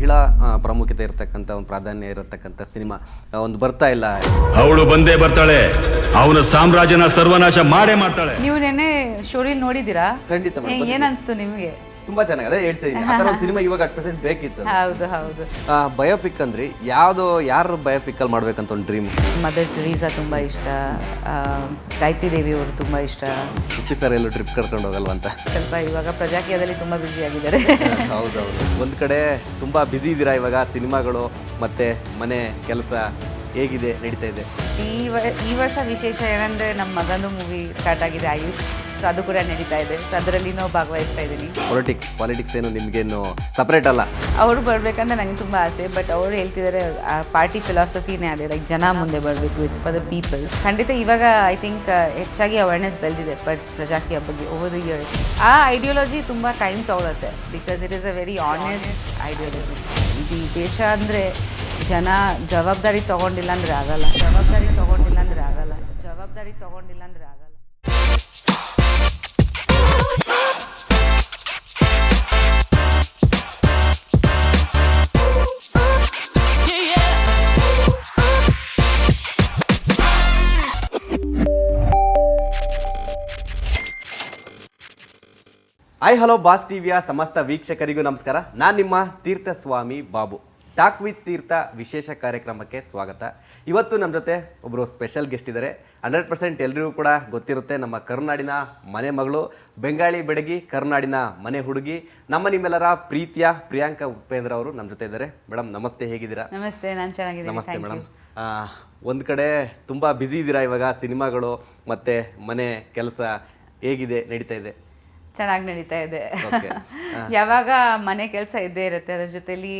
ಮಹಿಳಾ ಪ್ರಾಮುಖ್ಯತೆ ಇರತಕ್ಕಂಥ ಒಂದು ಪ್ರಾಧಾನ್ಯ ಇರತಕ್ಕಂಥ ಸಿನಿಮಾ ಒಂದು ಬರ್ತಾ ಇಲ್ಲ. ಅವಳು ಬಂದೇ ಬರ್ತಾಳೆ, ಅವನ ಸಾಮ್ರಾಜ್ಯನ ಸರ್ವನಾಶ ಮಾಡೇ ಮಾಡ್ತಾಳೆ. ನೀವು ನೆನ್ನೆ ಸ್ಟೋರಿಲಿ ನೋಡಿದ್ದೀರಾ? ಖಂಡಿತ ಏನ್ ಅನ್ಸ್ತು ನಿಮಗೆ? ತುಂಬಾ ಚೆನ್ನಾಗಿ ಅದೇ ಹೇಳ್ತಾ ಇದ್ದೀನಿ, ಆ ಥರ ಸಿನಿಮಾ ಇವಾಗ 100% ಬೇಕಿತ್ತು. ಹೌದು ಹೌದು. ಬಯೋಪಿಕ್ ಅಂದ್ರೆ ಯಾರು ಬಯೋಪಿಕ್ ಅಲ್ಲಿ ಮಾಡ್ಬೇಕಂತ ಒಂದು ಡ್ರೀಮ್? ಮದರ್ ಟೆರೇಸಾ ತುಂಬಾ ಇಷ್ಟ, ಗಾಯತ್ರಿ ದೇವಿ ಅವರು ತುಂಬಾ ಇಷ್ಟ. ಹುಟ್ಟಿ ಸರ್ ಎಲ್ಲೂ ಟ್ರಿಪ್ ಕರ್ಕೊಂಡು ಹೋಗಲ್ವ ಅಂತ ಸ್ವಲ್ಪ ಇವಾಗ ಪ್ರಜಾಕೀಯದಲ್ಲಿ ತುಂಬಾ ಬ್ಯುಸಿ ಆಗಿದ್ದಾರೆ. ಹೌದೌದು, ಒಂದ್ ಕಡೆ ತುಂಬಾ ಬ್ಯುಸಿ ಇದ್ದೀರಾ ಇವಾಗ, ಸಿನಿಮಾಗಳು ಮತ್ತೆ ಮನೆ ಕೆಲಸ ಹೇಗಿದೆ, ನಡೀತಾ ಇದೆ? ಈ ವರ್ಷ ವಿಶೇಷ ಏನಂದ್ರೆ ನಮ್ಮ ಮಗಂದು ಮೂವಿ ಸ್ಟಾರ್ಟ್ ಆಗಿದೆ ಆಯುಷ್, ಸೊ ಅದು ಕೂಡ ನಡೀತಾ ಇದೆ. ಸೊ ಅದರಲ್ಲಿ ನಾವು ಭಾಗವಹಿಸ್ತಾ ಇದ್ದೀನಿ. ಪಾಲಿಟಿಕ್ಸ್ ಏನು ನಿಮ್ಗೇನು ಸಪ್ರೇಟ್ ಅಲ್ಲ? ಅವರು ಬರ್ಬೇಕಂತ ನಂಗೆ ತುಂಬ ಆಸೆ, ಬಟ್ ಅವರು ಹೇಳ್ತಿದ್ದಾರೆ ಪಾರ್ಟಿ ಫಿಲಾಸಫಿನೇ ಅದೇ, ಲೈಕ್ ಜನ ಮುಂದೆ ಬರಬೇಕು, ಇಟ್ಸ್ ಫಾರ್ ದ ಪೀಪಲ್. ಖಂಡಿತ ಇವಾಗ ಐ ಥಿಂಕ್ ಹೆಚ್ಚಾಗಿ ಅವೇರ್ನೆಸ್ ಬೆಳೆದಿದೆ ಬಟ್ ಪ್ರಜಾಕೀಯ ಬಗ್ಗೆ ಓವರ್ ದ ಇಯರ್ಸ್. ಆ ಐಡಿಯಾಲಜಿ ತುಂಬ ಟೈಮ್ ತಗೊಳುತ್ತೆ, because it is a very honest ideology. ಈ ದೇಶ ಅಂದರೆ ಜನ ಜವಾಬ್ದಾರಿ ತೊಗೊಂಡಿಲ್ಲ ಅಂದರೆ ಆಗಲ್ಲ. ಐ ಹಲೋ ಬಾಸ್ ಟಿವಿಯ ಸಮಸ್ತ ವೀಕ್ಷಕರಿಗೂ ನಮಸ್ಕಾರ. ನಾನು ನಿಮ್ಮ ತೀರ್ಥಸ್ವಾಮಿ ಬಾಬು. ಟಾಕ್ ವಿತ್ ತೀರ್ಥ ವಿಶೇಷ ಕಾರ್ಯಕ್ರಮಕ್ಕೆ ಸ್ವಾಗತ. ಇವತ್ತು ನಮ್ಮ ಜೊತೆ ಒಬ್ಬರು ಸ್ಪೆಷಲ್ ಗೆಸ್ಟ್ ಇದ್ದಾರೆ. 100% ಎಲ್ರಿಗೂ ಕೂಡ ಗೊತ್ತಿರುತ್ತೆ, ನಮ್ಮ ಕರುನಾಡಿನ ಮನೆ ಮಗಳು, ಬೆಂಗಾಳಿ ಬೆಡಗಿ, ಕರುನಾಡಿನ ಮನೆ ಹುಡುಗಿ, ನಿಮ್ಮೆಲ್ಲರ ಪ್ರೀತಿಯ ಪ್ರಿಯಾಂಕಾ ಉಪೇಂದ್ರ ಅವರು ನಮ್ಮ ಜೊತೆ ಇದ್ದಾರೆ. ಮೇಡಮ್ ನಮಸ್ತೆ, ಹೇಗಿದ್ದೀರಾ? ನಮಸ್ತೆ, ನಾನು ಚೆನ್ನಾಗಿದ್ದೀನಿ. ನಮಸ್ತೆ ಮೇಡಮ್. ಒಂದು ಕಡೆ ತುಂಬ ಬ್ಯುಸಿ ಇದ್ದೀರಾ ಇವಾಗ, ಸಿನಿಮಾಗಳು ಮತ್ತು ಮನೆ ಕೆಲಸ ಹೇಗಿದೆ, ನಡೀತಾ ಇದೆ? ಚೆನ್ನಾಗಿ ನಡೀತಾ ಇದೆ. ಯಾವಾಗ ಮನೆ ಕೆಲಸ ಇದ್ದೇ ಇರುತ್ತೆ, ಅದ್ರ ಜೊತೆಲಿ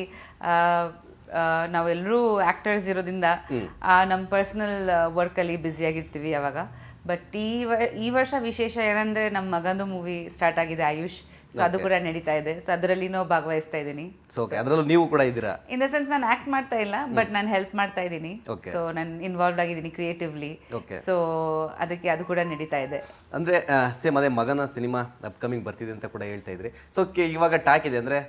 ನಾವೆಲ್ಲರೂ ಆ್ಯಕ್ಟರ್ಸ್ ಇರೋದ್ರಿಂದ ನಮ್ಮ ಪರ್ಸ್ನಲ್ ವರ್ಕಲ್ಲಿ ಬ್ಯುಸಿಯಾಗಿರ್ತೀವಿ ಯಾವಾಗ. ಬಟ್ ಈ ವರ್ಷ ವಿಶೇಷ ಏನಂದರೆ ನಮ್ಮ ಮಗಂದು ಮೂವಿ ಸ್ಟಾರ್ಟ್ ಆಗಿದೆ ಆಯುಷ್, ಸೊ ಅದು ಕೂಡ ನಡೀತಾ ಇದೆ. ಸೊ ಅದರಲ್ಲಿ ನಾವು ಭಾಗವಹಿಸ್ತಾ ಇದ್ದೀನಿ. ಅದರಲ್ಲೂ ನೀವು ಕೂಡ ಇದ್ದೀರಾ? ಇನ್ ದ ಸೆನ್ಸ್ ನಾನು ಆಕ್ಟ್ ಮಾಡ್ತಾ ಇಲ್ಲ, ಬಟ್ ನಾನು ಹೆಲ್ಪ್ ಮಾಡ್ತಾ ಇದ್ದೀನಿ. ಸೊ ನಾನು ಇನ್ವಾಲ್ವ್ ಆಗಿದ್ದೀನಿ ಕ್ರಿಯೇಟಿವ್ಲಿ. ಸೊ ಅದಕ್ಕೆ ಅದು ಕೂಡ ನಡೀತಾ ಇದೆ. ಅಂದ್ರೆ ಸೇಮ್ ಅದೇ ಮಗನ ಸಿನಿಮಾ ಅಪ್ಕಮಿಂಗ್ ಬರ್ತಿದೆ ಅಂತ ಕೂಡ ಹೇಳ್ತಾ ಇದ್ರಿ. ಸೊ ಇವಾಗ ಟಾಕ್ ಇದೆ ಅಂದ್ರೆ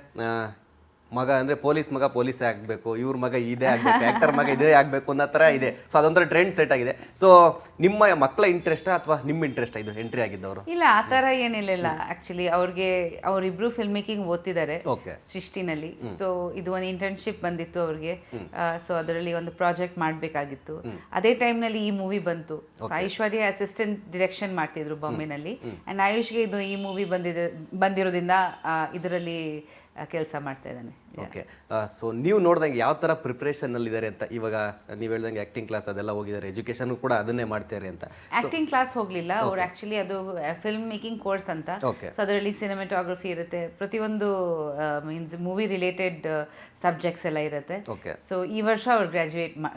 ಮಗ ಅಂದ್ರೆ ಪೊಲೀಸ್ ಮಗ ಪೊಲೀಸೇ ಆಗ್ಬೇಕು, ಇವ್ರ ಮಗ ಇದೇ ಆಗ್ಬೇಕು, ಆಕ್ಟರ್ ಮಗ ಇದೇ ಆಗ್ಬೇಕು ಅನ್ನೋ ಥರ ಇದೆ. ಸೊ ಅದೊಂಥರ ಟ್ರೆಂಡ್ ಸೆಟ್ ಆಗಿದೆ. ಸೊ ನಿಮ್ಮ ಮಕ್ಕಳ ಇಂಟ್ರೆಸ್ಟ್ ಅಥವಾ ನಿಮ್ಮ ಇಂಟ್ರೆಸ್ಟ್ ಇದು ಎಂಟ್ರಿ ಆಗಿದ್ದವರು? ಇಲ್ಲ, ಆ ಥರ ಏನಿಲ್ಲ. ಆಕ್ಚುಲಿ ಅವರಿಬ್ರು ಫಿಲ್ಮ್ ಮೇಕಿಂಗ್ ಓದ್ತಿದ್ದಾರೆ ಸೃಷ್ಟಿನಲ್ಲಿ. ಸೊ ಇದು ಒಂದು ಇಂಟರ್ನ್ಶಿಪ್ ಬಂದಿತ್ತು ಅವ್ರಿಗೆ. ಸೊ ಅದರಲ್ಲಿ ಒಂದು ಪ್ರಾಜೆಕ್ಟ್ ಮಾಡಬೇಕಾಗಿತ್ತು. ಅದೇ ಟೈಮ್ನಲ್ಲಿ ಈ ಮೂವಿ ಬಂತು. ಐಶ್ವರ್ಯ ಅಸಿಸ್ಟೆಂಟ್ ಡಿರೆಕ್ಷನ್ ಮಾಡ್ತಿದ್ರು ಬಾಂಬೆನಲ್ಲಿ, ಅಂಡ್ ಆಯುಷ್ಗೆ ಈ ಮೂವಿ ಬಂದಿರೋದ್ರಿಂದ ಇದರಲ್ಲಿ ಕೆಲಸ ಮಾಡ್ತಾ ಇದ್ದಾನೆ. ಓಕೆ. ಸೊ ನೀವು ನೋಡಿದಂಗೆ ಯಾವ ಥರ ಪ್ರಿಪ್ರೇಷನ್ನಲ್ಲಿದ್ದಾರೆ ಅಂತ? ಇವಾಗ ನೀವು ಹೇಳ್ದಂಗೆ ಆ್ಯಕ್ಟಿಂಗ್ ಕ್ಲಾಸ್ ಅದೆಲ್ಲ ಹೋಗಿದ್ದಾರೆ, ಎಜುಕೇಷನ್ ಕೂಡ ಅದನ್ನೇ ಮಾಡ್ತಾರೆ ಅಂತ. ಆ್ಯಕ್ಟಿಂಗ್ ಕ್ಲಾಸ್ ಹೋಗಲಿಲ್ಲ ಅವ್ರು, ಆ್ಯಕ್ಚುಲಿ ಅದು ಫಿಲ್ಮ್ ಮೇಕಿಂಗ್ ಕೋರ್ಸ್ ಅಂತ. ಸೊ ಅದರಲ್ಲಿ ಸಿನಿಮಾಟೋಗ್ರಫಿ ಇರುತ್ತೆ, ಪ್ರತಿಯೊಂದು ಮೀನ್ಸ್ ಮೂವಿ ರಿಲೇಟೆಡ್ ಸಬ್ಜೆಕ್ಟ್ಸ್ ಎಲ್ಲ ಇರುತ್ತೆ. ಸೊ ಈ ವರ್ಷ ಅವ್ರು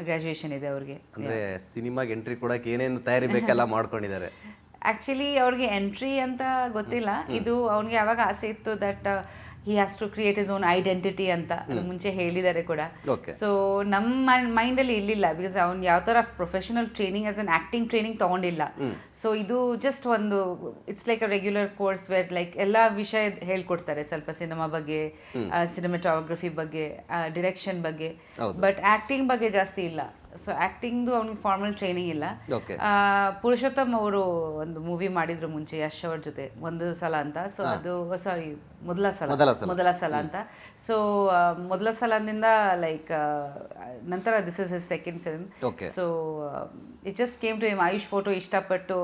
ಗ್ರಾಜುಯೇಷನ್ ಇದೆ ಅವ್ರಿಗೆ. ಅಂದರೆ ಸಿನಿಮಾಗೆ ಎಂಟ್ರಿ ಕೊಡೋಕೆ ಏನೇನು ತಯಾರಿ ಬೇಕೆಲ್ಲ ಮಾಡ್ಕೊಂಡಿದ್ದಾರೆ. ಆ್ಯಕ್ಚುಲಿ ಅವ್ರಿಗೆ ಎಂಟ್ರಿ ಅಂತ ಗೊತ್ತಿಲ್ಲ, ಇದು ಅವ್ನಿಗೆ ಯಾವಾಗ ಆಸೆ ಇತ್ತು that he has to create his own identity ಅಂತ ಮುಂಚೆ ಹೇಳಿದ್ದಾರೆ ಕೂಡ. ಸೊ ನಮ್ಮ ಮೈಂಡಲ್ಲಿ ಇರಲಿಲ್ಲ, ಬಿಕಾಸ್ ಅವ್ನು ಯಾವ ಥರ professional training as an acting training ತೊಗೊಂಡಿಲ್ಲ. ಸೊ ಇದು ಜಸ್ಟ್ ಒಂದು it's like a regular course where like ಎಲ್ಲ ವಿಷಯ ಹೇಳ್ಕೊಡ್ತಾರೆ, ಸ್ವಲ್ಪ ಸಿನಿಮಾ ಬಗ್ಗೆ, ಸಿನಿಮಾಟೋಗ್ರಫಿ ಬಗ್ಗೆ, ಡಿರೆಕ್ಷನ್ ಬಗ್ಗೆ, ಬಟ್ ಆ್ಯಕ್ಟಿಂಗ್ ಬಗ್ಗೆ ಜಾಸ್ತಿ ಇಲ್ಲ. ಸೊ ಆ್ಯಕ್ಟಿಂಗ್ದು ಅವ್ನಿಗೆ ಫಾರ್ಮಲ್ ಟ್ರೈನಿಂಗ್ ಇಲ್ಲ. ಪುರುಷೋತ್ತಮ್ ಅವರು ಒಂದು ಮೂವಿ ಮಾಡಿದ್ರು ಮುಂಚೆ ಯಶ್ ಅವ್ರ ಜೊತೆ, ಒಂದು ಸಲ ಅಂತ. ಸೊ ಅದು ಸಾರಿ ಮೊದಲ ಸಲ ಅಂತ. ಸೊ ಮೊದಲ ಸಲದಿಂದ ಲೈಕ್ ನಂತರ this is his second film. So it just came to him. Ayush photo ಇಷ್ಟಪಟ್ಟು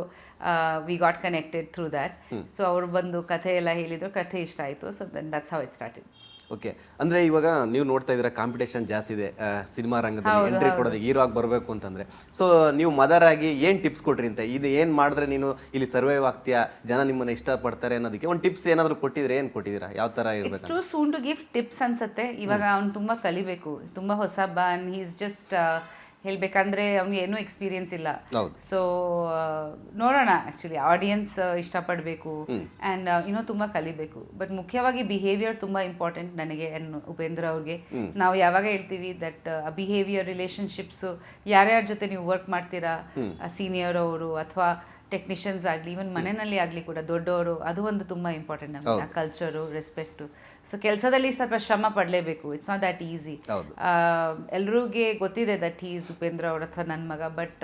we got connected through that. So ಅವರು ಬಂದು ಕಥೆ ಎಲ್ಲ ಹೇಳಿದ್ರು, ಕಥೆ ಇಷ್ಟ ಆಯಿತು. So then that's how it started. Okay. ಅಂದರೆ ಇವಾಗ ನೀವು ನೋಡ್ತಾ ಇದ್ದೀರಾ ಕಾಂಪಿಟೇಷನ್ ಜಾಸ್ತಿ ಇದೆ ಸಿನಿಮಾ ರಂಗದಲ್ಲಿ ಎಂಟ್ರಿ ಕೊಡೋದು, ಹೀರೋ ಆಗಿ ಬರಬೇಕು ಅಂತಂದರೆ. ಸೊ ನೀವು ಮದರ್ ಆಗಿ ಏನು ಟಿಪ್ಸ್ ಕೊಟ್ರಿ ಅಂತ? ಇದು ಏನು ಮಾಡಿದ್ರೆ ನೀನು ಇಲ್ಲಿ ಸರ್ವೈವ್ ಆಗ್ತೀಯಾ, ಜನ ನಿಮ್ಮನ್ನು ಇಷ್ಟಪಡ್ತಾರೆ ಅನ್ನೋದಕ್ಕೆ ಒಂದು ಟಿಪ್ಸ್ ಏನಾದರೂ ಕೊಟ್ಟಿದ್ರೆ ಏನು ಕೊಟ್ಟಿದ್ದೀರಾ? ಯಾವ ಥರ ಇರಬೇಕು? Too soon to give tips ಅನ್ಸುತ್ತೆ. ಇವಾಗ ಅವ್ನು ತುಂಬ ಕಲಿಬೇಕು, ತುಂಬ ಹೊಸ ಬಾನ್. ಹಿ ಈಸ್ ಜಸ್ಟ್ ಹೇಳ್ಬೇಕಂದ್ರೆ ಅವ್ನಿಗೆ ಏನೂ ಎಕ್ಸ್ಪೀರಿಯನ್ಸ್ ಇಲ್ಲ. ಸೊ ನೋಡೋಣ, ಆ್ಯಕ್ಚುಲಿ ಆಡಿಯನ್ಸ್ ಇಷ್ಟಪಡಬೇಕು ಆ್ಯಂಡ್ ಇನ್ನೂ ತುಂಬ ಕಲಿಬೇಕು. ಬಟ್ ಮುಖ್ಯವಾಗಿ ಬಿಹೇವಿಯರ್ ತುಂಬ ಇಂಪಾರ್ಟೆಂಟ್ ನನಗೆ ಉಪೇಂದ್ರ ಅವ್ರಿಗೆ. ನಾವು ಯಾವಾಗ ಹೇಳ್ತೀವಿ ದಟ್ ಬಿಹೇವಿಯರ್ ರಿಲೇಷನ್ಶಿಪ್ಸು, ಯಾರ್ಯಾರ ಜೊತೆ ನೀವು ವರ್ಕ್ ಮಾಡ್ತೀರಾ, ಸೀನಿಯರ್ ಅವರು ಅಥವಾ ಟೆಕ್ನಿಷಿಯನ್ಸ್ ಆಗಲಿ, ಇವನ್ ಮನೆಯಲ್ಲಿ ಆಗಲಿ ಕೂಡ ದೊಡ್ಡವರು, ಅದು ಒಂದು ತುಂಬ ಇಂಪಾರ್ಟೆಂಟ್ ನಮಗೆ, ಆ ಕಲ್ಚರು, ರೆಸ್ಪೆಕ್ಟು. ಸೊ ಕೆಲಸದಲ್ಲಿ ಸ್ವಲ್ಪ ಶ್ರಮ ಪಡಲೇಬೇಕು, ಇಟ್ಸ್ ನಾಟ್ ದ್ಯಾಟ್ ಈಸಿ. ಹೌದು. ಎಲ್ರಿಗೆ ಗೊತ್ತಿದೆ ದಟ್ ಈಸ್ ಉಪೇಂದ್ರ ಅವ್ರ ಅಥವಾ ನನ್ನ ಮಗ, ಬಟ್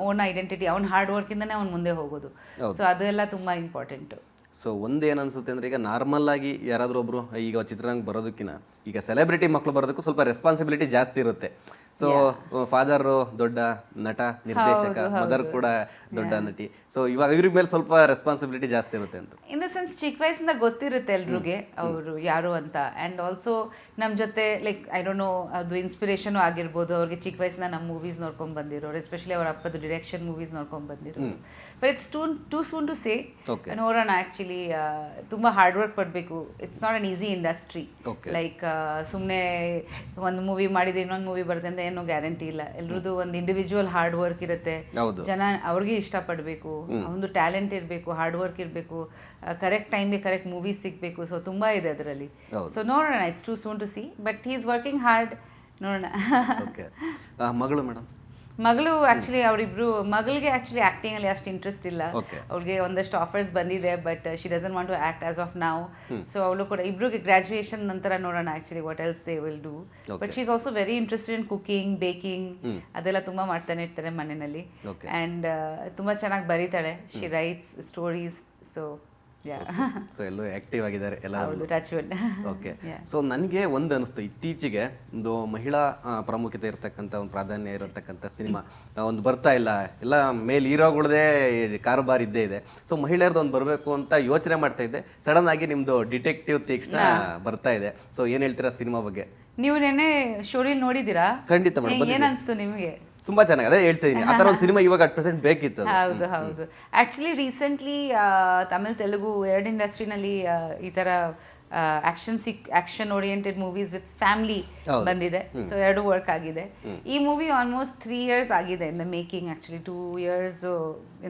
ಓನ್ ಐಡೆಂಟಿಟಿ, ಅವ್ನ ಹಾರ್ಡ್ ವರ್ಕಿಂದನೇ ಅವ್ನು ಮುಂದೆ ಹೋಗೋದು. ಸೊ ಅದೆಲ್ಲ ತುಂಬ ಇಂಪಾರ್ಟೆಂಟು. ಸೊ ಒಂದೇನು ಅನ್ಸುತ್ತೆ ಅಂದರೆ, ಈಗ ನಾರ್ಮಲ್ ಆಗಿ ಯಾರಾದರೂ ಒಬ್ಬರು ಈಗ ಚಿತ್ರರಂಗ ಬರೋದಕ್ಕಿಂತ ಈಗ ಸೆಲೆಬ್ರಿಟಿ ಮಕ್ಕಳು ಬರೋದಕ್ಕೂ ಸ್ವಲ್ಪ ರೆಸ್ಪಾನ್ಸಿಬಿಲಿಟಿ ಜಾಸ್ತಿ ಇರುತ್ತೆ. ಸೊ ಫಾದರು ದೊಡ್ಡ ನಟ ನಿರ್ದೇಶಕ, ಮದರ್ ಕೂಡ ದೊಡ್ಡ ನಟಿ. ಸೊ ಇವಾಗ ಇವ್ರ ಮೇಲೆ ಸ್ವಲ್ಪ ರೆಸ್ಪಾನ್ಸಿಬಿಲಿಟಿ ಜಾಸ್ತಿ ಇರುತ್ತೆ ಅಂತ. ಇನ್ ದ ಸೆನ್ಸ್ ಚಿಕ್ಕ ವಯಸ್ಸಿಂದ ಗೊತ್ತಿರುತ್ತೆ ಎಲ್ರಿಗೆ ಅವರು ಯಾರು ಅಂತ. ಆ್ಯಂಡ್ ಆಲ್ಸೋ ನಮ್ಮ ಜೊತೆ ಲೈಕ್ ಐ ಡೋಂಟ್ ನೋ, ಅದು ಇನ್ಸ್ಪಿರೇಷನು ಆಗಿರ್ಬೋದು. ಅವ್ರಿಗೆ ಚಿಕ್ಕ ವಯಸ್ಸಿನ ನಮ್ಮ ಮೂವೀಸ್ ನೋಡ್ಕೊಂಡು ಬಂದಿರೋರು, ಎಸ್ಪೆಷಲಿ ಅವ್ರ ಅಪ್ಪದು ಡಿರೆಕ್ಷನ್ ಮೂವೀಸ್ ನೋಡ್ಕೊಂಡು ಬಂದಿರೋರು. But it's too soon to say. ನೋಡೋಣ. ಆ್ಯಕ್ಚುಲಿ ತುಂಬ ಹಾರ್ಡ್ ವರ್ಕ್ ಪಡಬೇಕು. It's not an easy industry. Like ಸುಮ್ಮನೆ ಒಂದು ಮೂವಿ ಮಾಡಿದ್ರೆ ಇನ್ನೊಂದು ಮೂವಿ ಬರುತ್ತೆ ಅಂತ ಏನೂ ಗ್ಯಾರಂಟಿ ಇಲ್ಲ. ಎಲ್ರದ್ದು ಒಂದು ಇಂಡಿವಿಜುವಲ್ ಹಾರ್ಡ್ ವರ್ಕ್ ಇರುತ್ತೆ. ಜನ ಅವ್ರಿಗೆ ಇಷ್ಟಪಡಬೇಕು, ಒಂದು ಟ್ಯಾಲೆಂಟ್ ಇರಬೇಕು, ಹಾರ್ಡ್ ವರ್ಕ್ ಇರಬೇಕು, ಕರೆಕ್ಟ್ ಟೈಮ್ಗೆ ಕರೆಕ್ಟ್ ಮೂವೀಸ್ ಸಿಗಬೇಕು. ಸೊ ತುಂಬ ಇದೆ ಅದರಲ್ಲಿ. ಸೊ ನೋಡೋಣ. It's too soon to see, but he is working hard. ನೋಡೋಣ. ಮಗಳು ಮೇಡಮ್? ಮಗಳು ಆ್ಯಕ್ಚುಲಿ ಅವರಿಬ್ರು, ಮಗಳಿಗೆ ಆ್ಯಕ್ಚುಲಿ ಆ್ಯಕ್ಟಿಂಗಲ್ಲಿ ಅಷ್ಟು ಇಂಟ್ರೆಸ್ಟ್ ಇಲ್ಲ. ಅವಳಿಗೆ ಒಂದಷ್ಟು ಆಫರ್ಸ್ ಬಂದಿದೆ, but she doesn't want to act as of now. So ಅವಳು ಕೂಡ, ಇಬ್ರಿಗೆ ಗ್ರಾಜುಯೇಷನ್ ನಂತರ ನೋಡೋಣ actually what else they will do. But she is also very interested in cooking, baking, ಅದೆಲ್ಲ ತುಂಬ ಮಾಡ್ತಾನೆ ಇರ್ತಾರೆ ಮನೆಯಲ್ಲಿ. ಆ್ಯಂಡ್ ತುಂಬ ಚೆನ್ನಾಗಿ ಬರೀತಾಳೆ. She writes stories. So so ಎಲ್ಲೂ ಆಕ್ಟಿವ್ ಆಗಿದ್ದಾರೆ ಎಲ್ಲರೂ. ಓಕೆ. ಸೊ ನನಗೆ ಒಂದು ಅನಿಸ್ತು, ಇತ್ತೀಚೆಗೆ ಒಂದು ಮಹಿಳಾ ಪ್ರಾಮುಖ್ಯತೆ ಇರತಕ್ಕಂಥ ಒಂದು ಪ್ರಾಧಾನ್ಯ ಇರತಕ್ಕಂಥ ಸಿನಿಮಾ ಒಂದು ಬರ್ತಾ ಇಲ್ಲ. ಎಲ್ಲ ಮೇಲ್ ಹೀರೋಗಳದೇ ಕಾರುಬಾರ್ ಇದ್ದೇ ಇದೆ. ಸೊ ಮಹಿಳೆಯರದ್ದು ಒಂದು ಬರಬೇಕು ಅಂತ ಯೋಚನೆ ಮಾಡ್ತಾ ಇದ್ದೆ. ಸಡನ್ ಆಗಿ ನಿಮ್ದು ಡಿಟೆಕ್ಟಿವ್ ತೀಕ್ಷ್ಣ ಬರ್ತಾ ಇದೆ. ಸೊ ಏನ್ ಹೇಳ್ತೀರಾ ಸಿನಿಮಾ ಬಗ್ಗೆ? ನೀವು ನೆನ್ನೆ ಸ್ಟೋರಿ ನೋಡಿದ್ದೀರಾ? ಖಂಡಿತ ಮೇಡಮ್. ಏನ್ ಅನ್ಸ್ತು ನಿಮಗೆ? ತುಂಬಾ ಚೆನ್ನಾಗಿ, ಅದೇ ಹೇಳ್ತಾ ಇದೀನಿ, ಆ ಥರ ಒಂದು ಸಿನಿಮಾ ಇವಾಗ 100% ಬೇಕಿತ್ತು. ಹೌದು ಹೌದು. ಆ್ಯಕ್ಚುಲಿ ರೀಸೆಂಟ್ಲಿ ತಮಿಳ್ ತೆಲುಗು ಎರಡು ಇಂಡಸ್ಟ್ರಿನಲ್ಲಿ ಈ ಥರ action oriented movies with family ಬಂದಿದೆ. ಸೊ ಎರಡು ವರ್ಕ್ ಆಗಿದೆ. ಈ ಮೂವಿ ಆಲ್ಮೋಸ್ಟ್ 3 years ಆಗಿದೆ in the making. Actually 2 years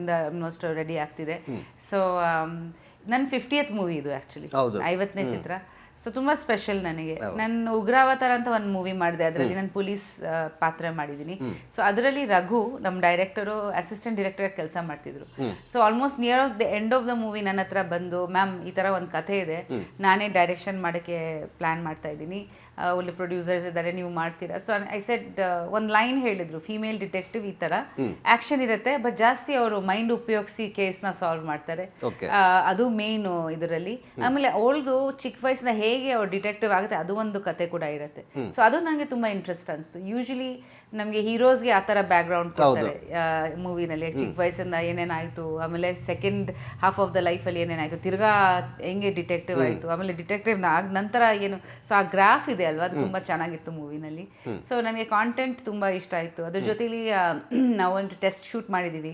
ಇಂದ ಆಲ್ಮೋಸ್ಟ್ ರೆಡಿ ಆಗ್ತಿದೆ. ಸೊ ನನ್ನ 50th ಮೂವಿ ಇದು ಆ್ಯಕ್ಚುಲಿ, 50ನೇ ಚಿತ್ರ. ಸೊ ತುಂಬ ಸ್ಪೆಷಲ್ ನನಗೆ. ನಾನು ಉಗ್ರಾವತಾರ ಅಂತ ಒಂದು ಮೂವಿ ಮಾಡಿದೆ, ಅದರಲ್ಲಿ ನಾನು ಪೊಲೀಸ್ ಪಾತ್ರ ಮಾಡಿದ್ದೀನಿ. ಸೊ ಅದರಲ್ಲಿ ರಘು ನಮ್ಮ ಡೈರೆಕ್ಟರು ಅಸಿಸ್ಟೆಂಟ್ ಡೈರೆಕ್ಟರ್ ಕೆಲಸ ಮಾಡ್ತಿದ್ರು. So almost near of the end of the movie ನನ್ನ ಹತ್ರ ಬಂದು, ಮ್ಯಾಮ್ ಈ ಥರ ಒಂದು ಕಥೆ ಇದೆ, ನಾನೇ ಡೈರೆಕ್ಷನ್ ಮಾಡೋಕ್ಕೆ ಪ್ಲ್ಯಾನ್ ಮಾಡ್ತಾ ಇದ್ದೀನಿ, ಒಳ್ಳೆ ಪ್ರೊಡ್ಯೂಸರ್ಸ್ ಇದ್ದಾರೆ, ನೀವು ಮಾಡ್ತೀರಾ? ಸೊ ಐ ಸೆಡ್, ಒಂದು ಲೈನ್ ಹೇಳಿದ್ರು, ಫೀಮೇಲ್ ಡಿಟೆಕ್ಟಿವ್ ಈ ಥರ ಆ್ಯಕ್ಷನ್ ಇರುತ್ತೆ, ಬಟ್ ಜಾಸ್ತಿ ಅವರು ಮೈಂಡ್ ಉಪಯೋಗಿಸಿ ಕೇಸ್ನ ಸಾಲ್ವ್ ಮಾಡ್ತಾರೆ, ಅದು ಮೇಯ್ನು ಇದರಲ್ಲಿ. ಆಮೇಲೆ ಅವಳದು ಚಿಕ್ಕ ವಯಸ್ಸಿನ ಹೇಗೆ ಅವ್ರು ಡಿಟೆಕ್ಟಿವ್ ಆಗುತ್ತೆ ಅದು ಒಂದು ಕತೆ ಕೂಡ ಇರುತ್ತೆ. ಸೊ ಅದು ನನಗೆ ತುಂಬ ಇಂಟ್ರೆಸ್ಟ್ ಅನಿಸ್ತು. ಯೂಶಲಿ ನಮಗೆ ಹೀರೋಸ್ಗೆ ಆ ಥರ ಬ್ಯಾಕ್ಗ್ರೌಂಡ್ ಕೊಡ್ತಾರೆ ಮೂವಿನಲ್ಲಿ, ಚಿಕ್ಕ ವಯಸ್ಸಿಂದ ಏನೇನಾಯಿತು, ಆಮೇಲೆ ಸೆಕೆಂಡ್ ಹಾಫ್ ಆಫ್ ದ ಲೈಫಲ್ಲಿ ಏನೇನಾಯಿತು, ತಿರ್ಗಾ ಹೆಂಗೆ ಡಿಟೆಕ್ಟಿವ್ ಆಯಿತು, ಆಮೇಲೆ ಡಿಟೆಕ್ಟಿವ್ ಆದ ನಂತರ ಏನು. ಸೊ ಆ ಗ್ರಾಫ್ ಇದೆ ಅಲ್ವಾ, ಅದು ತುಂಬ ಚೆನ್ನಾಗಿತ್ತು ಮೂವಿನಲ್ಲಿ. ಸೊ ನನಗೆ ಕಾಂಟೆಂಟ್ ತುಂಬ ಇಷ್ಟ ಆಯಿತು. ಅದ್ರ ಜೊತೆಲಿ ನಾವೊಂದು ಟೆಸ್ಟ್ ಶೂಟ್ ಮಾಡಿದ್ದೀವಿ.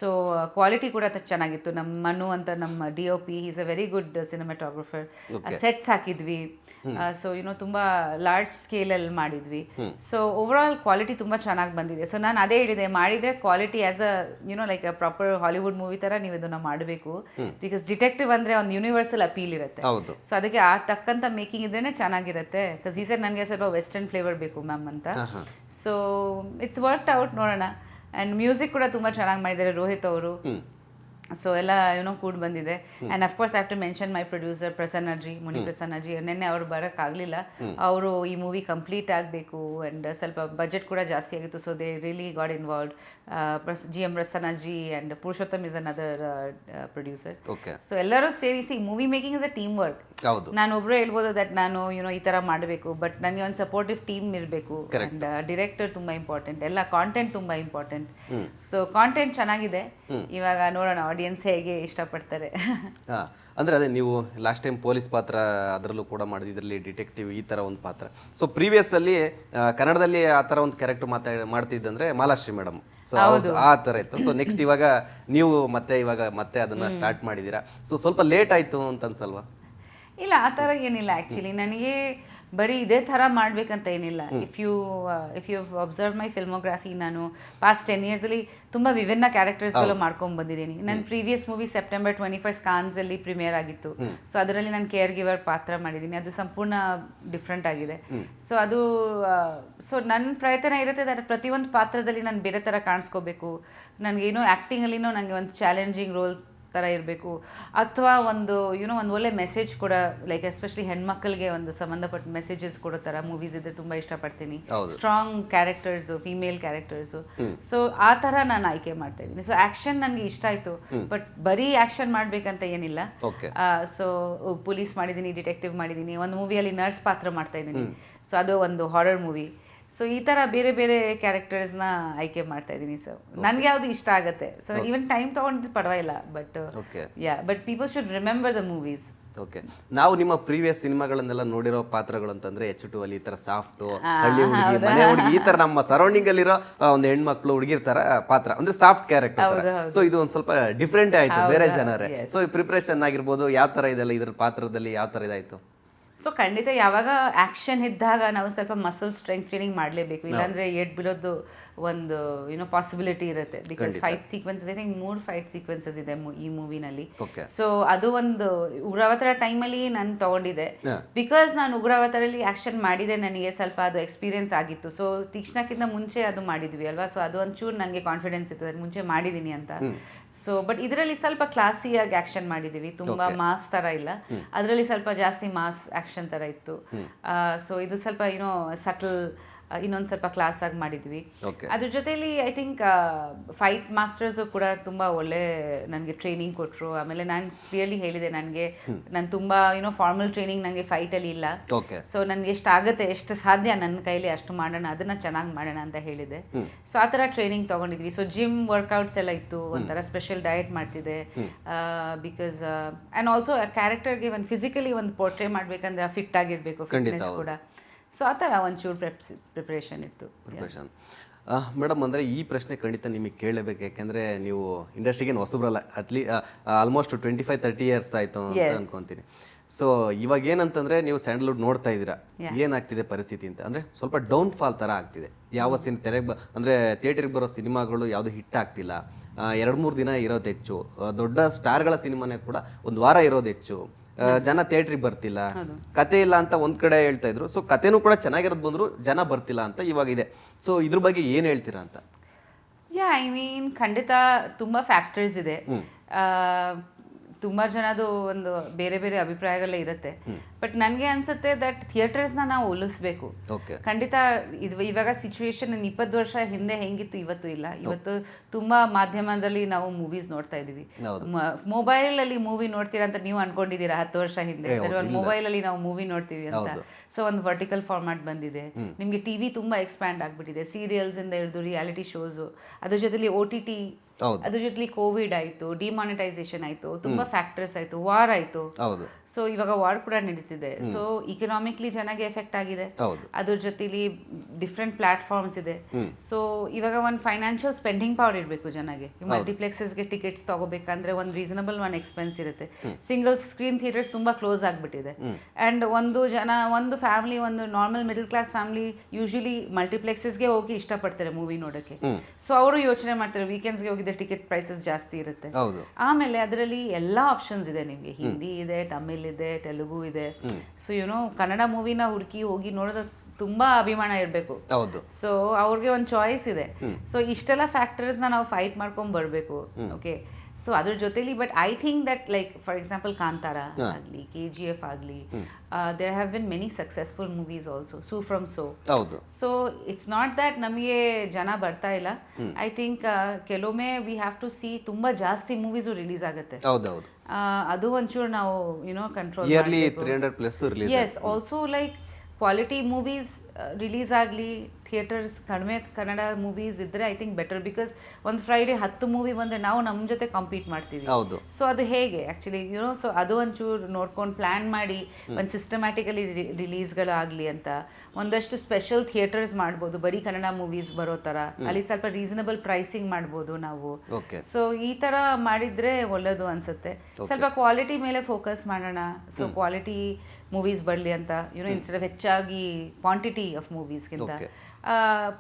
ಸೊ ಕ್ವಾಲಿಟಿ ಕೂಡ ಚೆನ್ನಾಗಿತ್ತು. ನಮ್ಮ ಮನು ಅಂತ ನಮ್ಮ DOP, is a very good cinematographer. Sets ಹಾಕಿದ್ವಿ. ಸೊ ತುಂಬ ಲಾರ್ಜ್ ಸ್ಕೇಲಲ್ಲಿ ಮಾಡಿದ್ವಿ. ಸೊ ಓವರ್ ಆಲ್ ಕ್ವಾಲಿಟಿ ತುಂಬ ಚೆನ್ನಾಗಿ ಬಂದಿದೆ. ಸೊ ನಾನು ಅದೇ ಹೇಳಿದೆ, ಮಾಡಿದರೆ quality as a like a proper Hollywood movie ಥರ ನೀವು ಇದನ್ನು ಮಾಡಬೇಕು. ಬಿಕಾಸ್ ಡಿಟೆಕ್ಟಿವ್ ಅಂದರೆ ಒಂದು ಯೂನಿವರ್ಸಲ್ ಅಪೀಲ್ ಇರುತ್ತೆ. ಸೊ ಅದಕ್ಕೆ ಆ ತಕ್ಕಂಥ ಮೇಕಿಂಗ್ ಇದ್ರೇ ಚೆನ್ನಾಗಿರುತ್ತೆ. ಬಿಕಾಸ್ ಈ ಸರ್ ನನಗೆ ಸ್ವಲ್ಪ ವೆಸ್ಟರ್ನ್ ಫ್ಲೇವರ್ ಬೇಕು ಮ್ಯಾಮ್ ಅಂತ. So it's worked out. ನೋಡೋಣ. ಆ್ಯಂಡ್ ಮ್ಯೂಸಿಕ್ ಕೂಡ ತುಂಬ ಚೆನ್ನಾಗಿ ಮಾಡಿದ್ದಾರೆ ರೋಹಿತ್ ಅವರು. ಸೊ ಎಲ್ಲ ಕೂಡ ಬಂದಿದೆ. And of course I have to mention my producer ಪ್ರಸನ್ನಜಿ, ಮುನಿ ಪ್ರಸನ್ನಜಿ. ನಿನ್ನೆ ಅವರು ಬರೋಕ್ಕಾಗಲಿಲ್ಲ. ಅವರು ಈ ಮೂವಿ ಕಂಪ್ಲೀಟ್ ಆಗಬೇಕು ಆ್ಯಂಡ್ ಸ್ವಲ್ಪ ಬಜೆಟ್ ಕೂಡ ಜಾಸ್ತಿ ಆಗಿತ್ತು. So they really got involved. GM ಪ್ರಸನ್ನಜಿ and Purushottam is another producer. So ಎಲ್ಲರೂ ಸೇರಿಸಿ movie making is a team work. ನಾನು ಒಬ್ಬರೇ ಹೇಳ್ಬೋದು ದಟ್ ನಾನು ಈ ಥರ ಮಾಡಬೇಕು, ಬಟ್ ನನಗೆ ಒಂದು ಸಪೋರ್ಟಿವ್ ಟೀಮ್ ಇರಬೇಕು. ಆ್ಯಂಡ್ ಡಿರೆಕ್ಟರ್ ತುಂಬ ಇಂಪಾರ್ಟೆಂಟ್, ಎಲ್ಲ ಕಾಂಟೆಂಟ್ ತುಂಬ ಇಂಪಾರ್ಟೆಂಟ್. ಸೊ ಕಾಂಟೆಂಟ್ ಚೆನ್ನಾಗಿದೆ. ಇವಾಗ ನೋಡೋಣ ಆಡಿಯನ್ಸ್ ಹೇಗೆ ಇಷ್ಟಪಡ್ತಾರೆ. ಅಂದರೆ ಅದೇ ನೀವು ಲಾಸ್ಟ್ ಟೈಮ್ ಪೊಲೀಸ್ ಪಾತ್ರ ಅದರಲ್ಲೂ ಕೂಡ ಮಾಡಿದ್ದು, ಇದರಲ್ಲಿ ಡಿಟೆಕ್ಟಿವ್ ಈ ಥರ ಒಂದು ಪಾತ್ರ. ಸೊ ಪ್ರೀವಿಯಸ್ಸಲ್ಲಿ ಕನ್ನಡದಲ್ಲಿ ಆ ಥರ ಒಂದು ಕ್ಯಾರೆಕ್ಟರ್ ಮಾಡ್ತಿದ್ದಂದ್ರೆ ಮಾಲಾಶ್ರೀ ಮೇಡಮ್. ಸೊ ಆ ಥರ ಇತ್ತು. ಸೊ ನೆಕ್ಸ್ಟ್ ಇವಾಗ ನೀವು ಮತ್ತೆ ಅದನ್ನು ಸ್ಟಾರ್ಟ್ ಮಾಡಿದ್ದೀರಾ. ಸೊ ಸ್ವಲ್ಪ ಲೇಟ್ ಆಯಿತು ಅಂತ ಅನ್ಸಲ್ವಾ? ಇಲ್ಲ, ಆ ಥರ ಏನಿಲ್ಲ. ಆ್ಯಕ್ಚುಲಿ ನನಗೆ ಬರೀ ಇದೇ ಥರ ಮಾಡಬೇಕಂತ ಏನಿಲ್ಲ. ಇಫ್ ಯು ಅಬ್ಸರ್ವ್ ಮೈ ಫಿಲ್ಮೋಗ್ರಾಫಿ, ನಾನು ಪಾಸ್ಟ್ 10 yearsಲ್ಲಿ ತುಂಬ ವಿಭಿನ್ನ ಕ್ಯಾರೆಕ್ಟರ್ಸ್ಗಳು ಮಾಡ್ಕೊಂಡು ಬಂದಿದ್ದೀನಿ. ನನ್ನ ಪ್ರೀವಿಯಸ್ ಮೂವಿ September 21 ಕಾನ್ಸಲ್ಲಿ ಪ್ರೀಮಿಯರ್ ಆಗಿತ್ತು. ಸೊ ಅದರಲ್ಲಿ ನಾನು ಕೇರ್ ಗಿವರ್ ಪಾತ್ರ ಮಾಡಿದ್ದೀನಿ. ಅದು ಸಂಪೂರ್ಣ ಡಿಫ್ರೆಂಟ್ ಆಗಿದೆ. ಸೊ ಅದು ನನ್ನ ಪ್ರಯತ್ನ ಇರುತ್ತೆ ಪ್ರತಿಯೊಂದು ಪಾತ್ರದಲ್ಲಿ ನಾನು ಬೇರೆ ಥರ ಕಾಣಿಸ್ಕೋಬೇಕು. ನನಗೇನೋ ಆ್ಯಕ್ಟಿಂಗಲ್ಲಿನೂ ನನಗೆ ಒಂದು ಚಾಲೆಂಜಿಂಗ್ ರೋಲ್ ಥರ ಇರಬೇಕು, ಅಥವಾ ಒಂದು ಒಂದು ಒಳ್ಳೆ ಮೆಸೇಜ್ ಕೂಡ, ಲೈಕ್ ಎಸ್ಪೆಷಲಿ ಹೆಣ್ಮಕ್ಳಿಗೆ ಒಂದು ಸಂಬಂಧಪಟ್ಟ ಮೆಸೇಜಸ್ ಕೊಡೋ ಥರ ಮೂವೀಸ್ ಇದ್ರೆ ತುಂಬ ಇಷ್ಟಪಡ್ತೀನಿ. Strong characters, female characters. So ಆ ಥರ ನಾನು ಆಯ್ಕೆ ಮಾಡ್ತಾ ಇದ್ದೀನಿ. ಸೊ ಆ್ಯಕ್ಷನ್ ನನಗೆ ಇಷ್ಟ ಆಯಿತು, ಬಟ್ ಬರೀ ಆ್ಯಕ್ಷನ್ ಮಾಡಬೇಕಂತ ಏನಿಲ್ಲ. ಸೊ ಪೊಲೀಸ್ ಮಾಡಿದ್ದೀನಿ, ಡಿಟೆಕ್ಟಿವ್ ಮಾಡಿದ್ದೀನಿ, ಒಂದು ಮೂವಿಯಲ್ಲಿ ನರ್ಸ್ ಪಾತ್ರ ಮಾಡ್ತಾ ಇದ್ದೀನಿ. ಸೊ ಅದು ಒಂದು ಹಾರರ್ ಮೂವಿ. ಸೊ ಈ ಥರ ಬೇರೆ ಬೇರೆ ಕ್ಯಾರೆಕ್ಟರ್ಸ್ನ ಆಯ್ಕೆ ಮಾಡ್ತಾ ಇದ್ದೀನಿ. ಸೊ ನನಗೆ ಯಾವುದು ಇಷ್ಟ ಆಗುತ್ತೆ. ಸೊ ಈವನ್ ಟೈಮ್ ತೊಗೊಂಡಿದ್ದು ಪರವಾಗಿಲ್ಲ, but but people should remember the movies. Okay, ನಾವು ನಿಮ್ಮ ಪ್ರೀವಿಯಸ್ ಸಿನಿಮಾಗಳನ್ನೆಲ್ಲ ನೋಡಿರೋ ಪಾತ್ರಗಳು ಅಂತಂದ್ರೆ H2 ಅಲ್ಲಿ ಈ ತರ ಸಾಫ್ಟ್ ಹಳ್ಳಿ ಹುಡುಗಿ, ಮನೆ ಹುಡುಗಿ, ಈ ತರ ನಮ್ಮ ಸರೌಂಡಿಂಗ್ ಅಲ್ಲಿರೋ ಒಂದು ಹೆಣ್ಮಕ್ಳು ಹುಡುಗಿರ್ ತರ ಪಾತ್ರ, ಅಂದ್ರೆ ಸಾಫ್ಟ್ ಕ್ಯಾರೆಕ್ಟರ್. ಸೊ ಇದು ಒಂದ್ ಸ್ವಲ್ಪ ಡಿಫ್ರೆಂಟ್ ಆಯ್ತು ಬೇರೆ ಜನರೇ. ಸೊ ಈ ಪ್ರಿಪ್ರೇಷನ್ ಆಗಿರ್ಬೋದು, ಯಾವ ತರ ಇದೆಲ್ಲ ಇದ್ರ ಪಾತ್ರದಲ್ಲಿ ಯಾವ ತರ ಇದಾಯ್ತು? ಸೊ ಖಂಡಿತ ಯಾವಾಗ ಆ್ಯಕ್ಷನ್ ಇದ್ದಾಗ ನಾವು ಸ್ವಲ್ಪ ಮಸಲ್ ಸ್ಟ್ರೆಂತ್ ಟ್ರೈನಿಂಗ್ ಮಾಡಲೇಬೇಕು, ಇಲ್ಲಾಂದರೆ ಏಟ್ ಬೀಳೋದು ಒಂದು ಪಾಸಿಬಿಲಿಟಿ ಇರುತ್ತೆ. Because fight sequences, I think 3 fight sequences ಇದೆ ಈ ಮೂವಿನಲ್ಲಿ. ಸೊ ಅದು ಒಂದು ಉಗ್ರಾವತಾರ ಟೈಮಲ್ಲಿ ನಾನು ತೊಗೊಂಡಿದ್ದೆ, ಬಿಕಾಸ್ ನಾನು ಉಗ್ರಾವತಾರಲ್ಲಿ ಆ್ಯಕ್ಷನ್ ಮಾಡಿದೆ, ನನಗೆ ಸ್ವಲ್ಪ ಅದು ಎಕ್ಸ್ಪೀರಿಯನ್ಸ್ ಆಗಿತ್ತು. ಸೊ ತೀಕ್ಷ್ಣಕ್ಕಿಂತ ಮುಂಚೆ ಅದು ಮಾಡಿದ್ವಿ ಅಲ್ವಾ, ಸೊ ಅದು ಒಂಚೂರು ನನಗೆ ಕಾನ್ಫಿಡೆನ್ಸ್ ಇತ್ತು, ಅದು ಮುಂಚೆ ಮಾಡಿದ್ದೀನಿ ಅಂತ. ಸೊ ಬಟ್ ಇದರಲ್ಲಿ ಸ್ವಲ್ಪ ಕ್ಲಾಸಿಯಾಗಿ ಆ್ಯಕ್ಷನ್ ಮಾಡಿದ್ದೀವಿ, ತುಂಬ ಮಾಸ್ ಥರ ಇಲ್ಲ, ಅದರಲ್ಲಿ ಸ್ವಲ್ಪ ಜಾಸ್ತಿ ಮಾಸ್ ಆ್ಯಕ್ಷನ್ ಥರ ಇತ್ತು. ಸೊ ಇದು ಸ್ವಲ್ಪ ಸಟಲ್, ಇನ್ನೊಂದು ಸ್ವಲ್ಪ ಕ್ಲಾಸ್ ಆಗಿ ಮಾಡಿದ್ವಿ. ಅದ್ರ ಜೊತೆಲಿ ಐ ಥಿಂಕ್ ಫೈಟ್ ಮಾಸ್ಟರ್ಸು ಕೂಡ ತುಂಬ ಒಳ್ಳೆ ನನಗೆ ಟ್ರೈನಿಂಗ್ ಕೊಟ್ಟರು. ಆಮೇಲೆ ನಾನು ಕ್ಲಿಯರ್ಲಿ ಹೇಳಿದೆ, ನಾನು ತುಂಬ ಫಾರ್ಮಲ್ ಟ್ರೈನಿಂಗ್ ನನಗೆ ಫೈಟಲ್ಲಿ ಇಲ್ಲ. ಸೊ ನನಗೆ ಎಷ್ಟು ಆಗುತ್ತೆ, ಎಷ್ಟು ಸಾಧ್ಯ ನನ್ನ ಕೈಲಿ ಅಷ್ಟು ಮಾಡೋಣ, ಅದನ್ನು ಚೆನ್ನಾಗಿ ಮಾಡೋಣ ಅಂತ ಹೇಳಿದೆ. ಸೊ ಆ ಥರ ಟ್ರೈನಿಂಗ್ ತೊಗೊಂಡಿದ್ವಿ. ಸೊ ಜಿಮ್ ವರ್ಕೌಟ್ಸ್ ಎಲ್ಲ ಇತ್ತು, ಒಂಥರ ಸ್ಪೆಷಲ್ ಡಯಟ್ ಮಾಡ್ತಿದ್ದೆ. ಬಿಕಾಸ್ ಆ್ಯಂಡ್ ಆಲ್ಸೋ ಕ್ಯಾರೆಕ್ಟರ್ಗೆ ಒಂದು ಫಿಸಿಕಲಿ ಒಂದು ಪೋರ್ಟ್ರೇ ಮಾಡಬೇಕಂದ್ರೆ ಫಿಟ್ ಆಗಿರಬೇಕು, ಫಿಟ್ನೆಸ್ ಕೂಡ. ಸೊ ಆ ಥರ ಒಂಚೂರು ಪ್ರಿಪ್ರೇಷನ್ ಇತ್ತು. ಮೇಡಮ್, ಅಂದರೆ ಈ ಪ್ರಶ್ನೆ ಖಂಡಿತ ನಿಮಗೆ ಕೇಳಬೇಕು, ಯಾಕೆಂದರೆ ನೀವು ಇಂಡಸ್ಟ್ರಿಗೇನು ಹೊಸಬ್ರಲ್ಲ, ಆಲ್ಮೋಸ್ಟ್ 25-30 ಇಯರ್ಸ್ ಆಯಿತು ಅಂತ ಅನ್ಕೊತೀನಿ. ಸೊ ಇವಾಗ ಏನಂತಂದರೆ ನೀವು ಸ್ಯಾಂಡಲ್ವುಡ್ ನೋಡ್ತಾ ಇದ್ದೀರಾ, ಏನಾಗ್ತಿದೆ ಪರಿಸ್ಥಿತಿ ಅಂತ, ಅಂದರೆ ಸ್ವಲ್ಪ ಡೌನ್ ಫಾಲ್ ಥರ ಆಗ್ತಿದೆ. ಯಾವ ತೆರೆಗೆ ಅಂದರೆ ಥಿಯೇಟ್ರಿಗೆ ಬರೋ ಸಿನಿಮಾಗಳು ಯಾವುದು ಹಿಟ್ ಆಗ್ತಿಲ್ಲ, 2-3 ದಿನ ಇರೋದು ಹೆಚ್ಚು. ದೊಡ್ಡ ಸ್ಟಾರ್ಗಳ ಸಿನಿಮಾನೇ ಕೂಡ 1 ವಾರ ಇರೋದು ಹೆಚ್ಚು. ಜನ ಥಿಯೇಟ್ರಿಗೆ ಬರ್ತಿಲ್ಲ, ಕತೆ ಇಲ್ಲ ಅಂತ ಒಂದ್ ಕಡೆ ಹೇಳ್ತಾ ಇದ್ರು. ಸೊ ಕತೆನೂ ಕೂಡ ಚೆನ್ನಾಗಿರೋದು ಬಂದ್ರು, ಜನ ಬರ್ತಿಲ್ಲ ಅಂತ ಇವಾಗ ಇದೆ. ಸೊ ಇದ್ರ ಬಗ್ಗೆ ಏನ್ ಹೇಳ್ತೀರಾ ಅಂತ? ಐ ಮೀನ್ ಖಂಡಿತ ತುಂಬ ಫ್ಯಾಕ್ಟರ್ಸ್ ಇದೆ. ತುಂಬ ಜನದು ಒಂದು ಬೇರೆ ಬೇರೆ ಅಭಿಪ್ರಾಯಗಳೇ ಇರುತ್ತೆ. ಬಟ್ ನನಗೆ ಅನ್ಸುತ್ತೆ ದಟ್ ಥಿಯೇಟರ್ಸ್ನ ನಾವು ಹೋಲಿಸ್ಬೇಕು. ಖಂಡಿತ ಇವಾಗ ಸಿಚುವೇಶನ್ 20 ವರ್ಷ ಹಿಂದೆ ಹೆಂಗಿತ್ತು ಇವತ್ತು ಇಲ್ಲ. ಇವತ್ತು ತುಂಬ ಮಾಧ್ಯಮದಲ್ಲಿ ನಾವು ಮೂವೀಸ್ ನೋಡ್ತಾ ಇದೀವಿ. ಮೊಬೈಲಲ್ಲಿ ಮೂವಿ ನೋಡ್ತೀರಾ ಅಂತ ನೀವು ಅನ್ಕೊಂಡಿದ್ದೀರಾ 10 ವರ್ಷ ಹಿಂದೆ? ಮೊಬೈಲಲ್ಲಿ ನಾವು ಮೂವಿ ನೋಡ್ತೀವಿ ಅಂತ. ಸೊ ಒಂದು ವರ್ಟಿಕಲ್ ಫಾರ್ಮ್ಯಾಟ್ ಬಂದಿದೆ. ನಿಮಗೆ ಟಿವಿ ತುಂಬ ಎಕ್ಸ್ಪ್ಯಾಂಡ್ ಆಗಿಬಿಟ್ಟಿದೆ, ಸೀರಿಯಲ್ಸ್ ಇಂದ ಹಿಡಿದು ರಿಯಾಲಿಟಿ ಶೋಸು, ಅದ್ರ ಜೊತೆಲಿ OTT, ಅದ್ರ ಜೊತೆಲಿ ಕೋವಿಡ್ ಆಯಿತು, ಡಿಮಾನಿಟೈಸೇಷನ್ ಆಯಿತು, ತುಂಬ ಫ್ಯಾಕ್ಟರ್ಸ್ ಆಯಿತು, ವಾರ್ ಆಯಿತು. ಸೊ ಇವಾಗ ವಾರ್ ಕೂಡ ನಡೀತಿದೆ. ಸೊ ಇಕನಾಮಿಕ್ಲಿ ಚೆನ್ನಾಗಿ ಎಫೆಕ್ಟ್ ಆಗಿದೆ. ಅದ್ರ ಜೊತೆಲಿ ಡಿಫ್ರೆಂಟ್ ಪ್ಲಾಟ್ಫಾರ್ಮ್ಸ್ ಇದೆ. ಸೊ ಇವಾಗ ಒಂದು ಫೈನಾನ್ಷಿಯಲ್ ಸ್ಪೆಂಡಿಂಗ್ ಪವರ್ ಇರಬೇಕು ಜನಗೆ. ಮಲ್ಟಿಪ್ಲೆಕ್ಸಸ್ಗೆ ಟಿಕೆಟ್ಸ್ ತಗೋಬೇಕಂದ್ರೆ ಒಂದು ರೀಸನಬಲ್ ಒಂದು ಎಕ್ಸ್ಪೆನ್ಸ್ ಇರುತ್ತೆ. ಸಿಂಗಲ್ ಸ್ಕ್ರೀನ್ ಥಿಯೇಟರ್ಸ್ ತುಂಬ ಕ್ಲೋಸ್ ಆಗಿಬಿಟ್ಟಿದೆ. ಆ್ಯಂಡ್ ಒಂದು ಫ್ಯಾಮಿಲಿ, ಒಂದು normal middle class family usually ಮಲ್ಟಿಪ್ಲೆಕ್ಸಸ್ಗೆ ಹೋಗಿ ಇಷ್ಟಪಡ್ತಾರೆ ಮೂವಿ ನೋಡೋಕ್ಕೆ. ಸೊ ಅವರು ಯೋಚನೆ ಮಾಡ್ತಾರೆ, ವೀಕೆಂಡ್ಸ್ಗೆ ಹೋಗಿ ಟಿಕೆಟ್ ಪ್ರೈಸಸ್ ಜಾಸ್ತಿ ಇರುತ್ತೆ. ಆಮೇಲೆ ಅದರಲ್ಲಿ ಎಲ್ಲ ಆಪ್ಷನ್ಸ್ ಇದೆ ನಿಮಗೆ, ಹಿಂದಿ ಇದೆ, ತಮಿಳ್ ಇದೆ, ತೆಲುಗು ಇದೆ. ಸೊ ಕನ್ನಡ ಮೂವಿನ ಹುಡುಕಿ ಹೋಗಿ ನೋಡೋದು ತುಂಬಾ ಅಭಿಮಾನ ಇರಬೇಕು. ಸೊ ಅವ್ರಿಗೆ ಒಂದು ಚಾಯ್ಸ್ ಇದೆ. ಸೊ ಇಷ್ಟೆಲ್ಲ ಫ್ಯಾಕ್ಟರ್ಸ್ನ ನಾವು ಫೈಟ್ ಮಾಡ್ಕೊಂಡ್ ಬರಬೇಕು. ಓಕೆ, ಸೊ ಅದ್ರ ಜೊತೆಲಿ but I think that like for example Kantara ಆಗಲಿ, KGF ಆಗಲಿ, there have been many successful movies also, so from so. So it's not that ನಮಗೆ ಜನ ಬರ್ತಾ ಇಲ್ಲ. ಐ ಥಿಂಕ್ ಕೆಲವೊಮ್ಮೆ ವಿ ಹ್ಯಾವ್ ಟು ಸಿ ತುಂಬ ಜಾಸ್ತಿ ಮೂವೀಸು ರಿಲೀಸ್ ಆಗುತ್ತೆ. ಅದು ಒಂಚೂರು ನಾವು control. Yes, also like quality movies release ಆಗಲಿ, ಥಿಯೇಟರ್ಸ್ ಕಡಿಮೆ ಕನ್ನಡ ಮೂವೀಸ್ ಇದ್ದರೆ ಐ ಥಿಂಕ್ ಬೆಟರ್. ಬಿಕಾಸ್ ಒಂದು ಫ್ರೈಡೇ 10 ಮೂವಿ ಬಂದರೆ ನಾವು ನಮ್ಮ ಜೊತೆ ಕಾಂಪೀಟ್ ಮಾಡ್ತೀವಿ. ಸೊ ಅದು ಹೇಗೆ ಆ್ಯಕ್ಚುಲಿ ಸೊ ಅದು ಒಂಚೂರು ನೋಡ್ಕೊಂಡು ಪ್ಲ್ಯಾನ್ ಮಾಡಿ ಒಂದು ಸಿಸ್ಟಮ್ಯಾಟಿಕಲಿ ರಿಲೀಸ್ಗಳಾಗಲಿ ಅಂತ ಒಂದಷ್ಟು ಸ್ಪೆಷಲ್ ಥಿಯೇಟರ್ಸ್ ಮಾಡ್ಬೋದು, ಬರೀ ಕನ್ನಡ ಮೂವೀಸ್ ಬರೋ ಥರ. ಅಲ್ಲಿ ಸ್ವಲ್ಪ ರೀಸನಬಲ್ ಪ್ರೈಸಿಂಗ್ ಮಾಡ್ಬೋದು ನಾವು. ಸೊ ಈ ಥರ ಮಾಡಿದರೆ ಒಳ್ಳೆಯದು ಅನಿಸುತ್ತೆ. ಸ್ವಲ್ಪ ಕ್ವಾಲಿಟಿ ಮೇಲೆ ಫೋಕಸ್ ಮಾಡೋಣ. ಸೊ ಕ್ವಾಲಿಟಿ ಮೂವೀಸ್ ಬರಲಿ ಅಂತ ಇನ್ಸ್ಟೆಡ್ ಆಫ್ ಹೆಚ್ಚಾಗಿ ಕ್ವಾಂಟಿಟಿ ಆಫ್ ಮೂವೀಸ್ಗಿಂತ.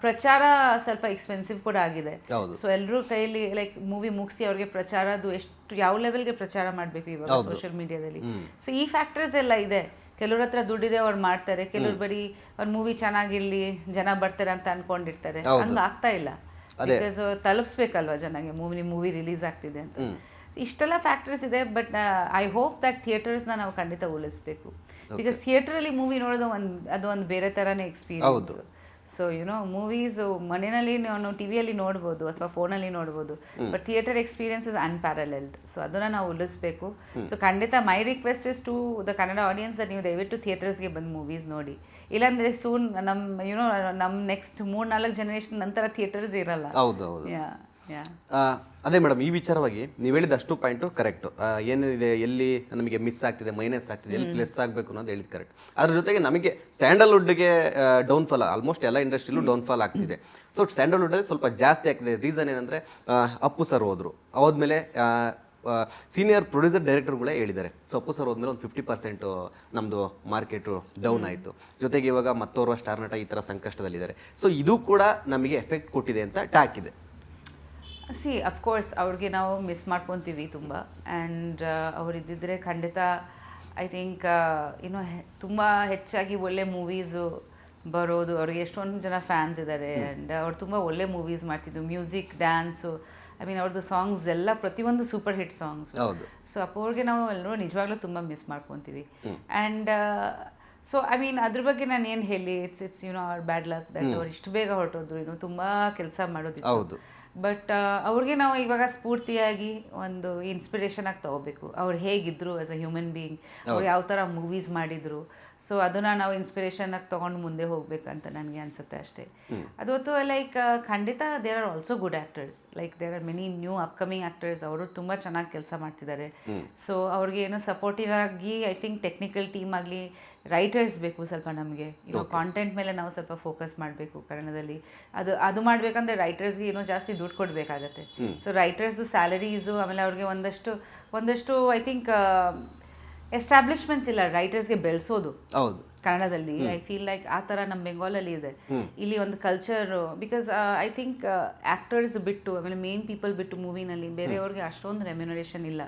ಪ್ರಚಾರ ಸ್ವಲ್ಪ ಎಕ್ಸ್ಪೆನ್ಸಿವ್ ಕೂಡ ಆಗಿದೆ. ಸೊ ಎಲ್ಲರೂ ಕೈಯಲ್ಲಿ ಲೈಕ್ ಮೂವಿ ಮುಗಿಸಿ ಅವ್ರಿಗೆ ಪ್ರಚಾರದು ಎಷ್ಟು ಯಾವ ಲೆವೆಲ್ಗೆ ಪ್ರಚಾರ ಮಾಡಬೇಕು ಇವಾಗ ಸೋಷಿಯಲ್ ಮೀಡಿಯಾದಲ್ಲಿ. ಸೊ ಈ ಫ್ಯಾಕ್ಟರ್ಸ್ ಎಲ್ಲ ಇದೆ. ಕೆಲವ್ರ ಹತ್ರ ದುಡ್ಡಿದೆ, ಅವ್ರು ಮಾಡ್ತಾರೆ. ಕೆಲವ್ರು ಬರೀ ಅವ್ರ ಮೂವಿ ಚೆನ್ನಾಗಿರ್ಲಿ, ಜನ ಬರ್ತಾರೆ ಅಂತ ಅನ್ಕೊಂಡಿರ್ತಾರೆ. ಹಂಗೆ ಆಗ್ತಾ ಇಲ್ಲ. ಬಿಕಾಸ್ ತಲುಪಿಸ್ಬೇಕಲ್ವಾ ಜನಗೆ ಮೂವಿ ರಿಲೀಸ್ ಆಗ್ತಿದೆ ಅಂತ. ಇಷ್ಟೆಲ್ಲ ಫ್ಯಾಕ್ಟರ್ಸ್ ಇದೆ. ಬಟ್ ಐ ಹೋಪ್ ದಟ್ ಥಿಯೇಟರ್ಸ್ನ ನಾವು ಖಂಡಿತ ಉಳಿಸ್ಬೇಕು. ಬಿಕಾಸ್ ಥಿಯೇಟ್ರಲ್ಲಿ ಮೂವಿ ನೋಡೋದು ಅದು ಒಂದು ಬೇರೆ ಥರನೇ ಎಕ್ಸ್ಪೀರಿಯನ್ಸ್. ಸೊ ಮೂವೀಸ್ ಮನೆಯಲ್ಲಿ ನಾವು ಟಿವಿಯಲ್ಲಿ ನೋಡ್ಬೋದು ಅಥವಾ ಫೋನಲ್ಲಿ ನೋಡ್ಬೋದು, but theatre experience is unparalleled. So ಅದನ್ನು ನಾವು ಉಳಿಸ್ಬೇಕು. ಸೊ ಖಂಡಿತ my request is to the Kannada audience ನೀವು ದಯವಿಟ್ಟು ಥಿಯೇಟರ್ಸ್ಗೆ ಬಂದು ಮೂವೀಸ್ ನೋಡಿ. ಇಲ್ಲಾಂದರೆ ಸೂನ್ ನಮ್ಮ ನೆಕ್ಸ್ಟ್ 3-4 ಜನರೇಷನ್ ನಂತರ ಥಿಯೇಟರ್ಸ್ ಇರಲ್ಲ. ಅದೇ ಮೇಡಮ್, ಈ ವಿಚಾರವಾಗಿ ನೀವು ಹೇಳಿದ ಅಷ್ಟು ಪಾಯಿಂಟು ಕರೆಕ್ಟು. ಏನಿದೆ, ಎಲ್ಲಿ ನಮಗೆ ಮಿಸ್ ಆಗ್ತಿದೆ, ಮೈನಸ್ ಆಗ್ತಿದೆ, ಎಲ್ಲಿ ಪ್ಲಸ್ ಆಗಬೇಕು ಅನ್ನೋದು ಹೇಳಿದ್ ಕರೆಕ್ಟ್. ಅದ್ರ ಜೊತೆಗೆ ನಮಗೆ ಸ್ಯಾಂಡಲ್ವುಡ್ಗೆ ಡೌನ್ಫಾಲ್, ಆಲ್ಮೋಸ್ಟ್ ಎಲ್ಲ ಇಂಡಸ್ಟ್ರಿಲೂ ಡೌನ್ಫಾಲ್ ಆಗ್ತಿದೆ. ಸೊ ಸ್ಯಾಂಡಲ್ವುಡ್ಡಲ್ಲಿ ಸ್ವಲ್ಪ ಜಾಸ್ತಿ ಆಗ್ತಿದೆ. ರೀಸನ್ ಏನಂದರೆ ಅಪ್ಪು ಸರ್ ಹೋದರು, ಹೋದ್ಮೇಲೆ ಸೀನಿಯರ್ ಪ್ರೊಡ್ಯೂಸರ್ ಡೈರೆಕ್ಟರ್ಗಳೇ ಹೇಳಿದ್ದಾರೆ. ಸೊ ಅಪ್ಪು ಸರ್ ಹೋದ್ಮೇಲೆ ಒಂದು 50% ನಮ್ಮದು ಮಾರ್ಕೆಟು ಡೌನ್ ಆಯಿತು. ಜೊತೆಗೆ ಇವಾಗ ಮತ್ತೋರ್ವ ಸ್ಟಾರ್ ನಟ ಈ ಥರ ಸಂಕಷ್ಟದಲ್ಲಿದ್ದಾರೆ. ಸೊ ಇದು ಕೂಡ ನಮಗೆ ಎಫೆಕ್ಟ್ ಕೊಟ್ಟಿದೆ ಅಂತ ಟಾಕ್ ಇದೆ. ಅಫ್ಕೋರ್ಸ್ ಅವ್ರಿಗೆ ನಾವು ಮಿಸ್ ಮಾಡ್ಕೊತೀವಿ ತುಂಬ. ಆ್ಯಂಡ್ ಅವ್ರು ಇದ್ದಿದ್ರೆ ಖಂಡಿತ ಐ ಥಿಂಕ್ ತುಂಬ ಹೆಚ್ಚಾಗಿ ಒಳ್ಳೆ ಮೂವೀಸು ಬರೋದು. ಅವ್ರಿಗೆ ಎಷ್ಟೊಂದು ಜನ ಫ್ಯಾನ್ಸ್ ಇದ್ದಾರೆ. ಆ್ಯಂಡ್ ಅವ್ರು ತುಂಬ ಒಳ್ಳೆ ಮೂವೀಸ್ ಮಾಡ್ತಿದ್ರು. ಮ್ಯೂಸಿಕ್, ಡ್ಯಾನ್ಸು, ಐ ಮೀನ್ ಅವ್ರದ್ದು ಸಾಂಗ್ಸ್ ಎಲ್ಲ ಪ್ರತಿಯೊಂದು ಸೂಪರ್ ಹಿಟ್ ಸಾಂಗ್ಸ್. ಸೊ ಅಪ್ಪ ಅವ್ರಿಗೆ ನಾವು ಎಲ್ಲರೂ ನಿಜವಾಗ್ಲೂ ತುಂಬ ಮಿಸ್ ಮಾಡ್ಕೊತೀವಿ. ಆ್ಯಂಡ್ ಸೊ ಐ ಮೀನ್ ಅದ್ರ ಬಗ್ಗೆ ನಾನು ಏನು ಹೇಳಿ, ಇಟ್ಸ್ ಅವ್ರ ಬ್ಯಾಡ್ ಲಕ್ ದಟ್ ಅವ್ರು ಇಷ್ಟು ಬೇಗ ಹೊರಟೋದ್ರು. ತುಂಬ ಕೆಲಸ ಮಾಡೋದಿತ್ತು. ಬಟ್ ಅವ್ರಿಗೆ ನಾವು ಇವಾಗ ಸ್ಫೂರ್ತಿಯಾಗಿ ಒಂದು ಇನ್ಸ್ಪಿರೇಷನ್ ಆಗಿ ತೊಗೋಬೇಕು. ಅವ್ರು ಹೇಗಿದ್ರು ಆಸ್ ಅ ಹ್ಯೂಮನ್ ಬೀಯಿಂಗ್, ಅವ್ರು ಯಾವ ಥರ ಮೂವೀಸ್ ಮಾಡಿದರು. ಸೊ ಅದನ್ನು ನಾವು ಇನ್ಸ್ಪಿರೇಷನ್ ಆಗಿ ತೊಗೊಂಡು ಮುಂದೆ ಹೋಗ್ಬೇಕಂತ ನನಗೆ ಅನಿಸುತ್ತೆ ಅಷ್ಟೇ. ಅದು ಹೊತ್ತು ಲೈಕ್ ಖಂಡಿತ there are also good actors. Like there are many new upcoming actors. ಅವರು ತುಂಬ ಚೆನ್ನಾಗಿ ಕೆಲಸ ಮಾಡ್ತಿದ್ದಾರೆ. ಸೊ ಅವ್ರಿಗೆ ಏನೋ ಸಪೋರ್ಟಿವ್ ಆಗಿ ಐ ಥಿಂಕ್ ಟೆಕ್ನಿಕಲ್ ಟೀಮ್ ಆಗಲಿ, ರೈಟರ್ಸ್ ಬೇಕು ಸ್ವಲ್ಪ ನಮಗೆ. ಕಾಂಟೆಂಟ್ ಮೇಲೆ ನಾವು ಸ್ವಲ್ಪ ಫೋಕಸ್ ಮಾಡಬೇಕು ಕನ್ನಡದಲ್ಲಿ. ಅದು ಮಾಡಬೇಕಂದ್ರೆ ರೈಟರ್ಸ್ಗೆ ಏನೋ ಜಾಸ್ತಿ ದುಡ್ಡು ಕೊಡಬೇಕಾಗತ್ತೆ. ಸೊ ರೈಟರ್ಸು ಸ್ಯಾಲರೀಸು, ಆಮೇಲೆ ಅವ್ರಿಗೆ ಒಂದಷ್ಟು ಐ ಥಿಂಕ್ ಎಸ್ಟಾಬ್ಲಿಷ್ಮೆಂಟ್ಸ್ ಇಲ್ಲ ರೈಟರ್ಸ್ಗೆ ಬೆಳೆಸೋದು ಕನ್ನಡದಲ್ಲಿ. ಐ ಫೀಲ್ ಲೈಕ್ ಆ ಥರ ನಮ್ಮ ಬೆಂಗಾಲಲ್ಲಿ ಇದೆ. ಇಲ್ಲಿ ಒಂದು culture, because I think actors ಬಿಟ್ಟು, ಆಮೇಲೆ ಮೇನ್ ಪೀಪಲ್ ಬಿಟ್ಟು ಮೂವಿನಲ್ಲಿ ಬೇರೆಯವ್ರಿಗೆ ಅಷ್ಟೊಂದು ರೆಮ್ಯುನರೇಷನ್ ಇಲ್ಲ.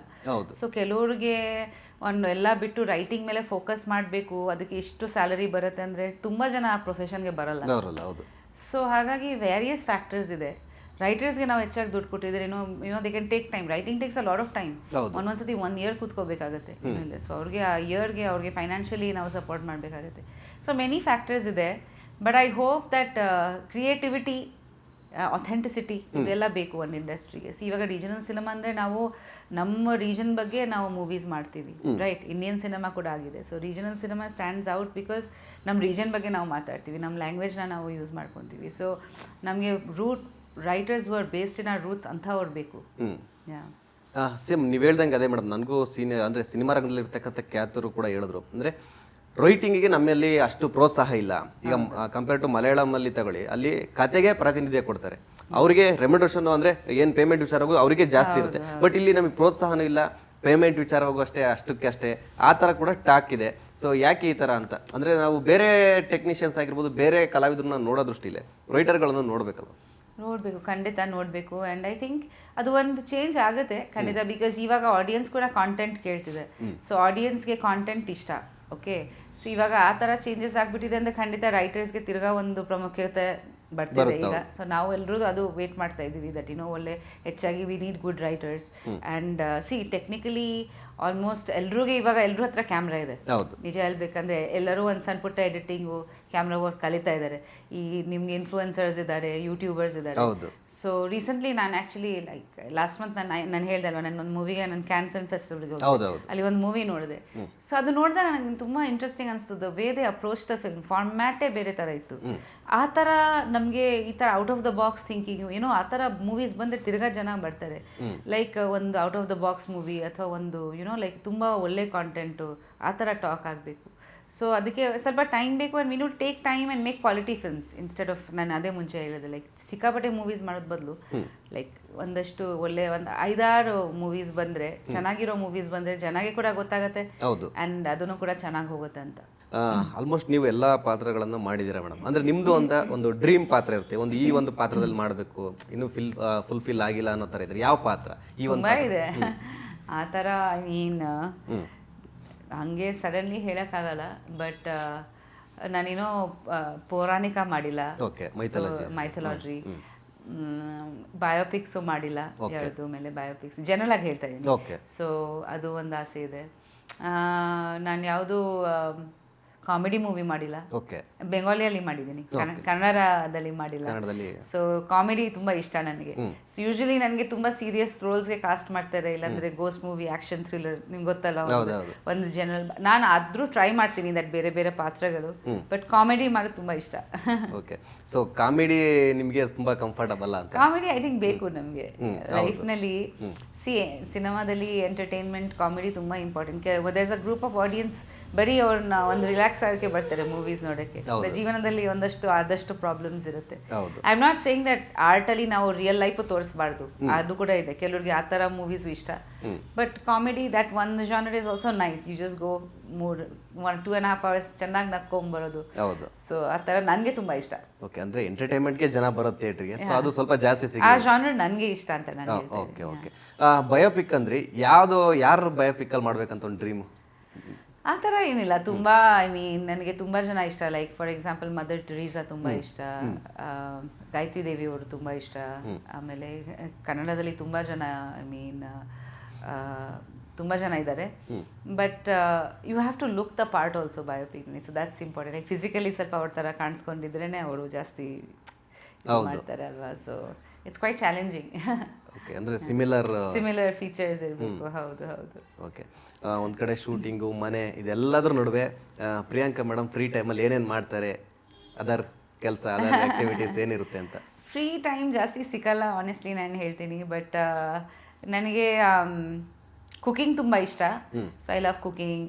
ಸೊ ಕೆಲವ್ರಿಗೆ ಎಲ್ಲ ಬಿಟ್ಟು ರೈಟಿಂಗ್ ಮೇಲೆ ಫೋಕಸ್ ಮಾಡಬೇಕು, ಅದಕ್ಕೆ ಇಷ್ಟು ಸ್ಯಾಲರಿ ಬರುತ್ತೆ ಅಂದರೆ ತುಂಬ ಜನ ಆ ಪ್ರೊಫೆಷನ್ಗೆ ಬರಲ್ಲ. ಸೊ ಹಾಗಾಗಿ ವೇರಿಯಸ್ ಫ್ಯಾಕ್ಟರ್ಸ್ ಇದೆ. ರೈಟರ್ಸ್ಗೆ ನಾವು ಹೆಚ್ಚಾಗಿ ದುಡ್ಡು ಕೊಟ್ಟಿದ್ರೆ they can take time. Writing takes a lot of time. ಒಂದೊಂದ್ಸತಿ 1 year ಕೂತ್ಕೋಬೇಕಾಗುತ್ತೆ. ಸೊ ಅವ್ರಿಗೆ ಆ ಇಯರ್ಗೆ ಅವ್ರಿಗೆ ಫೈನಾನ್ಷಿಯಲಿ ನಾವು ಸಪೋರ್ಟ್ ಮಾಡಬೇಕಾಗುತ್ತೆ. ಸೊ ಮೆನಿ ಫ್ಯಾಕ್ಟರ್ಸ್ ಇದೆ. But I hope that creativity, authenticity ಇದೆಲ್ಲ ಬೇಕು ಒಂದು ಇಂಡಸ್ಟ್ರಿಗೆ. ಇವಾಗ ರೀಜನಲ್ ಸಿನಿಮಾ ಅಂದರೆ ನಾವು ನಮ್ಮ ರೀಜನ್ ಬಗ್ಗೆ ನಾವು ಮೂವೀಸ್ ಮಾಡ್ತೀವಿ, ರೈಟ್? ಇಂಡಿಯನ್ ಸಿನಿಮಾ ಕೂಡ ಆಗಿದೆ. So regional cinema stands out because ನಮ್ಮ ರೀಜನ್ ಬಗ್ಗೆ ನಾವು ಮಾತಾಡ್ತೀವಿ, ನಮ್ಮ ಲ್ಯಾಂಗ್ವೇಜ್ನ ನಾವು ಯೂಸ್ ಮಾಡ್ಕೊತೀವಿ. ಸೊ ನಮಗೆ writers are based in our roots ಅಂಥವ್ರು ಬೇಕು. ಸೇಮ್ ನೀವು ಹೇಳ್ದಂಗೆ ಅದೇ ಮೇಡಮ್, ನನಗೂ ಅಂದರೆ ಸಿನಿಮಾ ರಂಗದಲ್ಲಿ ಇರ್ತಕ್ಕಂಥ ಖ್ಯಾತರು ಕೂಡ ಹೇಳಿದ್ರು. ಅಂದರೆ ರೈಟಿಂಗಿಗೆ ನಮ್ಮಲ್ಲಿ ಅಷ್ಟು ಪ್ರೋತ್ಸಾಹ ಇಲ್ಲ. ಈಗ ಕಂಪೇರ್ ಟು ಮಲಯಾಳಮಲ್ಲಿ ತಗೊಳ್ಳಿ, ಅಲ್ಲಿ ಕತೆಗೆ ಪ್ರಾತಿನಿಧ್ಯ ಕೊಡ್ತಾರೆ. ಅವರಿಗೆ ರೆಮ್ಯುನರೇಷನ್ ಅಂದರೆ ಏನು ಪೇಮೆಂಟ್ ವಿಚಾರವೂ ಅವರಿಗೆ ಜಾಸ್ತಿ ಇರುತ್ತೆ. ಬಟ್ ಇಲ್ಲಿ ನಮಗೆ ಪ್ರೋತ್ಸಾಹನೂ ಇಲ್ಲ, ಪೇಮೆಂಟ್ ವಿಚಾರವಾಗೂ ಅಷ್ಟೇ, ಅಷ್ಟಕ್ಕಷ್ಟೇ ಆ ಥರ ಕೂಡ ಟಾಕ್ ಇದೆ. ಸೊ ಯಾಕೆ ಈ ಥರ ಅಂತ ಅಂದರೆ ನಾವು ಬೇರೆ ಟೆಕ್ನಿಷಿಯನ್ಸ್ ಆಗಿರ್ಬೋದು, ಬೇರೆ ಕಲಾವಿದರನ್ನ ನೋಡೋ ದೃಷ್ಟಿಲೆ ರೈಟರ್ಗಳನ್ನು ನೋಡಬೇಕಲ್ವ? ನೋಡಬೇಕು, ಖಂಡಿತ ನೋಡಬೇಕು. ಆ್ಯಂಡ್ ಐ ಥಿಂಕ್ ಅದು ಒಂದು ಚೇಂಜ್ ಆಗುತ್ತೆ ಖಂಡಿತ. ಬಿಕಾಸ್ ಇವಾಗ ಆಡಿಯನ್ಸ್ ಕೂಡ ಕಾಂಟೆಂಟ್ ಕೇಳ್ತಿದೆ. ಸೊ ಆಡಿಯನ್ಸ್ಗೆ ಕಾಂಟೆಂಟ್ ಇಷ್ಟ. ಓಕೆ, ಸೊ ಇವಾಗ ಆ ಥರ ಚೇಂಜಸ್ ಆಗಿಬಿಟ್ಟಿದೆ ಅಂದರೆ ಖಂಡಿತ ರೈಟರ್ಸ್ಗೆ ತಿರ್ಗಾ ಒಂದು ಪ್ರಾಮುಖ್ಯತೆ ಬರ್ತಿದೆ ಈಗ. ಸೊ ನಾವು ಎಲ್ಲರೂ ಅದು ವೇಟ್ ಮಾಡ್ತಾ ಇದ್ದೀವಿ ದಟ್ ಒಳ್ಳೆ ಹೆಚ್ಚಾಗಿ we need good writers. And technically almost ಎಲ್ರಿಗೂ ಇವಾಗ ಎಲ್ಲರ ಹತ್ರ ಕ್ಯಾಮ್ರಾ ಇದೆ. ನಿಜ ಹೇಳ್ಬೇಕಂದ್ರೆ ಎಲ್ಲರೂ ಒಂದು ಸಣ್ಣ ಪುಟ್ಟ ಎಡಿಟಿಂಗು, ಕ್ಯಾಮ್ರಾ ವರ್ಕ್ ಕಲಿತಾ ಇದ್ದಾರೆ. ಈ ನಿಮ್ಗೆ ಇನ್ಫ್ಲೂಯೆನ್ಸರ್ಸ್ ಇದ್ದಾರೆ, ಯೂಟ್ಯೂಬರ್ಸ್ ಇದ್ದಾರೆ. ಸೊ ರೀಸೆಂಟ್ಲಿ ನಾನು ಆ್ಯಕ್ಚುಲಿ ಲೈಕ್ ಲಾಸ್ಟ್ ಮಂತ್ ನಾನು ಹೇಳ್ದೆ ಅಲ್ವಾ, ನನ್ನ ಒಂದು ಮೂವಿಗೆ ನಾನು ಕ್ಯಾನ್ ಫಿಲ್ಮ್ ಫೆಸ್ಟಿವಲ್ಗೆ ಹೋಗಿ ಅಲ್ಲಿ ಒಂದು ಮೂವಿ ನೋಡಿದೆ. ಸೊ ಅದು ನೋಡಿದಾಗ ನನಗೆ ತುಂಬ ಇಂಟ್ರೆಸ್ಟಿಂಗ್ ಅನಿಸ್ತದೆ. Way they approach the film, ಫಾರ್ಮ್ಯಾಟೇ ಬೇರೆ ಥರ ಇತ್ತು. ಆ ಥರ ನಮಗೆ ಈ ಥರ out of the box thinking ಆ ಥರ ಮೂವೀಸ್ ಬಂದರೆ ತಿರ್ಗಾ ಜನ ಬರ್ತಾರೆ. ಲೈಕ್ ಒಂದು out of the box movie ಅಥವಾ ಒಂದು ಲೈಕ್ ತುಂಬ ಒಳ್ಳೆ ಕಾಂಟೆಂಟು ಆ ಥರ ಟಾಕ್ ಆಗಬೇಕು. ಸೊ ಅದಕ್ಕೆ ಸ್ವಲ್ಪ ಟೈಮ್ ಬೇಕು. And we will take time and make quality films instead of, ನಾನು ಅದೇ ಮುಂಚೆ ಹೇಳಿದೆ, ಲೈಕ್ ಸಿಕ್ಕಾಪಟ್ಟೆ ಮೂವೀಸ್ ಮಾಡೋದು ಬದಲು ಲೈಕ್ ಒಂದಷ್ಟು ಒಳ್ಳೆ ಒಂದು 5-6 ಮೂವೀಸ್ ಬಂದರೆ, ಚೆನ್ನಾಗಿರೋ ಮೂವೀಸ್ ಬಂದರೆ ಜನಗೆ ಕೂಡ ಗೊತ್ತಾಗುತ್ತೆ. ಆ್ಯಂಡ್ ಅದನ್ನು ಕೂಡ ಚೆನ್ನಾಗಿ ಹೋಗುತ್ತೆ ಅಂತ. ಆಲ್ಮೋಸ್ಟ್ ನೀವು ಎಲ್ಲ ಪಾತ್ರಗಳನ್ನು ಮಾಡಿದ್ದೀರಾ ಮೇಡಮ್. ಅಂದರೆ ನಿಮ್ಮದು ಒಂದು ಡ್ರೀಮ್ ಪಾತ್ರ ಇರುತ್ತೆ, ಈ ಒಂದು ಪಾತ್ರದಲ್ಲಿ ಮಾಡಬೇಕು, ಇನ್ನೂ ಫುಲ್ಫಿಲ್ ಆಗಿಲ್ಲ ಅನ್ನೋ ಥರ ಇದ್ರೆ ಯಾವ ಪಾತ್ರ? ಈ ಒಂದು ಇದೆ ಆ ಥರ. ಐ ಮೀನ್ ಹಂಗೆ ಸಡನ್ಲಿ ಹೇಳೋಕ್ಕಾಗಲ್ಲ. ಬಟ್ ನಾನೇನೋ ಪೌರಾಣಿಕ ಮಾಡಿಲ್ಲ, ಮೈಥಾಲಜಿ. ಬಯೋಪಿಕ್ಸು ಮಾಡಿಲ್ಲ ಯಾವುದು ಮೇಲೆ ಬಯೋಪಿಕ್ಸ್ ಜನರಲ್ ಆಗಿ ಹೇಳ್ತಾ ಇದ್ದೀನಿ. ಓಕೆ. ಸೊ ಅದು ಒಂದು ಆಸೆ ಇದೆ. ನಾನು ಯಾವುದು ಕಾಮಿಡಿ ಮೂವಿ ಮಾಡಿಲ್ಲ. ಓಕೆ. ಬೆಂಗಾಲಿಯಲ್ಲಿ ಮಾಡಿದ್ದೀನಿ, ಕನ್ನಡದಲ್ಲಿ ಮಾಡಿಲ್ಲ. ಕನ್ನಡದಲ್ಲಿ ಸೊ ಕಾಮಿಡಿ ತುಂಬಾ ಇಷ್ಟ ನನಗೆ. ಸೊ ಯೂಶಲಿ ನನಗೆ ತುಂಬಾ ಸೀರಿಯಸ್ ರೋಲ್ಸ್ಗೆ ಕಾಸ್ಟ್ ಮಾಡ್ತಾರೆ, ಇಲ್ಲಾಂದ್ರೆ ಗೋಸ್ಟ್ ಮೂವಿ, ಆಕ್ಷನ್ ಥ್ರಿಲ್ಲರ್, ನಿಮ್ಗೆ ಗೊತ್ತಲ್ಲ, ಒಂದು ಜನರಲ್. ನಾನು ಆದ್ರೂ ಟ್ರೈ ಮಾಡ್ತೀನಿ ದಟ್ ಬೇರೆ ಬೇರೆ ಪಾತ್ರಗಳು, ಬಟ್ ಕಾಮಿಡಿ ಮಾಡೋದು ತುಂಬಾ ಇಷ್ಟ. ಓಕೆ. ಸೊ ಕಾಮಿಡಿ ನಿಮಗೆ ತುಂಬಾ ಕಂಫರ್ಟಬಲ್ ಅಂತ? ಕಾಮಿಡಿ ಐ ಥಿಂಕ್ ಬೇಕು ನಮಗೆ ಲೈಫ್ನಲ್ಲಿ. ಸಿನಿಮಾದಲ್ಲಿ ಎಂಟರ್ಟೈನ್ಮೆಂಟ್, ಕಾಮಿಡಿ ತುಂಬಾ important. There is a group of audience ಬರೀ ಅವ್ರನ್ನ ಒಂದು ರಿಲ್ಯಾಕ್ಸ್ ಆಗೋಕ್ಕೆ ಬರ್ತಾರೆ ಮೂವೀಸ್ ನೋಡೋಕ್ಕೆ. ಜೀವನದಲ್ಲಿ ಆದಷ್ಟು ಪ್ರಾಬ್ಲಮ್ಸ್ ಇರುತ್ತೆ. I am not saying that ಆರ್ಟಲ್ಲಿ ನಾವು ರಿಯಲ್ ಲೈಫ್ ತೋರಿಸಬಾರ್ದು, ಅದು ಕೂಡ ಇದೆ. ಕೆಲವ್ರಿಗೆ ಆ ಥರ ಮೂವೀಸು ಇಷ್ಟ. But comedy that one genre is also nice. You just go 2.5 hours ಚೆನ್ನಾಗಿ ನಕ್ಕೊಂಬರೋದು. ಸೊ ಆ ಥರ ನನಗೆ ತುಂಬಾ ಇಷ್ಟ. ಓಕೆ. ಅಂದ್ರೆ ಎಂಟರ್ಟೈನ್ಮೆಂಟ್ಗೆ ಜನ ಬರೋದು ಥಿಯೇಟ್ರಿಗೆ, ಸೊ ಅದು ಸ್ವಲ್ಪ ಜಾಸ್ತಿ ಆ ಜಾನರ್ ನನಗೆ ಇಷ್ಟ ಅಂತ ನಾನು. ಓಕೆ. ಓಕೆ. ಬಯೋಪಿಕ್ ಅಂದ್ರೆ ಯಾರು ಬಯೋಪಿಕ್ ಅಲ್ಲಿ ಮಾಡ್ಬೇಕಂತ ಒಂದು ಡ್ರೀಮ್? ಆ ಥರ ಏನಿಲ್ಲ. ತುಂಬ ನನಗೆ ತುಂಬ ಜನ ಇಷ್ಟ. ಲೈಕ್ ಫಾರ್ ಎಕ್ಸಾಂಪಲ್ ಮದರ್ ಟೆರೇಸಾ ತುಂಬ ಇಷ್ಟ, ಗಾಯತ್ರಿ ದೇವಿ ಅವರು ತುಂಬ ಇಷ್ಟ. ಆಮೇಲೆ ಕನ್ನಡದಲ್ಲಿ ತುಂಬ ಜನ ತುಂಬ ಜನ ಇದ್ದಾರೆ. But you have to look the part also biopic. So that's important. Like physically ಸ್ವಲ್ಪ ಅವ್ರ ಥರ ಕಾಣಿಸ್ಕೊಂಡಿದ್ರೇ ಅವರು ಜಾಸ್ತಿ ಮಾಡ್ತಾರೆ ಅಲ್ವಾ. So it's quite challenging. Okay. ಅಂದ್ರೆ ಸಿಮಿಲರ್ ಫೀಚರ್ಸ್ ಇರಬೇಕು. ಹೌದು. ಓಕೆ. ಒಂದು ಕಡೆ ಶೂಟಿಂಗು, ಮನೆ, ಇದೆಲ್ಲದ್ರ ನಡುವೆ ಪ್ರಿಯಾಂಕಾ ಮೇಡಮ್ ಫ್ರೀ ಟೈಮಲ್ಲಿ ಏನೇನು ಮಾಡ್ತಾರೆ? ಅದರ್ ಕೆಲಸ, ಅದರ್ ಆ್ಯಕ್ಟಿವಿಟೀಸ್ ಏನಿರುತ್ತೆ ಅಂತ? ಫ್ರೀ ಟೈಮ್ ಜಾಸ್ತಿ ಸಿಕ್ಕಲ್ಲ ಆನೆಸ್ಟ್ಲಿ, ನಾನು ಹೇಳ್ತೀನಿ. ಬಟ್ ನನಗೆ ಕುಕಿಂಗ್ ತುಂಬ ಇಷ್ಟ. So I love cooking.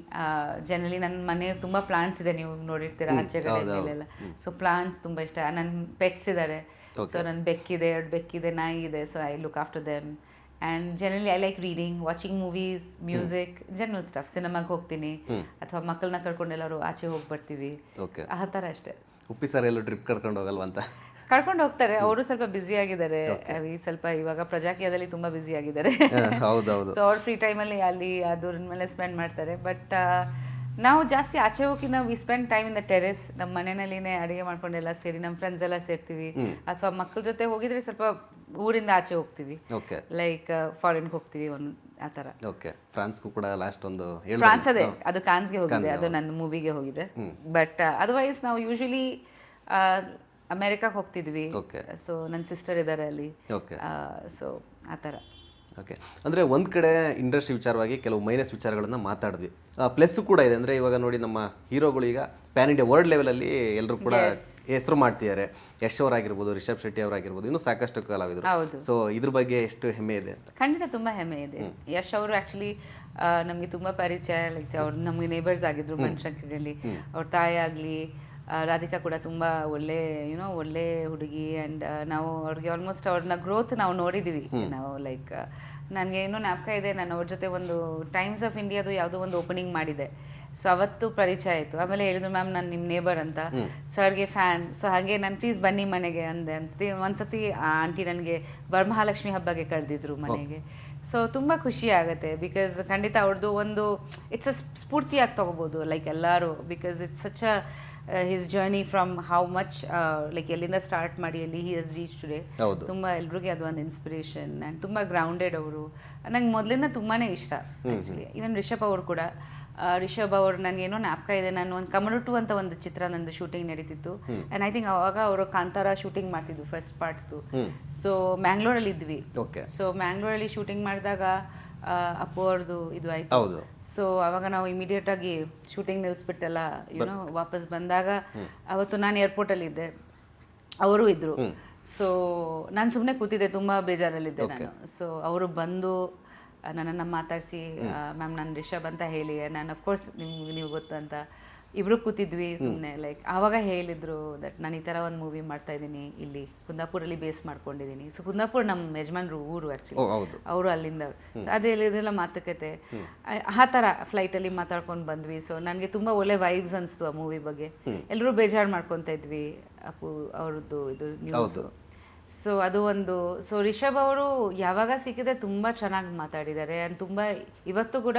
Generally ನನ್ನ ಮನೆ ತುಂಬ ಪ್ಲಾಂಟ್ಸ್ ಇದೆ, ನೀವು ನೋಡಿರ್ತೀರ ಆಚೆಗಡೆಲ್ಲ. ಸೊ ಪ್ಲಾಂಟ್ಸ್ ತುಂಬ ಇಷ್ಟ. ನನ್ನ ಪೆಟ್ಸ್ ಇದ್ದಾರೆ. ಸೊ ನನ್ನ ಬೆಕ್ಕಿದೆ, 2 ಬೆಕ್ಕಿದೆ, ನಾಯಿ ಇದೆ. So I look after them. And generally I like reading, watching movies, music, general stuff. ಸಿನಿಮಾಗೆ ಹೋಗ್ತೀನಿ ಅಥವಾ ಮಕ್ಕಳನ್ನ ಕರ್ಕೊಂಡು ಎಲ್ಲರೂ ಆಚೆ ಹೋಗಿ ಬರ್ತೀವಿ. ಆ ಥರ ಅಷ್ಟೇ. ಉಪ್ಪಿ ಸರ್ ಎಲ್ಲೂ ಟ್ರಿಪ್ ಕರ್ಕೊಂಡು ಹೋಗಲ್ವ ಅಂತ? ಕರ್ಕೊಂಡು ಹೋಗ್ತಾರೆ. ಅವರು ಸ್ವಲ್ಪ ಬ್ಯುಸಿ ಆಗಿದ್ದಾರೆ. ಸ್ವಲ್ಪ ಇವಾಗ ಪ್ರಜಾಕೀಯದಲ್ಲಿ ತುಂಬ ಬ್ಯುಸಿ ಆಗಿದ್ದಾರೆ. ಸೊ ಅವ್ರ ಫ್ರೀ ಟೈಮಲ್ಲಿ ಅಲ್ಲಿ ಅದ್ರ ಮೇಲೆ ಸ್ಪೆಂಡ್ ಮಾಡ್ತಾರೆ. ಬಟ್ ನಾವು ಜಾಸ್ತಿ ಆಚೆ ಹೋಗಿ we spend time in the terrace. ನಮ್ಮ ಮನೆಯಲ್ಲಿನೇ ಅಡುಗೆ ಮಾಡ್ಕೊಂಡೆಲ್ಲ ಸೇರಿ ನಮ್ಮ ಫ್ರೆಂಡ್ಸ್ ಎಲ್ಲ ಸೇರ್ತೀವಿ. ಅಥವಾ ಮಕ್ಕಳ ಜೊತೆ ಹೋಗಿದ್ರೆ ಸ್ವಲ್ಪ ಊರಿಂದ ಆಚೆ ಹೋಗ್ತೀವಿ, ಲೈಕ್ ಫಾರಿನ್ಗೆ ಹೋಗ್ತೀವಿ ಆ ಥರ. ಓಕೆ. ಫ್ರಾನ್ಸ್ಗೂ ಕೂಡ ಲಾಸ್ಟ್ ಒಂದು ಫ್ರಾನ್ಸ್ ಅದು ಕಾನ್ಸ್ಗೆ ಹೋಗಿದೆ, ಅದು ನನ್ನ ಮೂವಿಗೆ ಹೋಗಿದೆ. ಬಟ್ ಅದರ್ವೈಸ್ ನಾವು ಯೂಶಲಿ ಅಮೆರಿಕಾಗೆ ಹೋಗ್ತಿದ್ವಿ. ಸೊ ನನ್ನ ಸಿಸ್ಟರ್ ಇದ್ದಾರೆ ಅಲ್ಲಿ. ಸೊ ಆ ಥರ. ಓಕೆ. ಅಂದರೆ ಒಂದು ಕಡೆ ಇಂಡಸ್ಟ್ರಿ ವಿಚಾರವಾಗಿ ಕೆಲವು ಮೈನಸ್ ವಿಚಾರಗಳನ್ನು ಮಾತಾಡಿದ್ವಿ. ಪ್ಲಸ್ ಕೂಡ ಇದೆ. ಅಂದರೆ ಇವಾಗ ನೋಡಿ, ನಮ್ಮ ಹೀರೋಗಳು ಈಗ ಪ್ಯಾನ್ ಇಂಡಿಯಾ ವರ್ಲ್ಡ್ ಲೆವೆಲಲ್ಲಿ ಎಲ್ಲರೂ ಕೂಡ ಹೆಸರು ಮಾಡ್ತಿದ್ದಾರೆ. ಯಶ್ ಅವರಾಗಿರ್ಬೋದು, ರಿಷಬ್ ಶೆಟ್ಟಿ ಅವರಾಗಿರ್ಬೋದು, ಇನ್ನೂ ಸಾಕಷ್ಟು ಕಲಾವಿದರು. ಸೊ ಇದ್ರ ಬಗ್ಗೆ ಎಷ್ಟು ಹೆಮ್ಮೆ ಇದೆ ಅಂತ? ಖಂಡಿತ ತುಂಬ ಹೆಮ್ಮೆ ಇದೆ. ಯಶ್ ಅವರು ಆ್ಯಕ್ಚುಲಿ ನಮಗೆ ತುಂಬ ಪರಿಚಯ. ಲೈಕ್ ಅವ್ರು ನಮಗೆ ನೇಬರ್ಸ್ ಆಗಿದ್ರು ಬನಶಂಕರಿಯಲ್ಲಿ. ಅವ್ರ ತಾಯಿ ಆಗಲಿ, ರಾಧಿಕಾ ಕೂಡ ತುಂಬ ಒಳ್ಳೆ ಹುಡುಗಿ. ಆ್ಯಂಡ್ ನಾವು ಅವ್ರಿಗೆ ಆಲ್ಮೋಸ್ಟ್ ಅವ್ರನ್ನ ಗ್ರೋತ್ ನಾವು ನೋಡಿದ್ದೀವಿ. ನಾವು ಲೈಕ್ ನನಗೆ ಇನ್ನೂ ಜ್ಞಾಪಕ ಇದೆ, ನಾನು ಅವ್ರ ಜೊತೆ ಒಂದು ಟೈಮ್ಸ್ ಆಫ್ ಇಂಡಿಯಾದು ಯಾವುದೋ ಒಂದು ಓಪನಿಂಗ್ ಮಾಡಿದೆ. ಸೊ ಅವತ್ತು ಪರಿಚಯ ಆಯಿತು. ಆಮೇಲೆ ಹೇಳಿದ್ರು, ಮ್ಯಾಮ್ ನಾನು ನಿಮ್ಮ ನೇಬರ್ ಅಂತ, ಸರ್ಗೆ ಫ್ಯಾನ್. ಸೊ ಹಾಗೆ ನಾನು ಪ್ಲೀಸ್ ಬನ್ನಿ ಮನೆಗೆ ಅಂದೆ. ಅನ್ಸ್ತಿ ಒಂದ್ಸತಿ ಆಂಟಿ ನನಗೆ ವರಮಹಾಲಕ್ಷ್ಮಿ ಹಬ್ಬಗೆ ಕರೆದಿದ್ರು ಮನೆಗೆ. ಸೊ ತುಂಬ ಖುಷಿ ಆಗುತ್ತೆ. ಬಿಕಾಸ್ ಖಂಡಿತ ಅವ್ರದ್ದು ಒಂದು ಇಟ್ಸ್ ಅ ಸ್ಫೂರ್ತಿಯಾಗಿ ತೊಗೋಬೋದು ಲೈಕ್ ಎಲ್ಲರೂ. Because it's such a his journey from how much like ಎಲ್ಲಿಂದ ಸ್ಟಾರ್ಟ್ ಮಾಡಿ ಎಲ್ಲಿ ಹಿ ಹಸ್ ರೀಚ್ ಟುಡೇ. ತುಂಬ ಎಲ್ರಿಗೂ ಅದು ಒಂದು ಇನ್ಸ್ಪಿರೇಷನ್. ಆ್ಯಂಡ್ ತುಂಬ ಗ್ರೌಂಡೆಡ್ ಅವರು. ನಂಗೆ ಮೊದಲಿಂದ ತುಂಬಾ ಇಷ್ಟ ಆ್ಯಕ್ಚುಲಿ. ಈವನ್ ರಿಷಬ್ ಅವರು ಕೂಡ. ರಿಷಬ್ ಅವರು ನನಗೇನೋ ಜ್ಞಾಪಕ ಇದೆ, ನಾನು ಒಂದು ಕಮಲು 2 ಅಂತ ಒಂದು ಚಿತ್ರ ನಂದು ಶೂಟಿಂಗ್ ನಡೀತಿತ್ತು. ಆ್ಯಂಡ್ ಐ ಥಿಂಕ್ ಅವಾಗ ಅವರು ಕಾಂತಾರ ಶೂಟಿಂಗ್ ಮಾಡ್ತಿದ್ರು ಫಸ್ಟ್ ಪಾರ್ಟ್ದು. ಸೊ ಮ್ಯಾಂಗ್ಳೂರಲ್ಲಿ ಇದ್ವಿ. ಸೊ ಮ್ಯಾಂಗ್ಳೂರಲ್ಲಿ ಶೂಟಿಂಗ್ ಮಾಡಿದಾಗ ಅಪ್ಪು ಅವ್ರದ್ದು ಇದು ಆಯಿತು. ಸೊ ಅವಾಗ ನಾವು ಇಮಿಡಿಯೇಟ್ ಆಗಿ ಶೂಟಿಂಗ್ ನಿಲ್ಲಿಸ್ಬಿಟ್ಟೆಲ್ಲ ವಾಪಸ್ ಬಂದಾಗ ಅವತ್ತು ನಾನು ಏರ್ಪೋರ್ಟಲ್ಲಿದ್ದೆ, ಅವರು ಇದ್ದರು. ಸೊ ನಾನು ಸುಮ್ಮನೆ ಕೂತಿದ್ದೆ, ತುಂಬ ಬೇಜಾರಲ್ಲಿದ್ದೆ ನಾನು. ಸೊ ಅವರು ಬಂದು ನನ್ನನ್ನು ಮಾತಾಡಿಸಿ, ಮ್ಯಾಮ್ ನಾನು ರಿಷಬ್ ಅಂತ ಹೇಳಿ, ನಾನು ಅಫ್ಕೋರ್ಸ್ ನೀವು ಗೊತ್ತು ಅಂತ ಇಬ್ಬರು ಕೂತಿದ್ವಿ ಸುಮ್ಮನೆ. ಲೈಕ್ ಆವಾಗ ಹೇಳಿದರು ದಟ್ ನಾನು ಈ ಥರ ಒಂದು ಮೂವಿ ಮಾಡ್ತಾ ಇದ್ದೀನಿ, ಇಲ್ಲಿ ಕುಂದಾಪುರಲ್ಲಿ ಬೇಸ್ ಮಾಡ್ಕೊಂಡಿದ್ದೀನಿ. ಸೊ ಕುಂದಾಪುರ ನಮ್ಮ ಯಜಮಾನ್ರು ಊರು ಆ್ಯಕ್ಚುಲಿ, ಅವರು ಅಲ್ಲಿಂದ. ಇದೆಲ್ಲ ಮಾತುಕತೆ ಆ ಥರ ಫ್ಲೈಟಲ್ಲಿ ಮಾತಾಡ್ಕೊಂಡು ಬಂದ್ವಿ. ಸೊ ನನಗೆ ತುಂಬ ಒಳ್ಳೆ ವೈಬ್ಸ್ ಅನಿಸ್ತು ಆ ಮೂವಿ ಬಗ್ಗೆ. ಎಲ್ಲರೂ ಬೇಜಾರು ಮಾಡ್ಕೊತಾ ಇದ್ವಿ ಅಪ್ಪು ಅವ್ರದ್ದು ಇದು ನ್ಯೂಸು. ಸೊ ಅದು ಒಂದು. ಸೊ ರಿಷಬ್ ಅವರು ಯಾವಾಗ ಸಿಕ್ಕಿದ್ರೆ ತುಂಬ ಚೆನ್ನಾಗಿ ಮಾತಾಡಿದ್ದಾರೆ. ಆ್ಯಂಡ್ ತುಂಬ ಇವತ್ತು ಕೂಡ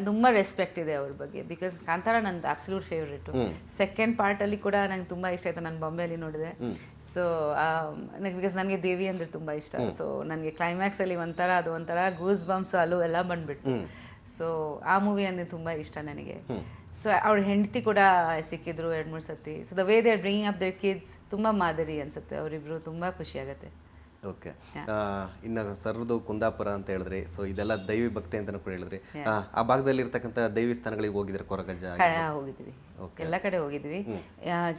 ತುಂಬ ರೆಸ್ಪೆಕ್ಟ್ ಇದೆ ಅವ್ರ ಬಗ್ಗೆ. ಬಿಕಾಸ್ ಕಾಂತಾರ ನಂದು ಅಬ್ಸಲ್ಯೂಟ್ ಫೇವ್ರೇಟು. ಸೆಕೆಂಡ್ ಪಾರ್ಟಲ್ಲಿ ಕೂಡ ನಂಗೆ ತುಂಬ ಇಷ್ಟ ಆಯಿತು, ನಾನು ಬಾಂಬೆಯಲ್ಲಿ ನೋಡಿದೆ. ಸೊ ನನಗೆ ಬಿಕಾಸ್ ನನಗೆ ದೇವಿ ಅಂದರೆ ತುಂಬ ಇಷ್ಟ. ಸೊ ನನಗೆ ಕ್ಲೈಮ್ಯಾಕ್ಸಲ್ಲಿ ಒಂಥರ ಗೂಸ್ ಬಂಪ್ಸು ಅಲ್ಲೂ ಎಲ್ಲ ಬಂದುಬಿಟ್ಟು. ಸೊ ಆ ಮೂವಿ ಅಂದರೆ ತುಂಬ ಇಷ್ಟ ನನಗೆ. ಸೊ ಅವ್ರ ಹೆಂಡತಿ ಕೂಡ ಸಿಕ್ಕಿದ್ರು 2-3 ಸತಿ. So the way they are bringing up their kids ತುಂಬ ಮಾದರಿ ಅನಿಸುತ್ತೆ. ಅವರಿಬ್ಬರು ತುಂಬ ಖುಷಿ ಆಗುತ್ತೆ. ಓಕೆ. ಇನ್ನು ಸರ್ದು ಕುಂದಾಪುರ ಅಂತ ಹೇಳಿದ್ರಿ, ಸೊ ಇದೆಲ್ಲ ದೈವಿ ಭಕ್ತಿ ಅಂತ ಕೂಡ ಹೇಳಿದ್ರಿ. ಆ ಭಾಗದಲ್ಲಿ ಇರ್ತಕ್ಕಂಥ ದೈವಿ ಸ್ಥಾನಗಳಿಗೆ ಹೋಗಿದ್ರೆ ಕೊರಗಜ್ಜ ಹೋಗಿದ್ವಿ, ಎಲ್ಲ ಕಡೆ ಹೋಗಿದ್ವಿ.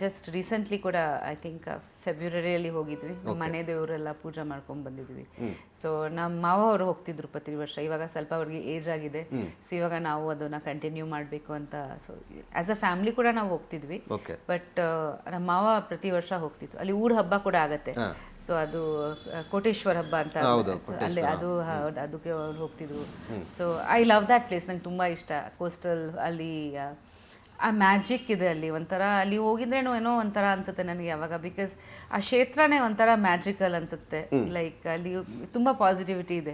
ಜಸ್ಟ್ ರೀಸೆಂಟ್ಲಿ ಕೂಡ ಐ ಥಿಂಕ್ ಫೆಬ್ರವರಿಯಲ್ಲಿ ಹೋಗಿದ್ವಿ. ಮನೆ ದೇವರೆಲ್ಲ ಪೂಜೆ ಮಾಡ್ಕೊಂಡು ಬಂದಿದ್ವಿ. ಸೊ ನಮ್ಮ ಮಾವ ಅವರು ಹೋಗ್ತಿದ್ರು ಪ್ರತಿ ವರ್ಷ. ಇವಾಗ ಸ್ವಲ್ಪ ಅವ್ರಿಗೆ ಏಜ್ ಆಗಿದೆ. ಸೊ ಇವಾಗ ನಾವು ಅದನ್ನ ಕಂಟಿನ್ಯೂ ಮಾಡಬೇಕು ಅಂತ. ಸೊ ಆಸ್ ಅ ಫ್ಯಾಮಿಲಿ ಕೂಡ ನಾವು ಹೋಗ್ತಿದ್ವಿ. ಬಟ್ ನಮ್ಮ ಮಾವ ಪ್ರತಿ ವರ್ಷ ಹೋಗ್ತಿತ್ತು. ಅಲ್ಲಿ ಊರ ಹಬ್ಬ ಕೂಡ ಆಗತ್ತೆ. ಸೊ ಅದು ಕೋಟೇಶ್ವರ ಹಬ್ಬ ಅಂತ ಅಲ್ಲಿ ಅದಕ್ಕೆ ಅವ್ರು ಹೋಗ್ತಿದ್ರು. So I love that place. ನಂಗೆ ತುಂಬ ಇಷ್ಟ. ಕೋಸ್ಟಲ್ ಅಲ್ಲಿ ಆ ಮ್ಯಾಜಿಕ್ ಇದೆ ಅಲ್ಲಿ. ಒಂಥರ ಅಲ್ಲಿ ಹೋಗಿದ್ರೇನೋ ಏನೋ ಒಂಥರ ಅನ್ಸುತ್ತೆ ನನಗೆ ಯಾವಾಗ. ಬಿಕಾಸ್ ಆ ಕ್ಷೇತ್ರನೇ ಒಂಥರ ಮ್ಯಾಜಿಕಲ್ ಅನ್ಸುತ್ತೆ. ಲೈಕ್ ಅಲ್ಲಿ ತುಂಬ ಪಾಸಿಟಿವಿಟಿ ಇದೆ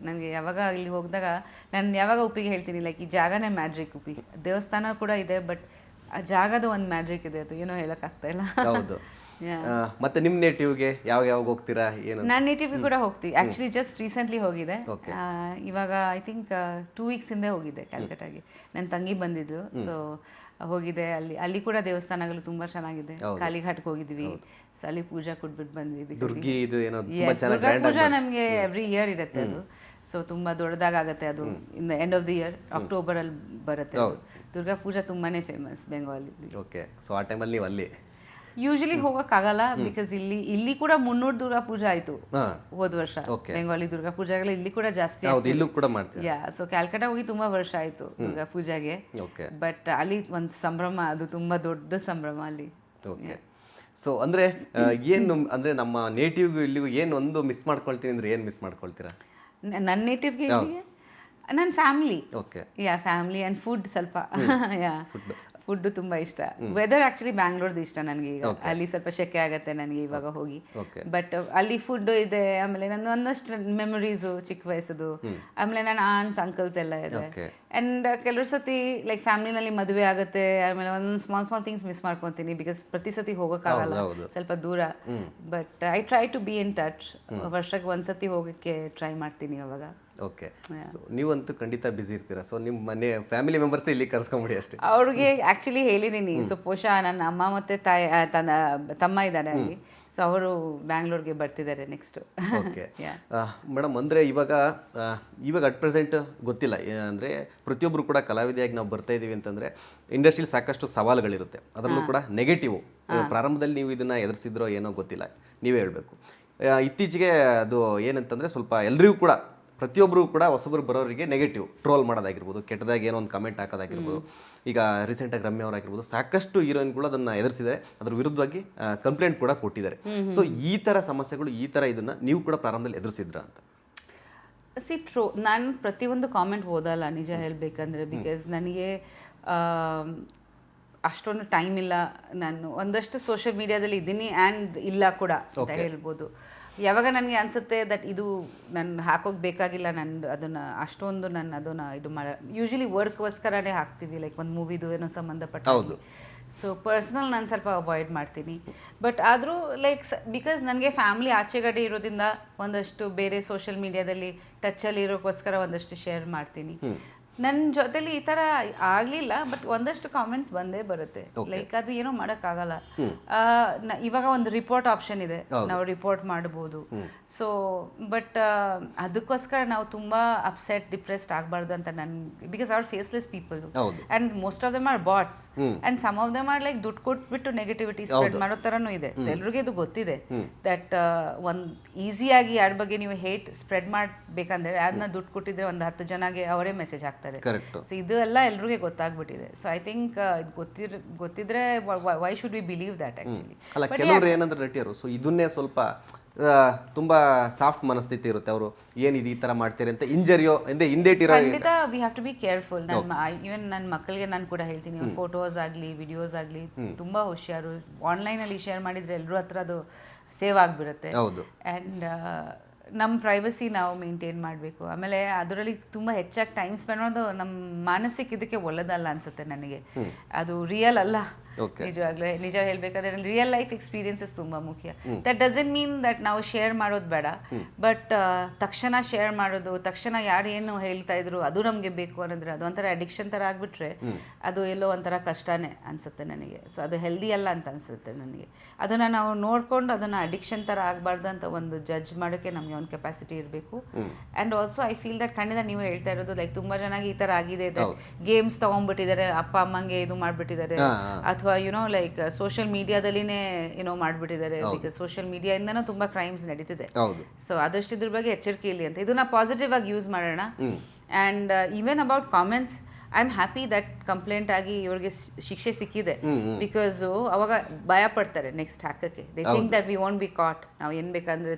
ನನಗೆ. ಯಾವಾಗ ಅಲ್ಲಿ ಹೋಗಿದಾಗ ನಾನು ಯಾವಾಗ ಉಪ್ಪಿಗೆ ಹೇಳ್ತೀನಿ, ಲೈಕ್ ಈ ಜಾಗನೇ ಮ್ಯಾಜಿಕ್. ಉಪ್ಪಿ ದೇವಸ್ಥಾನ ಕೂಡ ಇದೆ, ಬಟ್ ಆ ಜಾಗದ ಒಂದು ಮ್ಯಾಜಿಕ್ ಇದೆ. ಅದು ಏನೋ ಹೇಳೋಕ್ಕಾಗ್ತಾ ಇಲ್ಲ. ಮತ್ತೆ ನಿಮ್ಮ ನೇಟಿವ್ಗೆ ಯಾವಾಗ ಹೋಗ್ತೀರಾ? ಏನು ನಾನು ನೇಟಿವ್ಗೆ ಕೂಡ ಹೋಗ್ತೀವಿ. ಆ್ಯಕ್ಚುಲಿ ಜಸ್ಟ್ ರೀಸೆಂಟ್ಲಿ ಹೋಗಿದೆ. ಇವಾಗ ಐ ಥಿಂಕ್ 2 weeks ಹಿಂದೆ ಹೋಗಿದ್ದೆ ಕ್ಯಾಲ್ಕಟಾಗೆ. ನನ್ನ ತಂಗಿ ಬಂದಿದ್ದು. ಸೊ ಹೋಗಿದೆ. ಅಲ್ಲಿ ಕೂಡ ದೇವಸ್ಥಾನಗಳು ತುಂಬ ಚೆನ್ನಾಗಿದೆ. ಕಾಲಿಘಾಟ್ಗೆ ಹೋಗಿದ್ವಿ. ಸೊ ಅಲ್ಲಿ ಪೂಜಾ ಕೊಟ್ಬಿಟ್ಟು ಬಂದ್ವಿ. ದುರ್ಗಾ ಪೂಜಾ ನಮಗೆ ಎವ್ರಿ ಇಯರ್ ಇರುತ್ತೆ ಅದು. ಸೊ ತುಂಬ ದೊಡ್ಡದಾಗತ್ತೆ ಅದು. In the end of the year ಅಕ್ಟೋಬರಲ್ಲಿ ಬರುತ್ತೆ. ದುರ್ಗಾ ಪೂಜಾ ತುಂಬಾನೇ ಫೇಮಸ್ ಬೆಂಗಾಲಿ. ಓಕೆ. ಸೊ ಆ ಟೈಮಲ್ಲಿ ನೀವು ಅಲ್ಲಿ ಯೂಶಲಿ ಹೋಗೋಕ್ಕಾಗಲ್ಲ. ಬಿಕಾಸ್ ಇಲ್ಲಿ ಕೂಡ 300 ದುರ್ಗಾ ಪೂಜಾ ಆಯ್ತು ಹೋದ ವರ್ಷ. ಬೆಂಗಾಲಿ ದುರ್ಗಾ ಪೂಜಾಗಳು ಇಲ್ಲಿ ಕೂಡ ಜಾಸ್ತಿ. ಸೊ ಕ್ಯಾಲ್ಕಟಾ ಹೋಗಿ ತುಂಬಾ ವರ್ಷ ಆಯ್ತು ದುರ್ಗಾ ಪೂಜಾಗೆ. ಬಟ್ ಅಲ್ಲಿ ಒಂದು ಸಂಭ್ರಮ, ಅದು ತುಂಬಾ ದೊಡ್ಡ ಸಂಭ್ರಮ ಅಲ್ಲಿ. ಸೊ ಅಂದ್ರೆ ಏನು ಅಂದ್ರೆ ನಮ್ಮ ನೇಟಿವ್ಗೂ ಇಲ್ಲಿಗೂ ಏನು ಒಂದು ಮಿಸ್ ಮಾಡ್ಕೊಳ್ತೀನಿ ಅಂದ್ರೆ ಏನು ಮಿಸ್ ಮಾಡ್ಕೊಳ್ತೀರಾ? ನನ್ನ ನೇಟಿವ್ಗೆ ನನ್ನ ಫ್ಯಾಮಿಲಿ. ಫ್ಯಾಮಿಲಿ ಆ್ಯಂಡ್ ಫುಡ್ ಸ್ವಲ್ಪ. ಫುಡ್ ತುಂಬಾ ಇಷ್ಟ. ವೆದರ್ ಆಕ್ಚುಲಿ ಬ್ಯಾಂಗ್ಳೂರ್ದು ಇಷ್ಟ ನನಗೆ. ಈಗ ಅಲ್ಲಿ ಸ್ವಲ್ಪ ಶೆಕೆ ಆಗತ್ತೆ ನನಗೆ ಇವಾಗ ಹೋಗಿ. ಬಟ್ ಅಲ್ಲಿ ಫುಡ್ ಇದೆ. ಆಮೇಲೆ ನನ್ನ ಒಂದಷ್ಟು ಮೆಮೊರೀಸು ಚಿಕ್ಕ ವಯಸ್ಸದು. ಆಮೇಲೆ ನನ್ನ ಆಂಟ್ಸ್ ಅಂಕಲ್ಸ್ ಎಲ್ಲ ಇದೆ. ಆ್ಯಂಡ್ ಕೆಲವು ಸತಿ ಲೈಕ್ ಫ್ಯಾಮಿಲಿನಲ್ಲಿ ಮದುವೆ ಆಗುತ್ತೆ. ಆಮೇಲೆ ಒಂದೊಂದು ಸ್ಮಾಲ್ ಥಿಂಗ್ಸ್ ಮಿಸ್ ಮಾಡ್ಕೊತೀನಿ. ಬಿಕಾಸ್ ಪ್ರತಿ ಸತಿ ಹೋಗೋಕ್ಕಾಗಲ್ಲ, ಸ್ವಲ್ಪ ದೂರ. But I try to be in touch. ವರ್ಷಕ್ಕೆ ಒಂದ್ಸತಿ ಹೋಗೋಕ್ಕೆ ಟ್ರೈ ಮಾಡ್ತೀನಿ ಅವಾಗ. ಓಕೆ. ಸೊ ನೀವಂತೂ ಖಂಡಿತ ಬ್ಯುಸಿ ಇರ್ತೀರಾ. ಸೊ ನಿಮ್ಮ ಮನೆ ಫ್ಯಾಮಿಲಿ ಮೆಂಬರ್ಸ್ ಇಲ್ಲಿ ಕರ್ಸ್ಕೊಂಬಿಡಿ ಅಷ್ಟೇ. ಅವ್ರಿಗೆ ಆ್ಯಕ್ಚುಲಿ ಹೇಳಿದ್ದೀನಿ. ಸೊ ಪೋಷಾ ನನ್ನ ಅಮ್ಮ ಮತ್ತು ತಮ್ಮ ಇದ್ದಾರೆ ಅಲ್ಲಿ. ಸೊ ಅವರು ಬ್ಯಾಂಗ್ಳೂರ್ಗೆ ಬರ್ತಿದ್ದಾರೆ ನೆಕ್ಸ್ಟ್. Okay madam. ಅಂದರೆ ಇವಾಗ ಅಟ್ ಪ್ರೆಸೆಂಟ್ ಗೊತ್ತಿಲ್ಲ, ಅಂದರೆ ಪ್ರತಿಯೊಬ್ಬರು ಕೂಡ ಕಲಾವಿದೆಯಾಗಿ ನಾವು ಬರ್ತಾ ಇದ್ದೀವಿ ಅಂತಂದರೆ ಇಂಡಸ್ಟ್ರಿಲಿ ಸಾಕಷ್ಟು ಸವಾಲುಗಳಿರುತ್ತೆ. ಅದರಲ್ಲೂ ಕೂಡ ನೆಗೆಟಿವ್. ಪ್ರಾರಂಭದಲ್ಲಿ ನೀವು ಇದನ್ನು ಎದುರಿಸಿದ್ರೋ ಏನೋ ಗೊತ್ತಿಲ್ಲ, ನೀವೇ ಹೇಳಬೇಕು. ಇತ್ತೀಚೆಗೆ ಅದು ಏನಂತಂದರೆ ಸ್ವಲ್ಪ ಎಲ್ರಿಗೂ ಕೂಡ ಪ್ರತಿಯೊಬ್ಬರು ಕೂಡ ಹೊಸಬರು ಬರೋರಿಗೆ ನೆಗೆಟಿವ್ ಟ್ರೋಲ್ ಮಾಡೋದಾಗಿರ್ಬೋದು, ಕೆಟ್ಟದಾಗಿ ಏನೋ ಒಂದು ಕಮೆಂಟ್ ಹಾಕೋದಾಗಿರ್ಬೋದು. ಈಗ ರೀಸೆಂಟಾಗಿ ರಮ್ಯ ಅವರಾಗಿರ್ಬೋದು, ಸಾಕಷ್ಟು ಹೀರೋಯಿನ್ಗಳು ಅದನ್ನು ಎದುರಿಸಿದ್ದಾರೆ. ಅದ್ರ ವಿರುದ್ಧವಾಗಿ ಕಂಪ್ಲೇಂಟ್ ಕೂಡ ಕೊಟ್ಟಿದ್ದಾರೆ. ಸೊ ಈ ಥರ ಸಮಸ್ಯೆಗಳು, ಈ ಥರ ಇದನ್ನು ನೀವು ಕೂಡ ಪ್ರಾರಂಭದಲ್ಲಿ ಎದುರಿಸಿದ್ರ ಅಂತ? ನಾನು ಪ್ರತಿಯೊಂದು ಕಾಮೆಂಟ್ ಓದಲ್ಲ ನಿಜ ಹೇಳಬೇಕಂದ್ರೆ. ಬಿಕಾಸ್ ನನಗೆ ಅಷ್ಟೊಂದು ಟೈಮ್ ಇಲ್ಲ. ನಾನು ಒಂದಷ್ಟು ಸೋಷಿಯಲ್ ಮೀಡಿಯಾದಲ್ಲಿ ಇದ್ದೀನಿ ಆ್ಯಂಡ್ ಇಲ್ಲ ಕೂಡ ಅಂತ ಹೇಳ್ಬೋದು. ಯಾವಾಗ ನನಗೆ ಅನಿಸುತ್ತೆ ದಟ್ ಇದು ನಾನು ಹಾಕೋಕೆ ಬೇಕಾಗಿಲ್ಲ, ಅದನ್ನು ಅಷ್ಟೊಂದು ಅದನ್ನು ಇದು ಯೂಶಲಿ ವರ್ಕ್ಗೋಸ್ಕರನೇ ಹಾಕ್ತೀವಿ. ಲೈಕ್ ಒಂದು ಮೂವಿದು ಏನೋ ಸಂಬಂಧಪಟ್ಟ. ಸೊ ಪರ್ಸ್ನಲ್ ನಾನು ಸ್ವಲ್ಪ ಅವಾಯ್ಡ್ ಮಾಡ್ತೀನಿ. ಬಟ್ ಆದರೂ ಲೈಕ್ ಬಿಕಾಸ್ ನನಗೆ ಫ್ಯಾಮಿಲಿ ಆಚೆಗಡೆ ಇರೋದ್ರಿಂದ ಒಂದಷ್ಟು ಬೇರೆ ಸೋಷಿಯಲ್ ಮೀಡಿಯಾದಲ್ಲಿ ಟಚ್ಚಲ್ಲಿ ಇರೋಕ್ಕೋಸ್ಕರ ಒಂದಷ್ಟು ಶೇರ್ ಮಾಡ್ತೀನಿ. ನನ್ನ ಜೊತೆಲಿ ಈ ಥರ ಆಗಲಿಲ್ಲ, ಬಟ್ ಒಂದಷ್ಟು ಕಾಮೆಂಟ್ಸ್ ಬಂದೇ ಬರುತ್ತೆ. ಲೈಕ್ ಅದು ಏನೋ ಮಾಡೋಕ್ಕಾಗಲ್ಲ. ಇವಾಗ ಒಂದು ರಿಪೋರ್ಟ್ ಆಪ್ಷನ್ ಇದೆ, ನಾವು ರಿಪೋರ್ಟ್ ಮಾಡ್ಬೋದು. ಸೊ ಬಟ್ ಅದಕ್ಕೋಸ್ಕರ ನಾವು ತುಂಬ ಅಪ್ಸೆಟ್ ಡಿಪ್ರೆಸ್ಡ್ ಆಗಬಾರ್ದು ಅಂತ ಬಿಕಾಸ್ ಅವ್ರ faceless people and most of them are bots and some of them are like ದುಡ್ಡು ಕೊಟ್ಬಿಟ್ಟು ನೆಗೆಟಿವಿಟಿ ಸ್ಪ್ರೆಡ್ ಮಾಡೋ ಥರನೂ ಇದೆ. ಎಲ್ರಿಗೂ ಇದು ಗೊತ್ತಿದೆ ದಟ್ ಒಂದು ಈಸಿಯಾಗಿ ಯಾರ ಬಗ್ಗೆ ನೀವು ಹೇಟ್ ಸ್ಪ್ರೆಡ್ ಮಾಡಬೇಕಂದ್ರೆ ಅದನ್ನ ದುಡ್ಡು ಕೊಟ್ಟಿದ್ರೆ ಒಂದು 10 ಜನಗೆ ಅವರೇ ಮೆಸೇಜ್ ಹಾಕ್ತಾರೆ. ಸೊ ಇದು ಎಲ್ಲ ಎಲ್ರಿಗೂ ಗೊತ್ತಾಗ್ಬಿಟ್ಟಿದೆ. ಸೊ ಐ ಥಿಂಕ್ ಗೊತ್ತಿದ್ರೆ why should we believe that actually. ಅಲ್ಲ, ಕೆಲವರು ಏನಂದ್ರೆ ನಟಿಯರು ಸೊ ಇದನ್ನೇ ಸ್ವಲ್ಪ ತುಂಬಾ ಸಾಫ್ಟ್ ಮನಸ್ಥಿತಿ ಇರುತ್ತೆ. ಅವರು ಏನಿದೆ ಈ ತರ ಮಾಡ್ತಾರೆ ಅಂತ ಇಂಜರಿಯೋ ಹಿಂದೇಟಿರೋ. ಖಂಡಿತ we have to be careful. Even ನನ್ನ ಮಕ್ಕಳಿಗೆ ನಾನು ಕೂಡ ಹೇಳ್ತೀನಿ, ಫೋಟೋಸ್ ಆಗಲಿ ವಿಡಿಯೋಸ್ ಆಗಲಿ ತುಂಬಾ ಹುಷಾರು. ಆನ್ಲೈನಲ್ಲಿ ಶೇರ್ ಮಾಡಿದ್ರೆ ಎಲ್ಲರೂ ಹತ್ರ ಅದು ಸೇವ್ ಆಗಿಬಿಡುತ್ತೆ. ಆ್ಯಂಡ್ ನಮ್ಮ ಪ್ರೈವಸಿ ನಾವು ಮೇಂಟೈನ್ ಮಾಡಬೇಕು. ಆಮೇಲೆ ಅದರಲ್ಲಿ ತುಂಬ ಹೆಚ್ಚಾಗಿ ಟೈಮ್ ಸ್ಪೆಂಡ್ ಮಾಡೋದು ನಮ್ಮ ಮಾನಸಿಕ ಇದಕ್ಕೆ ಒಳ್ಳೆದಲ್ಲ ಅನ್ಸುತ್ತೆ ನನಗೆ. ಅದು ರಿಯಲ್ ಅಲ್ಲ. ನಿಜವಾಗ್ಲೂ ನಿಜ ಹೇಳ್ಬೇಕಾದ್ರೆ ರಿಯಲ್ ಲೈಫ್ ಎಕ್ಸ್ಪೀರಿಯನ್ಸಸ್ ತುಂಬ ಮುಖ್ಯ. ದಟ್ ಡಸಂಟ್ ಮೀನ್ ದಟ್ ನಾವು ಶೇರ್ ಮಾಡೋದು ಬೇಡ, ಬಟ್ ತಕ್ಷಣ ಶೇರ್ ಮಾಡೋದು, ತಕ್ಷಣ ಯಾರು ಏನು ಹೇಳ್ತಾ ಇದ್ರು ಅದು ನಮಗೆ ಬೇಕು ಅನ್ನೋದ್ರೆ ಅದು ಒಂಥರ ಅಡಿಕ್ಷನ್ ಥರ ಆಗಿಬಿಟ್ರೆ ಅದು ಎಲ್ಲೋ ಒಂಥರ ಕಷ್ಟನೇ ಅನಿಸುತ್ತೆ ನನಗೆ. ಸೊ ಅದು ಹೆಲ್ದಿ ಅಲ್ಲ ಅಂತ ಅನಿಸುತ್ತೆ ನನಗೆ. ಅದನ್ನು ನಾವು ನೋಡಿಕೊಂಡು ಅದನ್ನು ಅಡಿಕ್ಷನ್ ಥರ ಆಗಬಾರ್ದು ಅಂತ ಒಂದು ಜಡ್ಜ್ ಮಾಡೋಕ್ಕೆ ನಮಗೆ ಒಂದು ಕೆಪಾಸಿಟಿ ಇರಬೇಕು. And also I feel that ಖಂಡಿತ ನೀವು ಹೇಳ್ತಾ ಇರೋದು ಲೈಕ್ ತುಂಬ ಜನಕ್ಕೆ ಈ ಥರ ಆಗಿದೆ, ಗೇಮ್ಸ್ ತೊಗೊಂಡ್ಬಿಟ್ಟಿದ್ದಾರೆ, ಅಪ್ಪ ಅಮ್ಮಂಗೆ ಇದು ಮಾಡಿಬಿಟ್ಟಿದ್ದಾರೆ, ಅಥವಾ ಯುನೋ ಲೈಕ್ ಸೋಷಿಯಲ್ ಮೀಡಿಯಾದಲ್ಲಿನೇ ಏನೋ ಮಾಡಿಬಿಟ್ಟಿದ್ದಾರೆ. ಬಿಕಾಸ್ ಸೋಷಿಯಲ್ ಮೀಡಿಯಾಯಿಂದನೂ ತುಂಬ ಕ್ರೈಮ್ಸ್ ನಡೀತಿದೆ. ಸೊ ಆದಷ್ಟು ಇದ್ರ ಬಗ್ಗೆ ಎಚ್ಚರಿಕೆ ಇರಲಿ ಅಂತ ಇದನ್ನ ಪಾಸಿಟಿವ್ ಆಗಿ ಯೂಸ್ ಮಾಡೋಣ. And even about comments, I am happy that complaint ಆಗಿ ಇವ್ರಿಗೆ ಶಿಕ್ಷೆ ಸಿಕ್ಕಿದೆ. ಬಿಕಾಸ್ ಅವಾಗ ಭಯ ಪಡ್ತಾರೆ ನೆಕ್ಸ್ಟ್ ಹಾಕಕ್ಕೆ. They think that we want be caught, ನಾವು ಏನ್ ಬೇಕಂದ್ರೆ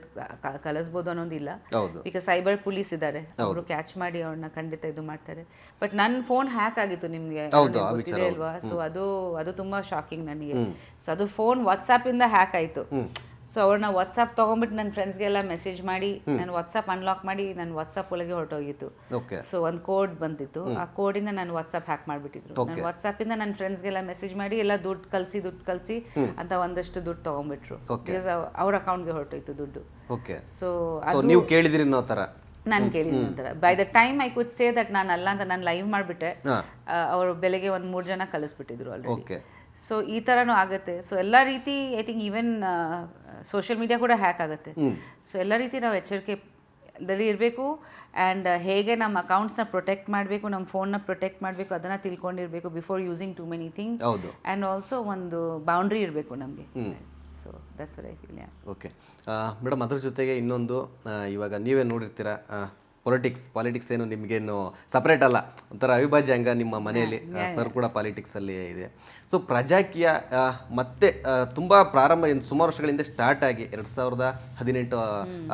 ಕಲಿಸ್ಬೋದು ಅನ್ನೋದಿಲ್ಲ. ಬಿಕಾಸ್ ಸೈಬರ್ ಪೊಲೀಸ್ ಇದ್ದಾರೆ, ಅವರು ಕ್ಯಾಚ್ ಮಾಡಿ ಅವ್ರನ್ನ ಖಂಡಿತ ಇದು ಮಾಡ್ತಾರೆ. ಬಟ್ ನನ್ನ ಫೋನ್ ಹ್ಯಾಕ್ ಆಗಿತ್ತು, ನಿಮ್ಗೆ ಗೊತ್ತಿದೆ ಅಲ್ವಾ? ಸೊ ಅದು ತುಂಬಾ ಶಾಕಿಂಗ್ ನನಗೆ. ಸೊ ಅದು ಫೋನ್ ವಾಟ್ಸ್ಆಪ್ ಇಂದ ಹ್ಯಾಕ್ ಆಯ್ತು. ಸೊ ಅವ್ರನ್ನ ವಾಟ್ಸಪ್ ತೊಗೊಂಡ್ಬಿಟ್ಟು ನನ್ನ ಫ್ರೆಂಡ್ಸ್ಗೆಲ್ಲ ಮೆಸೇಜ್ ಮಾಡಿ ನಾನು ವಾಟ್ಸಪ್ ಅನ್ಲಾಕ್ ಮಾಡಿ ನನ್ನ ವಾಟ್ಸಪ್ ಒಳಗೆ ಹೊರಟೋಗಿತ್ತು. ಸೊ ಒಂದು ಕೋಡ್ ಬಂದಿತ್ತು, ಆ ಕೋಡಿಂದ ನಾನು ವಾಟ್ಸಪ್ ಹ್ಯಾಕ್ ಮಾಡಿಬಿಟ್ಟಿದ್ರು. ನಾನು ವಾಟ್ಸಪ್ಪಿಂದ ನನ್ನ ಫ್ರೆಂಡ್ಸ್ಗೆಲ್ಲ ಮೆಸೇಜ್ ಮಾಡಿ ಎಲ್ಲ ದುಡ್ಡು ಕಳಿಸಿ ಅಂತ ಒಂದಷ್ಟು ದುಡ್ಡು ತೊಗೊಂಡ್ಬಿಟ್ರು. ಬಿಕಾಸ್ ಅವ್ರ ಅಕೌಂಟ್ಗೆ ಹೊರಟೋಯ್ತು ದುಡ್ಡು. ಸೊ ನೀವು ಕೇಳಿದ್ರಿ ಅನ್ನೋ ಥರ ನಾನು ಕೇಳಿದ ನಂತರ by the time I could say that ನಾನು ಅಲ್ಲ ಅಂತ ನಾನು ಲೈವ್ ಮಾಡಿಬಿಟ್ಟೆ. ಅವರು ಬೆಳಗ್ಗೆ ಒಂದು 3 ಜನ ಕಳಿಸ್ಬಿಟ್ಟಿದ್ರು ಆಲ್ರೆಡಿ. ಸೊ ಈ ಥರನೂ ಆಗುತ್ತೆ. ಸೊ ಎಲ್ಲ ರೀತಿ I think even social media ಕೂಡ ಹ್ಯಾಕ್ ಆಗುತ್ತೆ. ಸೊ ಎಲ್ಲ ರೀತಿ ನಾವು ಎಚ್ಚರಿಕೆದಲ್ಲಿ ಇರಬೇಕು. ಆ್ಯಂಡ್ ಹೇಗೆ ನಮ್ಮ ಅಕೌಂಟ್ಸ್ನ ಪ್ರೊಟೆಕ್ಟ್ ಮಾಡಬೇಕು, ನಮ್ಮ ಫೋನ್ನ ಪ್ರೊಟೆಕ್ಟ್ ಮಾಡಬೇಕು ಅದನ್ನು ತಿಳ್ಕೊಂಡಿರಬೇಕು before using too many things. And also ಒಂದು ಬೌಂಡ್ರಿ ಇರಬೇಕು ನಮಗೆ. So that's what I feel. Okay madam, ಅದ್ರ ಜೊತೆಗೆ ಇನ್ನೊಂದು, ಇವಾಗ ನೀವೇ ನೋಡಿರ್ತೀರ, ಪಾಲಿಟಿಕ್ಸ್ ಏನು ನಿಮಗೇನು ಸಪ್ರೇಟ್ ಅಲ್ಲ, ಒಂಥರ ಅವಿಭಾಜ್ಯ ಅಂಗ ನಿಮ್ಮ ಮನೆಯಲ್ಲಿ. ಸರ್ ಕೂಡ ಪಾಲಿಟಿಕ್ಸಲ್ಲಿ ಇದೆ. ಸೊ ಪ್ರಜಾಕೀಯ ಮತ್ತೆ ತುಂಬ ಪ್ರಾರಂಭ ಸುಮಾರು ವರ್ಷಗಳಿಂದ ಸ್ಟಾರ್ಟ್ ಆಗಿ 2018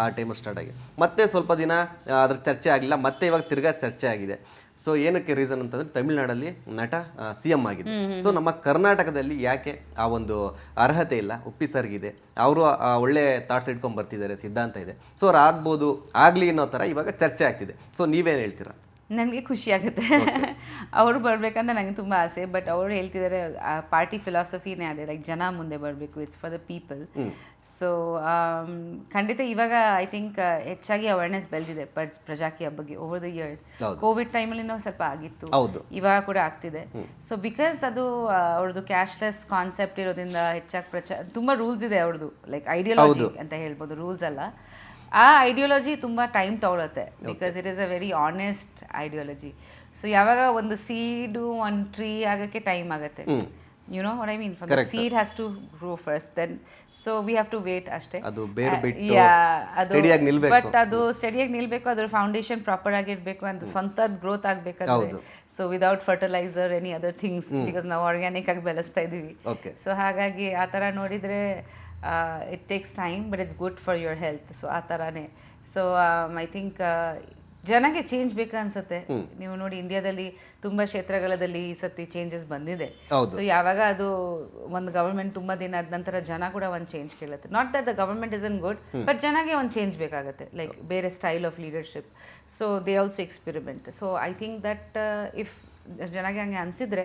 ಆ ಟೈಮಲ್ಲಿ ಸ್ಟಾರ್ಟ್ ಆಗಿ ಮತ್ತೆ ಸ್ವಲ್ಪ ದಿನ ಅದ್ರ ಚರ್ಚೆ ಆಗಲಿಲ್ಲ, ಮತ್ತೆ ಇವಾಗ ತಿರ್ಗಾ ಚರ್ಚೆ ಆಗಿದೆ. ಸೊ ಏನಕ್ಕೆ ರೀಸನ್ ಅಂತಂದ್ರೆ ತಮಿಳ್ನಾಡಲ್ಲಿ ನಟ CM ಆಗಿದೆ. ಸೊ ನಮ್ಮ ಕರ್ನಾಟಕದಲ್ಲಿ ಯಾಕೆ ಆ ಒಂದು ಅರ್ಹತೆ ಇಲ್ಲ? ಉಪ್ಪಿ ಸರ್ಗಿದೆ, ಅವರು ಒಳ್ಳೆ ಥಾಟ್ಸ್ ಇಟ್ಕೊಂಡು ಬರ್ತಿದ್ದಾರೆ, ಸಿದ್ಧಾಂತ ಇದೆ. ಸೊ ಅವ್ರು ಆಗ್ಬೋದು, ಆಗಲಿ ಅನ್ನೋ ಥರ ಇವಾಗ ಚರ್ಚೆ ಆಗ್ತಿದೆ. ಸೊ ನೀವೇನು ಹೇಳ್ತೀರಾ? ನನಗೆ ಖುಷಿ ಆಗುತ್ತೆ ಅವರು ಬರಬೇಕಂತ ನನಗೆ ತುಂಬ ಆಸೆ. ಬಟ್ ಅವರು ಹೇಳ್ತಿದ್ದಾರೆ ಆ ಪಾರ್ಟಿ ಫಿಲಾಸಫಿನೇ ಅದೇ, ಲೈಕ್ ಜನ ಮುಂದೆ ಬರಬೇಕು, it's for the people. So ಖಂಡಿತ ಇವಾಗ ಐ ಥಿಂಕ್ ಹೆಚ್ಚಾಗಿ ಅವೇರ್ನೆಸ್ ಬೆಳೆದಿದೆ ಪ್ರಜಾಕೀಯ ಬಗ್ಗೆ ಓವರ್ ದ ಇಯರ್ಸ್. ಕೋವಿಡ್ ಟೈಮಲ್ಲಿ ಸ್ವಲ್ಪ ಆಗಿತ್ತು, ಇವಾಗ ಕೂಡ ಆಗ್ತಿದೆ. ಸೊ ಬಿಕಾಸ್ ಅದು ಅವ್ರದ್ದು ಕ್ಯಾಶ್ಲೆಸ್ ಕಾನ್ಸೆಪ್ಟ್ ಇರೋದ್ರಿಂದ ಹೆಚ್ಚಾಗಿ ತುಂಬ ರೂಲ್ಸ್ ಇದೆ ಅವ್ರದ್ದು, ಲೈಕ್ ಐಡಿಯಾಲಜಿ ಅಂತ ಹೇಳ್ಬೋದು, ರೂಲ್ಸ್ ಅಲ್ಲ. ಆ ಐಡಿಯಾಲಜಿ ತುಂಬ ಟೈಮ್ ತಗೊಳುತ್ತೆ because it is a very honest ideology. So ಯಾವಾಗ ಒಂದು ಸೀಡು ಒಂದು ಟ್ರೀ ಆಗೋಕ್ಕೆ ಟೈಮ್ ಆಗುತ್ತೆ. You know what I mean? The seed has to grow first, then so we have to wait ಅಷ್ಟೇ. ಅದು ಬೇರೆ ಬಿಟ್ಟು ಸ್ಟಡಿ ಆಗಿ ನಿಲ್ಬೇಕು. ಬಟ್ ಅದು ಸ್ಟಡಿ ಆಗಿ ನಿಲ್ಬೇಕು, ಅದ್ರ ಫೌಂಡೇಶನ್ ಪ್ರಾಪರ್ ಆಗಿರ್ಬೇಕು ಅಂತ ಸ್ವಂತದ ಗ್ರೋತ್ ಆಗಬೇಕಾದ್ರೆ. So without fertiliser any other things, because ನಾವು ಆರ್ಗ್ಯಾನಿಕ್ ಆಗಿ ಬೆಳೆಸ್ತಾ ಇದೀವಿ. ಸೊ ಹಾಗಾಗಿ ಆ ಥರ ನೋಡಿದರೆ it takes time, but it's good for your health. So ಆ ಥರನೇ. ಸೊ ಐ ಥಿಂಕ್ ಜನಕ್ಕೆ ಚೇಂಜ್ ಬೇಕು ಅನ್ಸುತ್ತೆ. ನೀವು ನೋಡಿ ಇಂಡಿಯಾದಲ್ಲಿ ತುಂಬಾ ಕ್ಷೇತ್ರಗಳಲ್ಲಿ ಈ ಸತಿ ಚೇಂಜಸ್ ಬಂದಿದೆ. ಸೊ ಯಾವಾಗ ಅದು ಒಂದು ಗವರ್ಮೆಂಟ್ ತುಂಬಾ ದಿನ ಆದ ನಂತರ ಜನ ಕೂಡ ಒಂದು ಚೇಂಜ್ ಕೇಳುತ್ತೆ. Not that the government is in good, but ಜನಗೆ ಒಂದು ಚೇಂಜ್ ಬೇಕಾಗುತ್ತೆ, ಲೈಕ್ ಬೇರೆ style of leadership. So they also experiment. So I think that if ಜನಗೆ ಹಂಗೆ ಅನ್ಸಿದ್ರೆ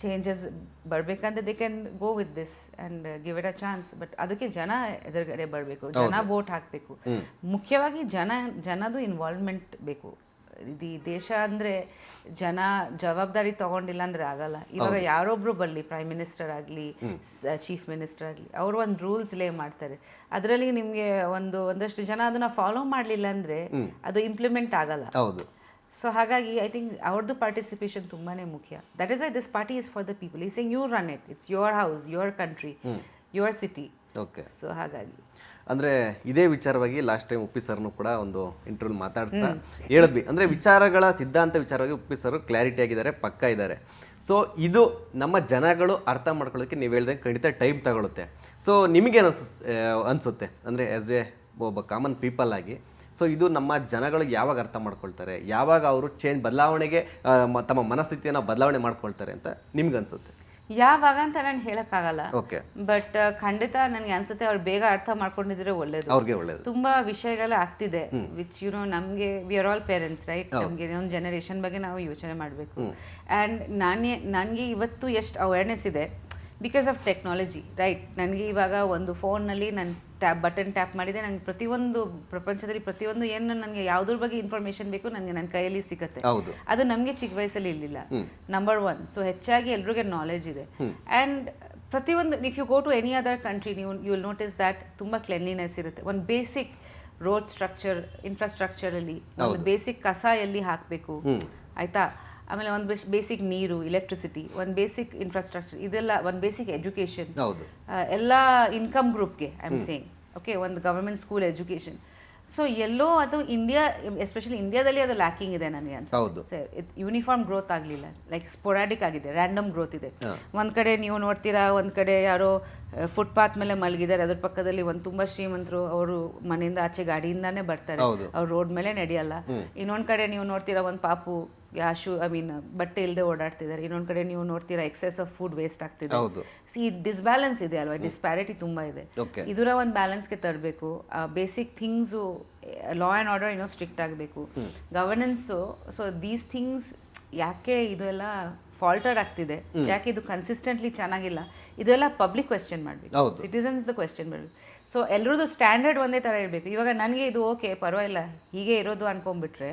ಚೇಂಜಸ್ ಬರ್ಬೇಕಂದ್ರೆ they can go with this and give it a chance. But ಅದಕ್ಕೆ ಜನ ಎದುರುಗಡೆ ಬರಬೇಕು, ಜನ ವೋಟ್ ಹಾಕಬೇಕು. ಮುಖ್ಯವಾಗಿ ಜನದು ಇನ್ವಾಲ್ವ್ಮೆಂಟ್ ಬೇಕು. ಈ ದೇಶ ಅಂದರೆ ಜನ ಜವಾಬ್ದಾರಿ ತಗೊಂಡಿಲ್ಲ ಅಂದರೆ ಆಗಲ್ಲ. ಇವಾಗ ಯಾರೊಬ್ರು ಬರಲಿ, ಪ್ರೈಮ್ ಮಿನಿಸ್ಟರ್ ಆಗಲಿ, ಚೀಫ್ ಮಿನಿಸ್ಟರ್ ಆಗಲಿ, ಅವರು ಒಂದು ರೂಲ್ಸ್ ಲೇ ಮಾಡ್ತಾರೆ. ಅದರಲ್ಲಿ ನಿಮಗೆ ಒಂದಷ್ಟು ಜನ ಅದನ್ನ ಫಾಲೋ ಮಾಡಲಿಲ್ಲ ಅಂದರೆ ಅದು ಇಂಪ್ಲಿಮೆಂಟ್ ಆಗಲ್ಲ. ಸೊ ಹಾಗಾಗಿ ಐ ಥಿಂಕ್ ಅವ್ರದ್ದು ಪಾರ್ಟಿಸಿಪೇಷನ್ ತುಂಬಾ ಮುಖ್ಯ. That is why this party is for the people. ಈ saying you run it, it's your house, your country, your city. So ಹಾಗಾಗಿ ಅಂದರೆ ಇದೇ ವಿಚಾರವಾಗಿ ಲಾಸ್ಟ್ ಟೈಮ್ ಉಪ್ಪಿ ಸರ್ನು ಕೂಡ ಒಂದು ಇಂಟರ್ವ್ಯೂ ಮಾತಾಡ್ತಾ ಹೇಳಿದ್ವಿ. ಅಂದರೆ ವಿಚಾರಗಳ ಸಿದ್ಧಾಂತ ವಿಚಾರವಾಗಿ ಉಪ್ಪಿ ಸರ್ ಕ್ಲಾರಿಟಿ ಆಗಿದ್ದಾರೆ, ಪಕ್ಕ ಇದ್ದಾರೆ. ಸೊ ಇದು ನಮ್ಮ ಜನಗಳು ಅರ್ಥ ಮಾಡ್ಕೊಳ್ಳೋಕ್ಕೆ ನೀವು ಹೇಳ್ದಂಗೆ ಖಂಡಿತ ಟೈಮ್ ತಗೊಳುತ್ತೆ. ಸೊ ನಿಮಗೇನು ಅನಿಸುತ್ತೆ ಅಂದರೆ ಆ್ಯಸ್ ಎ ಒಬ್ಬ ಕಾಮನ್ ಪೀಪಲ್ ಆಗಿ, ಸೊ ಇದು ನಮ್ಮ ಜನಗಳಿಗೆ ಯಾವಾಗ ಅರ್ಥ ಮಾಡ್ಕೊಳ್ತಾರೆ, ಯಾವಾಗ ಅವರು ಬದಲಾವಣೆಗೆ ತಮ್ಮ ಮನಸ್ಥಿತಿಯನ್ನು ಬದಲಾವಣೆ ಮಾಡ್ಕೊಳ್ತಾರೆ ಅಂತ ನಿಮ್ಗೆ ಅನಿಸುತ್ತೆ? ಯಾವಾಗ ಅಂತ ನಾನು ಹೇಳಕ್ಕಾಗಲ್ಲ. ಓಕೆ, ಬಟ್ ಖಂಡಿತ ನನಗೆ ಅನ್ಸುತ್ತೆ ಅವ್ರು ಬೇಗ ಅರ್ಥ ಮಾಡ್ಕೊಂಡಿದ್ರೆ ಒಳ್ಳೇದು. ಅವ್ರಿಗೆ ಒಳ್ಳೇದು. ತುಂಬಾ ವಿಷಯಗಳು ಆಗ್ತಿದೆ ವಿಚ್ ನಮಗೆ we are all parents right. ನಮಗೆ ಒಂದು ಜನರೇಷನ್ ಬಗ್ಗೆ ನಾವು ಯೋಚನೆ ಮಾಡಬೇಕು. ಆ್ಯಂಡ್ ನನಗೆ ಇವತ್ತು ಎಷ್ಟು ಅವೇರ್ನೆಸ್ ಇದೆ ಬಿಕಾಸ್ ಆಫ್ ಟೆಕ್ನಾಲಜಿ ರೈಟ್. ನನಗೆ ಇವಾಗ ಒಂದು ಫೋನ್ನಲ್ಲಿ ನಾನು ಬಟನ್ ಟ್ಯಾಪ್ ಮಾಡಿದೆ, ನನಗೆ ಪ್ರತಿಯೊಂದು ಪ್ರಪಂಚದಲ್ಲಿ ಪ್ರತಿಯೊಂದು ಏನು ನನಗೆ ಯಾವುದ್ರ ಬಗ್ಗೆ ಇನ್ಫಾರ್ಮೇಷನ್ ಬೇಕು ನನಗೆ ನನ್ನ ಕೈಯಲ್ಲಿ ಸಿಗುತ್ತೆ. ಅದು ನಮಗೆ ಚಿಕ್ಕ ವಯಸ್ಸಲ್ಲಿ ಇರಲಿಲ್ಲ, ನಂಬರ್ 1. ಸೊ ಹೆಚ್ಚಾಗಿ ಎಲ್ರಿಗೆ ನಾಲೆಜ್ ಇದೆ. ಆ್ಯಂಡ್ ಪ್ರತಿಯೊಂದು if you go to any other country you will notice that ತುಂಬ ಕ್ಲೆನ್ಲಿನೆಸ್ ಇರುತ್ತೆ. ಒಂದು ಬೇಸಿಕ್ ರೋಡ್ ಸ್ಟ್ರಕ್ಚರ್ ಇನ್ಫ್ರಾಸ್ಟ್ರಕ್ಚರಲ್ಲಿ ಒಂದು ಬೇಸಿಕ್ ಕಸ ಎಲ್ಲಿ ಹಾಕಬೇಕು ಆಯಿತಾ, ಆಮೇಲೆ ಒಂದು ಬೇಸಿಕ್ ನೀರು, ಎಲೆಕ್ಟ್ರಿಸಿಟಿ, ಒಂದು ಬೇಸಿಕ್ ಇನ್ಫ್ರಾಸ್ಟ್ರಕ್ಚರ್, ಇದೆಲ್ಲ ಒಂದು ಬೇಸಿಕ್ ಎಜುಕೇಷನ್, ಎಲ್ಲ ಇನ್ಕಮ್ ಗ್ರೂಪ್ಗೆ ಐ ಆಮ್ ಸೇಯಿಂಗ್. ಓಕೆ, ಒಂದು ಗವರ್ಮೆಂಟ್ ಸ್ಕೂಲ್ ಎಜುಕೇಷನ್. ಸೊ ಎಲ್ಲೋ ಅದು ಇಂಡಿಯಾ, ಎಸ್ಪೆಷಲಿ ಇಂಡಿಯಾದಲ್ಲಿ ಅದು ಲ್ಯಾಕಿಂಗ್ ಇದೆ ನನಗೆ ಅನ್ಸುತ್ತೆ. ಯೂನಿಫಾರ್ಮ್ ಗ್ರೋತ್ ಆಗಲಿಲ್ಲ, ಲೈಕ್ ಸ್ಪೊರಾಡಿಕ್ ಆಗಿದೆ, ರ್ಯಾಂಡಮ್ ಗ್ರೋತ್ ಇದೆ. ಒಂದು ಕಡೆ ನೀವು ನೋಡ್ತೀರಾ, ಒಂದು ಕಡೆ ಯಾರೋ ಫುಟ್ಪಾತ್ ಮೇಲೆ ಮಲಗಿದ್ದಾರೆ, ಅದ್ರ ಪಕ್ಕದಲ್ಲಿ ಒಂದು ತುಂಬ ಶ್ರೀಮಂತರು, ಅವರು ಮನೆಯಿಂದ ಆಚೆ ಗಾಡಿಯಿಂದಾನೇ ಬರ್ತಾರೆ, ಅವ್ರು ರೋಡ್ ಮೇಲೆ ನಡೆಯಲ್ಲ. ಇನ್ನೊಂದು ಕಡೆ ನೀವು ನೋಡ್ತೀರಾ ಒಂದು ಪಾಪು ಬಟ್ಟೆ ಇಲ್ಲದೆ ಓಡಾಡ್ತಿದ್ದಾರೆ. ಇನ್ನೊಂದು ಕಡೆ ನೀವು ನೋಡ್ತೀರಾ ಎಕ್ಸೆಸ್ ಆಫ್ ಫುಡ್ ವೇಸ್ಟ್ ಆಗ್ತಿದೆ. ಈ ಡಿಸ್ಬ್ಯಾಲೆನ್ಸ್ ಇದೆ ಅಲ್ವಾ, ಡಿಸ್ಪ್ಯಾರಿಟಿ ತುಂಬ ಇದೆ. ಇದರ ಒಂದು ಬ್ಯಾಲೆನ್ಸ್ಗೆ ತರಬೇಕು. Basic things, law and order ಏನೋ ಸ್ಟ್ರಿಕ್ಟ್ ಆಗಬೇಕು, ಗವರ್ನೆನ್ಸು. ಸೊ ದೀಸ್ ಥಿಂಗ್ಸ್ ಯಾಕೆ ಇದೆಲ್ಲ ಫಾಲ್ಟರ್ ಆಗ್ತಿದೆ, ಯಾಕೆ ಇದು ಕನ್ಸಿಸ್ಟೆಂಟ್ಲಿ ಚೆನ್ನಾಗಿಲ್ಲ, ಇದೆಲ್ಲ ಪಬ್ಲಿಕ್ ಕ್ವೆಶ್ಚನ್ ಮಾಡಬೇಕು, ಸಿಟಿಸನ್ಸ್ ಕ್ವೆಶ್ಚನ್ ಮಾಡಬೇಕು. ಸೊ ಎಲ್ಲರದ್ದು ಸ್ಟ್ಯಾಂಡರ್ಡ್ ಒಂದೇ ಥರ ಇರಬೇಕು. ಇವಾಗ ನನಗೆ ಇದು ಓಕೆ ಪರವಾಗಿಲ್ಲ ಹೀಗೆ ಇರೋದು ಅನ್ಕೊಂಡ್ಬಿಟ್ರೆ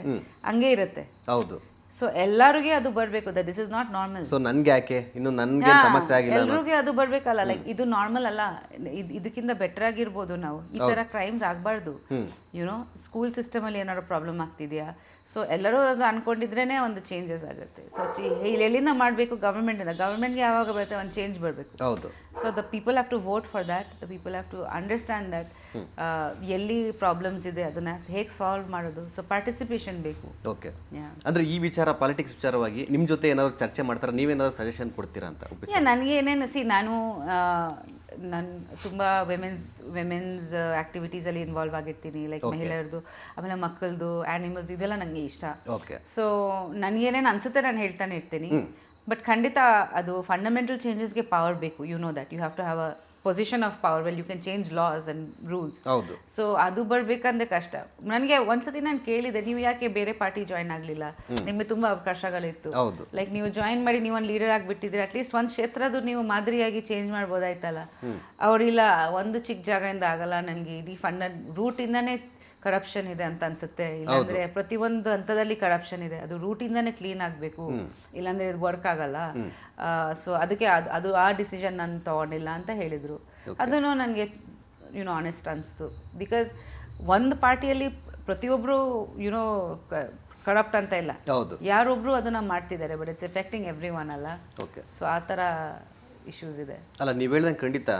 ಹಂಗೆ ಇರುತ್ತೆ. ಹೌದು. ಸೊ ಎಲ್ಲರಿಗೆ ಅದು ಬರಬೇಕು, that this is not normal. So ನನ್ಗೆ ಯಾಕೆ ಇನ್ನು ನನ್ಗೆ ಸಮಸ್ಯೆ ಆಗಿಲ್ಲ, ಎಲ್ರಿಗೆ ಅದು ಬರ್ಬೇಕಲ್ಲ. ಲೈಕ್ ಇದು ನಾರ್ಮಲ್ ಅಲ್ಲ, ಇದಕ್ಕಿಂತ ಬೆಟರ್ ಆಗಿರ್ಬೋದು. ನಾವು ಈ ತರ ಕ್ರೈಮ್ಸ್ ಆಗಬಾರ್ದು. ಯುನೋ ಸ್ಕೂಲ್ ಸಿಸ್ಟಮ್ ಅಲ್ಲಿ ಏನಾದ್ರು ಪ್ರಾಬ್ಲಮ್ ಆಗ್ತಿದ್ಯಾ, ಸೊ ಎಲ್ಲರೂ ಅದು ಅನ್ಕೊಂಡಿದ್ರೇನೆ ಒಂದು ಚೇಂಜಸ್ ಆಗುತ್ತೆ. ಸೊ ಎಲ್ಲಿಂದ ಮಾಡಬೇಕು, ಗವರ್ಮೆಂಟ್ಗೆ ಯಾವಾಗ ಬರುತ್ತೆ ಒಂದು ಚೇಂಜ್ ಬರಬೇಕು. ಹೌದು. So the people have to vote for that, the people have to understand that ಎಲ್ಲಿ ಪ್ರಾಬ್ಲಮ್ಸ್ ಇದೆ ಅದನ್ನ ಹೇಗೆ ಸಾಲ್ವ್ ಮಾಡೋದು. ಸೊ ಪಾರ್ಟಿಸಿಪೇಷನ್ ಬೇಕು. ಓಕೆ, ಅಂದ್ರೆ ಈ ವಿಚಾರ ಪಾಲಿಟಿಕ್ಸ್ ವಿಚಾರವಾಗಿ ನಿಮ್ಮ ಜೊತೆ ಏನಾದ್ರು ಚರ್ಚೆ ಮಾಡ್ತಾರೆ, ನೀವೇನಾದ್ರು ಸಜೆಷನ್ ಕೊಡ್ತೀರಾ ಅಂತ? ನನಗೆ ಏನೇನು ನಾನು ತುಂಬ ವಿಮೆನ್ಸ್ ಆ್ಯಕ್ಟಿವಿಟೀಸಲ್ಲಿ ಇನ್ವಾಲ್ವ್ ಆಗಿರ್ತೀನಿ, ಲೈಕ್ ಮಹಿಳೆಯರದು, ಆಮೇಲೆ ಮಕ್ಕಳದು, ಆ್ಯನಿಮಲ್ಸ್, ಇದೆಲ್ಲ ನನಗೆ ಇಷ್ಟ. ಸೊ ನನಗೇನೇನು ಅನ್ಸುತ್ತೆ ನಾನು ಹೇಳ್ತಾನೆ ಇರ್ತೀನಿ. ಬಟ್ ಖಂಡಿತ ಅದು ಫಂಡಮೆಂಟಲ್ ಚೇಂಜಸ್ಗೆ ಪವರ್ ಬೇಕು. You know that you have to have a position of power well you can change laws and rules. So ಅದು ಬರಬೇಕಂದ್ರೆ ಕಷ್ಟ. ನನಗೆ ಒಂದ್ಸತಿ ನಾನು ಕೇಳಿದೆ, ನೀವು ಯಾಕೆ ಬೇರೆ ಪಾರ್ಟಿ ಜಾಯ್ನ್ ಆಗಲಿಲ್ಲ, ನಿಮಗೆ ತುಂಬ ಅವಕಾಶಗಳಿತ್ತು, ಲೈಕ್ ನೀವು ಜಾಯಿನ್ ಮಾಡಿ ನೀವು ಒಂದು ಲೀಡರ್ ಆಗಿಬಿಟ್ಟಿದ್ರೆ ಅಟ್ಲೀಸ್ಟ್ ಒಂದು ಕ್ಷೇತ್ರದ್ದು ನೀವು ಮಾದರಿಯಾಗಿ ಚೇಂಜ್ ಮಾಡ್ಬೋದಾಯ್ತಲ್ಲ. ಅವರಿಲ್ಲ, ಒಂದು ಚಿಕ್ಕ ಜಾಗದಿಂದ ಆಗಲ್ಲ, ನನಗೆ ಇಡೀ ರೂಟಿಂದಾನೇ ಕರಪ್ಷನ್ ಇದೆ ಅಂತ ಅನ್ಸುತ್ತೆ. ಇಲ್ಲಾಂದ್ರೆ ಪ್ರತಿಯೊಂದು ಹಂತದಲ್ಲಿ ಕರಪ್ಷನ್ ಇದೆ, ಅದು ರೂಟಿಂದಾನೇ ಕ್ಲೀನ್ ಆಗಬೇಕು, ಇಲ್ಲಾಂದ್ರೆ ಇದು ವರ್ಕ್ ಆಗಲ್ಲ. ಸೊ ಅದಕ್ಕೆ ಅದು ಆ ಡಿಸಿಷನ್ ನಾನು ತಗೊಂಡಿಲ್ಲ ಅಂತ ಹೇಳಿದರು. ಅದನ್ನು ನನಗೆ ಆನೆಸ್ಟ್ ಅನಿಸ್ತು. ಬಿಕಾಸ್ ಒಂದು ಪಾರ್ಟಿಯಲ್ಲಿ ಪ್ರತಿಯೊಬ್ಬರು ಕರಪ್ಟ್ ಅಂತ ಇಲ್ಲ, ಯಾರೊಬ್ರು ಅದನ್ನ ಮಾಡ್ತಿದ್ದಾರೆ, but it's affecting every one ಅಲ್ಲ. ಸೊ ಆ ಥರ ಇಶ್ಯೂಸ್ ಇದೆ. ಅಲ್ಲ, ನೀವು ಹೇಳ್ದಂಗೆ ಖಂಡಿತ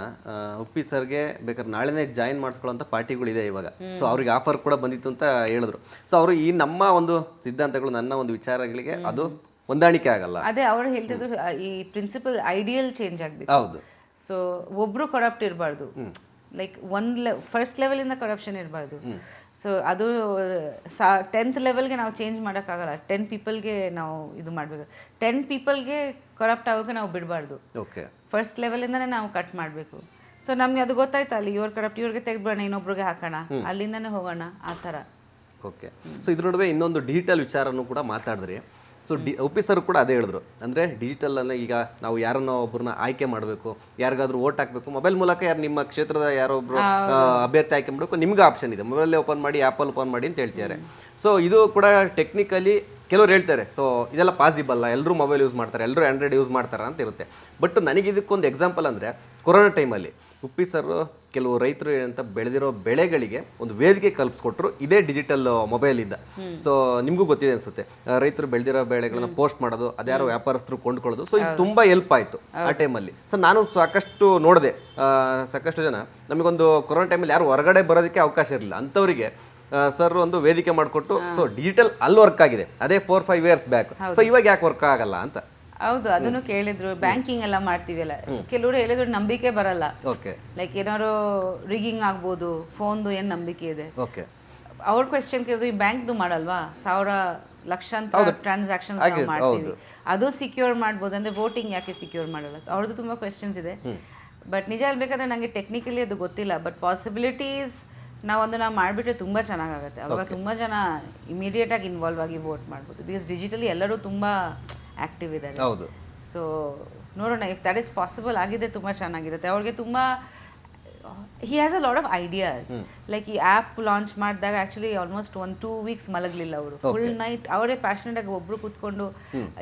ಉಪ್ಪಿ ಸರ್ಗೆ ಬೇಕಾದ್ರೆ ನಾಳೆನೇ ಜಾಯಿನ್ ಮಾಡಿಸ್ಕೊಳ್ಳೋಂಥ ಪಾರ್ಟಿಗಳಿದೆ ಇವಾಗ. ಸೊ ಅವ್ರಿಗೆ ಆಫರ್ ಕೂಡ ಬಂದಿತ್ತು ಅಂತ ಹೇಳಿದ್ರು. ಸೊ ಅವರು ಈ ನಮ್ಮ ಒಂದು ಸಿದ್ಧಾಂತಗಳು, ನನ್ನ ಒಂದು ವಿಚಾರಗಳಿಗೆ ಅದು ಹೊಂದಾಣಿಕೆ ಆಗಲ್ಲ. ಅದೇ ಅವ್ರು ಹೇಳ್ತಿದ್ರು, ಈ ಪ್ರಿನ್ಸಿಪಲ್ ಐಡಿಯಲ್ ಚೇಂಜ್ ಆಗಬೇಕು. ಹೌದು. ಸೊ ಒಬ್ರು ಕರಪ್ಟ್ ಇರಬಾರ್ದು, ಲೈಕ್ ಫಸ್ಟ್ ಲೆವೆಲಿಂದ ಕರಪ್ಷನ್ ಇರಬಾರ್ದು. ಸೊ ಅದು 10th ಲೆವೆಲ್ಗೆ ನಾವು ಚೇಂಜ್ ಮಾಡೋಕ್ಕಾಗಲ್ಲ. 10 ಪೀಪಲ್ಗೆ ನಾವು ಇದು ಮಾಡಬೇಕು, 10 ಪೀಪಲ್ಗೆ ಕರಪ್ಟ್ ಆಗೋಕೆ ನಾವು ಬಿಡಬಾರ್ದು. ಫಸ್ಟ್ ಲೆವೆಲಿಂದನೇ ನಾವು ಕಟ್ ಮಾಡಬೇಕು. ಸೊ ನಮಗೆ ಅದು ಗೊತ್ತಾಯ್ತು, ಅಲ್ಲಿ ಇವ್ರು ಕರಪ್ಟ್, ಇವ್ರಿಗೆ ತೆಗೆದ್ಬಿಡೋಣ, ಇನ್ನೊಬ್ರಿಗೆ ಹಾಕೋಣ, ಅಲ್ಲಿಂದನೇ ಹೋಗೋಣ, ಆ ಥರ. ಓಕೆ. ಸೊ ಇದ್ರ ನಡುವೆ ಇನ್ನೊಂದು ಡಿಜಿಟಲ್ ವಿಚಾರನೂ ಕೂಡ ಮಾತಾಡಿದ್ರಿ. ಸೊ ಆಫೀಸರ್ ಕೂಡ ಅದೇ ಹೇಳಿದ್ರು, ಅಂದರೆ ಡಿಜಿಟಲನ್ನು ಈಗ ನಾವು ಯಾರನ್ನೋ ಒಬ್ಬರನ್ನ ಆಯ್ಕೆ ಮಾಡಬೇಕು, ಯಾರಿಗಾದ್ರೂ ಓಟ್ ಹಾಕಬೇಕು, ಮೊಬೈಲ್ ಮೂಲಕ ಯಾರು ನಿಮ್ಮ ಕ್ಷೇತ್ರದ ಯಾರೊಬ್ರು ಅಭ್ಯರ್ಥಿ ಆಯ್ಕೆ ಮಾಡಬೇಕು, ನಿಮ್ಗೆ ಆಪ್ಷನ್ ಇದೆ, ಮೊಬೈಲೇ ಓಪನ್ ಮಾಡಿ, ಆ್ಯಪಲ್ಲಿ ಓಪನ್ ಮಾಡಿ ಅಂತ ಹೇಳ್ತಿದ್ದಾರೆ. ಸೊ ಇದು ಕೂಡ ಟೆಕ್ನಿಕಲಿ ಕೆಲವ್ರು ಹೇಳ್ತಾರೆ, ಸೊ ಇದೆಲ್ಲ ಪಾಸಿಬಲ್, ಎಲ್ಲರೂ ಮೊಬೈಲ್ ಯೂಸ್ ಮಾಡ್ತಾರೆ, ಎಲ್ಲರೂ ಆ್ಯಂಡ್ರಾಯ್ಡ್ ಯೂಸ್ ಮಾಡ್ತಾರೆ ಅಂತ ಇರುತ್ತೆ. ಬಟ್ ನನಗೆ ಇದಕ್ಕೊಂದು ಎಕ್ಸಾಂಪಲ್ ಅಂದರೆ, ಕೊರೋನಾ ಟೈಮಲ್ಲಿ ಉಪ್ಪಿ ಸರ್ ಕೆಲವು ರೈತರು ಏನಂತ ಬೆಳೆದಿರೋ ಬೆಳೆಗಳಿಗೆ ಒಂದು ವೇದಿಕೆ ಕಲ್ಪಿಸ್ಕೊಟ್ರು, ಇದೇ ಡಿಜಿಟಲ್ ಮೊಬೈಲಿಂದ. ಸೊ ನಿಮಗೂ ಗೊತ್ತಿದೆ ಅನಿಸುತ್ತೆ, ರೈತರು ಬೆಳೆದಿರೋ ಬೆಳೆಗಳನ್ನ ಪೋಸ್ಟ್ ಮಾಡೋದು, ಅದ್ಯಾರೋ ವ್ಯಾಪಾರಸ್ಥರು ಕೊಂಡ್ಕೊಳ್ಳೋದು. ಸೊ ಇದು ತುಂಬ ಹೆಲ್ಪ್ ಆಯಿತು ಆ ಟೈಮಲ್ಲಿ. ಸೊ ನಾನು ಸಾಕಷ್ಟು ನೋಡಿದೆ, ಸಾಕಷ್ಟು ಜನ, ನಮಗೊಂದು ಕೊರೋನಾ ಟೈಮಲ್ಲಿ ಯಾರು ಹೊರಗಡೆ ಬರೋದಕ್ಕೆ ಅವಕಾಶ ಇರಲಿಲ್ಲ, ಅಂಥವರಿಗೆ ಸರ್ ಒಂದು ವೇದಿಕೆ ಮಾಡಿಕೊಟ್ಟು. ಸೊ ಡಿಜಿಟಲ್ ಅಲ್ಲಿ ವರ್ಕ್ ಆಗಿದೆ, ಅದೇ 4-5 ಇಯರ್ಸ್ ಬ್ಯಾಕ್. ಸೊ ಇವಾಗ ಯಾಕೆ ವರ್ಕ್ ಆಗಲ್ಲ ಅಂತ. ಹೌದು, ಅದನ್ನು ಕೇಳಿದ್ರು. ಬ್ಯಾಂಕಿಂಗ್ ಎಲ್ಲ ಮಾಡ್ತೀವಲ್ಲ, ಕೆಲವರು ಹೇಳಿದ್ರು ನಂಬಿಕೆ ಬರಲ್ಲ. ಲೈಕ್ ಏನಾದ್ರು ರಿಗಿಂಗ್ ಆಗ್ಬೋದು, ಫೋನ್ದು ಏನು ನಂಬಿಕೆ ಇದೆ. ಅವ್ರ ಕ್ವೆಶ್ಚನ್ ಕೇಳಿದ್ರು, ಈ ಬ್ಯಾಂಕ್ದು ಮಾಡಲ್ವಾ, 1000 ಲಕ್ಷಾಂತರ ಟ್ರಾನ್ಸಾಕ್ಷನ್ಸ್ ನಾವು ಮಾಡ್ತೀವಿ, ಅದು ಸಿಕ್ಯೂರ್ ಮಾಡ್ಬೋದು ಅಂದ್ರೆ ವೋಟಿಂಗ್ ಯಾಕೆ ಸಿಕ್ಯೂರ್ ಮಾಡಲ್ಲ? ಸೊ ಅವ್ರದ್ದು ತುಂಬ ಕ್ವೆಶನ್ಸ್ ಇದೆ. ಬಟ್ ನಿಜ ಹೇಳ್ಬೇಕಾದ್ರೆ ನನಗೆ ಟೆಕ್ನಿಕಲಿ ಅದು ಗೊತ್ತಿಲ್ಲ, ಬಟ್ ಪಾಸಿಬಿಲಿಟೀಸ್ ನಾವು ಮಾಡಿಬಿಟ್ರೆ ತುಂಬ ಚೆನ್ನಾಗಾಗುತ್ತೆ. ಅವಾಗ ತುಂಬ ಜನ ಇಮಿಡಿಯೇಟ್ ಆಗಿ ಇನ್ವಾಲ್ವ್ ಆಗಿ ವೋಟ್ ಮಾಡ್ಬೋದು, ಬಿಕಾಸ್ ಡಿಜಿಟಲಿ ಎಲ್ಲರೂ ತುಂಬ ಆ್ಯಕ್ಟಿವ್ ಇದ್ದಾರೆ. ಹೌದು. ಸೊ ನೋಡೋಣ, ಇಫ್ ದ್ಯಾಟ್ ಇಸ್ ಪಾಸಿಬಲ್ ಆಗಿದ್ರೆ ತುಂಬ ಚೆನ್ನಾಗಿರುತ್ತೆ. ಅವ್ರಿಗೆ ತುಂಬ he has a lot of ideas. Like ಈ ಆ್ಯಪ್ ಲಾಂಚ್ ಮಾಡಿದಾಗ ಆ್ಯಕ್ಚುಲಿ ಆಲ್ಮೋಸ್ಟ್ 1-2 weeks ಮಲಗಲಿಲ್ಲ ಅವರು. ಫುಲ್ ನೈಟ್ ಅವರೇ ಪ್ಯಾಷನೇಟ್ ಆಗಿ ಒಬ್ರು ಕೂತ್ಕೊಂಡು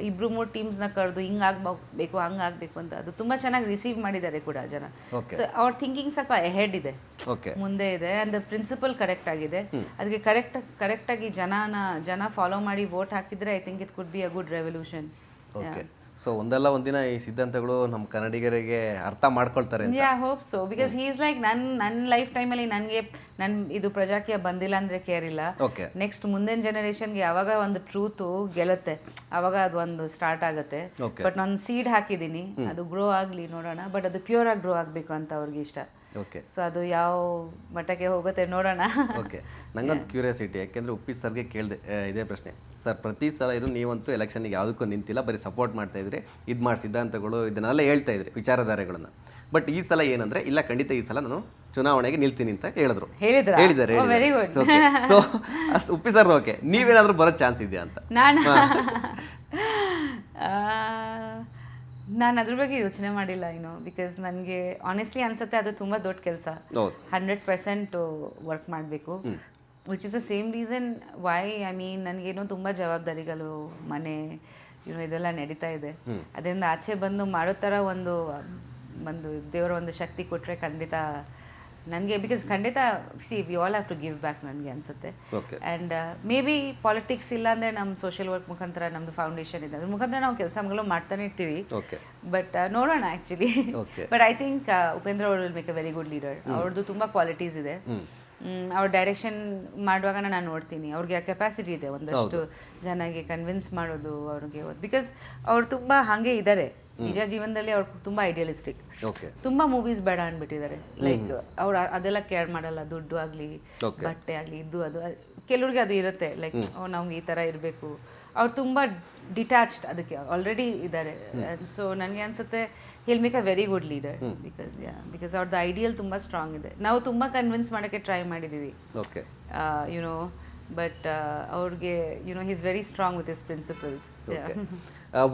2-3 ಟೀಮ್ಸ್ನ ಕರೆದು ಹಿಂಗೆ ಆಗಬೇಕು ಹಂಗೆ ಆಗಬೇಕು ಅಂತ ಅದು ತುಂಬ ಚೆನ್ನಾಗಿ ರಿಸೀವ್ ಮಾಡಿದ್ದಾರೆ ಕೂಡ ಜನ. ಸೊ ಅವ್ರ ಥಿಂಕಿಂಗ್ ಸ್ವಲ್ಪ ಎಹೆಡ್ ಇದೆ, ಮುಂದೆ ಇದೆ, ಆ್ಯಂಡ್ ದ ಪ್ರಿನ್ಸಿಪಲ್ ಕರೆಕ್ಟ್ ಆಗಿದೆ. ಅದಕ್ಕೆ ಕರೆಕ್ಟಾಗಿ ಜನ ಫಾಲೋ ಮಾಡಿ ವೋಟ್ ಹಾಕಿದ್ರೆ I think it could be a good revolution. So ಒಂದಲ್ಲ ಒಂದಿನ ಈ ಸಿದ್ಧಾಂತಗಳು ನಮ್ಮ ಕನ್ನಡಿಗರಿಗೆ ಅರ್ಥ ಮಾಡ್ಕೊಳ್ತಾರೆ ಅಂತ. Yeah hope so, because he is like ನನ್ನ ಲೈಫ್ ಟೈಮಲ್ಲಿ ನನಗೆ ಇದು ಪ್ರಜಾಕೀಯ ಬಂದಿಲ್ಲ ಅಂದರೆ ಕೇರ್ ಇಲ್ಲ. ನೆಕ್ಸ್ಟ್ ಮುಂದಿನ ಜನರೇಷನ್ಗೆ ಯಾವಾಗ ಒಂದು ಟ್ರೂತು ಗೆಲ್ಲುತ್ತೆ ಅವಾಗ ಅದು ಒಂದು ಸ್ಟಾರ್ಟ್ ಆಗುತ್ತೆ. ಬಟ್ ನಾನು ಸೀಡ್ ಹಾಕಿದ್ದೀನಿ, ಅದು ಗ್ರೋ ಆಗಲಿ ನೋಡೋಣ. ಬಟ್ ಅದು ಪ್ಯೂರ್ ಆಗಿ ಗ್ರೋ ಆಗಬೇಕು ಅಂತ ಅವ್ರಿಗೆ ಇಷ್ಟ. ಸೊ ಅದು ಯಾವ ಮಟ್ಟಕ್ಕೆ ಹೋಗುತ್ತೆ ನೋಡೋಣ. ಓಕೆ, ನಂಗೊಂದು ಕ್ಯೂರಿಯಾಸಿಟಿ, ಯಾಕೆಂದರೆ ಉಪ್ಪಿ ಸರ್ಗೆ ಕೇಳಿದೆ ಇದೇ ಪ್ರಶ್ನೆ. ಸರ್, ಪ್ರತಿ ಸಲ ಇದು ನೀವಂತೂ ಎಲೆಕ್ಷನ್ಗೆ ಯಾವುದಕ್ಕೂ ನಿಂತಿಲ್ಲ, ಬರೀ ಸಪೋರ್ಟ್ ಮಾಡ್ತಾ ಇದ್ರಿ, ಇದು ಮಾಡಿ ಸಿದ್ಧಾಂತಗಳು ಇದನ್ನೆಲ್ಲ ಹೇಳ್ತಾ ಇದ್ರಿ, ವಿಚಾರಧಾರೆಗಳನ್ನು. ಬಟ್ ಈ ಸಲ ಏನಂದರೆ ಇಲ್ಲ, ಖಂಡಿತ ಈ ಸಲ ನಾನು ಚುನಾವಣೆಗೆ ನಿಲ್ತೀನಿ ಅಂತ ಹೇಳಿದ್ದಾರೆ. ಸೊ ಉಪ್ಪಿ ಸರ್ದು ಓಕೆ, ನೀವೇನಾದರೂ ಬರೋ ಚಾನ್ಸ್ ಇದೆಯಾ ಅಂತ? ನಾನು ಅದ್ರ ಬಗ್ಗೆ ಯೋಚನೆ ಮಾಡಿಲ್ಲ ಇನ್ನು, ಬಿಕಾಸ್ ನನಗೆ ಆನೆಸ್ಟ್ಲಿ ಅನ್ಸುತ್ತೆ ಅದು ತುಂಬ ದೊಡ್ಡ ಕೆಲಸ. 100% ವರ್ಕ್ ಮಾಡಬೇಕು, which is the same reason why I mean ನನಗೇನೋ ತುಂಬ ಜವಾಬ್ದಾರಿಗಳು, ಮನೆ ಇದೆಲ್ಲ ನಡೀತಾ ಇದೆ. ಅದರಿಂದ ಆಚೆ ಬಂದು ಮಾಡೋ ಥರ ಒಂದು ದೇವರ ಒಂದು ಶಕ್ತಿ ಕೊಟ್ಟರೆ ಖಂಡಿತ ನನಗೆ, ಬಿಕಾಸ್ ಖಂಡಿತ we all have to give back ನನಗೆ ಅನಿಸುತ್ತೆ. ಆ್ಯಂಡ್ ಮೇ ಬಿ ಪಾಲಿಟಿಕ್ಸ್ ಇಲ್ಲ ಅಂದರೆ ನಮ್ಮ ಸೋಷಿಯಲ್ ವರ್ಕ್ ಮುಖಾಂತರ ನಮ್ಮದು ಫೌಂಡೇಶನ್ ಇದೆ, ಅದ್ರ ಮುಖಾಂತರ ನಾವು ಕೆಲಸಗಳು ಮಾಡ್ತಾನೆ ಇರ್ತೀವಿ. ಬಟ್ ನೋಡೋಣ actually. But I think Upendra ಅವರು will make a very good leader. ಅವ್ರದ್ದು ತುಂಬ ಕ್ವಾಲಿಟೀಸ್ ಇದೆ. ಅವ್ರ ಡೈರೆಕ್ಷನ್ ಮಾಡುವಾಗ ನಾನು ನೋಡ್ತೀನಿ ಅವ್ರಿಗೆ ಆ ಕೆಪಾಸಿಟಿ ಇದೆ ಒಂದಷ್ಟು ಜನಗೆ ಕನ್ವಿನ್ಸ್ ಮಾಡೋದು ಅವ್ರಿಗೆ. ಬಿಕಾಸ್ ಅವ್ರು ತುಂಬ ಹಾಗೆ ಇದ್ದಾರೆ ನಿಜ ಜೀವನದಲ್ಲಿ. ಅವ್ರು ತುಂಬ ಐಡಿಯಲಿಸ್ಟಿಕ್, ತುಂಬ ಮೂವೀಸ್ ಬೇಡ ಅಂದ್ಬಿಟ್ಟಿದ್ದಾರೆ. ಲೈಕ್ ಅವ್ರು ಅದೆಲ್ಲ ಕೇರ್ ಮಾಡಲ್ಲ, ದುಡ್ಡು ಆಗಲಿ ಬಟ್ಟೆ ಆಗಲಿ ಇದು ಅದು. ಕೆಲವ್ರಿಗೆ ಅದು ಇರುತ್ತೆ, ಲೈಕ್ ನಮ್ಗೆ ಈ ಥರ ಇರಬೇಕು. ಅವ್ರು ತುಂಬ ಡಿಟ್ಯಾಚ್ಡ್ ಅದಕ್ಕೆ ಆಲ್ರೆಡಿ ಇದ್ದಾರೆ. ಸೊ ನನಗೆ ಅನಿಸುತ್ತೆ hill make a very good leader, because ಅವ್ರದ್ದು ಐಡಿಯಲ್ ತುಂಬ ಸ್ಟ್ರಾಂಗ್ ಇದೆ. ನಾವು ತುಂಬ ಕನ್ವಿನ್ಸ್ ಮಾಡೋಕ್ಕೆ ಟ್ರೈ ಮಾಡಿದ್ದೀವಿ, ಯುನೋ, ಬಟ್ ಅವ್ರಿಗೆ he is very strong with his principles.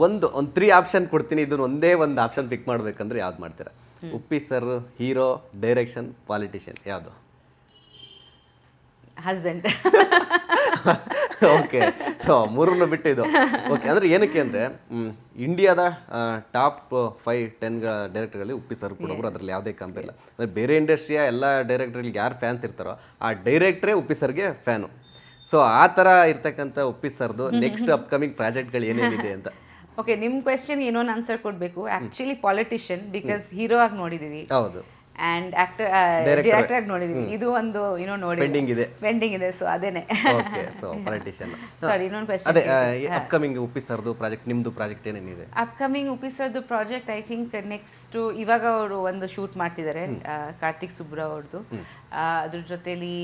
ಒಂದು 3 ಆಪ್ಷನ್ ಕೊಡ್ತೀನಿ, ಇದನ್ನ ಒಂದೇ ಒಂದು ಆಪ್ಷನ್ ಪಿಕ್ ಮಾಡ್ಬೇಕಂದ್ರೆ ಯಾವ್ದು ಮಾಡ್ತೀರಾ? Uppi sir, hero, direction, politician, ಯಾವುದು? ಹಸ್ಬೆಂಡ್. ಓಕೆ, ಸೊ 3 ಬಿಟ್ಟು ಇದು. ಓಕೆ, ಅಂದರೆ ಏನಕ್ಕೆ ಅಂದರೆ ಇಂಡಿಯಾದ ಟಾಪ್ 5-10 ಡೈರೆಕ್ಟರ್ಗಳಲ್ಲಿ ಉಪ್ಪಿ ಸರ್ ಕೂಡ ಒಬ್ಬರು, ಅದರಲ್ಲಿ ಯಾವುದೇ ಕಂಪೇರ್ ಇಲ್ಲ. ಅಂದರೆ ಬೇರೆ ಇಂಡಸ್ಟ್ರಿಯ ಎಲ್ಲ ಡೈರೆಕ್ಟರ್ಗಳಿಗೆ ಯಾರು ಫ್ಯಾನ್ಸ್ ಇರ್ತಾರೋ ಆ ಡೈರೆಕ್ಟ್ರೇ ಉಪ್ಪಿ ಸರ್ಗೆ ಫ್ಯಾನು. ಸೊ ಆ ಥರ ಇರ್ತಕ್ಕಂಥ ಉಪ್ಪಿ ಸರ್ದು ನೆಕ್ಸ್ಟ್ ಅಪ್ಕಮಿಂಗ್ ಪ್ರಾಜೆಕ್ಟ್ಗಳು ಏನೇನಿದೆ ಅಂತ. ಓಕೆ, ನಿಮ್ಮ ಕ್ವೆಶ್ಚನ್ ಏನೋ ಆನ್ಸರ್ ಕೊಡಬೇಕು. ಆ್ಯಕ್ಚುಲಿ ಪಾಲಿಟಿಷಿಯನ್, ಬಿಕಾಸ್ ಹೀರೋ ಆಗಿ ನೋಡಿದ್ದೀವಿ. ಹೌದು. ಆ್ಯಂಡ್ ಡೈರೆಕ್ಟರ್ ಆಗಿ ನೋಡಿದೀವಿ. ಇದು ಒಂದು ನೋಡಿ ಪೆಂಡಿಂಗ್ ಇದೆ. ಸೊ ಅದೇನೆ. Okay, so politician. ಸಾರಿ, ಇನ್ನೊಂದು ಕ್ವೆಶ್ಚನ್. ಅದೇ ಅಪ್ಕಮಿಂಗ್ ಉಪ್ಪಿ ಸರ್ದು ಪ್ರಾಜೆಕ್ಟ್, ನಿಮ್ಮದು ಪ್ರಾಜೆಕ್ಟ್ ಏನೇನಿದೆ? ಅಪ್ಕಮಿಂಗ್ ಉಪ್ಪಿ ಸರ್ದು ಪ್ರಾಜೆಕ್ಟ್ ಐ ಥಿಂಕ್ ನೆಕ್ಸ್ಟ್ ಇವಾಗ ಅವರು ಒಂದು ಶೂಟ್ ಮಾಡ್ತಿದ್ದಾರೆ, ಕಾರ್ತಿಕ್ ಸುಬ್ರಾವ್ ಅವ್ರದ್ದು. ಅದ್ರ ಜೊತೆಲಿ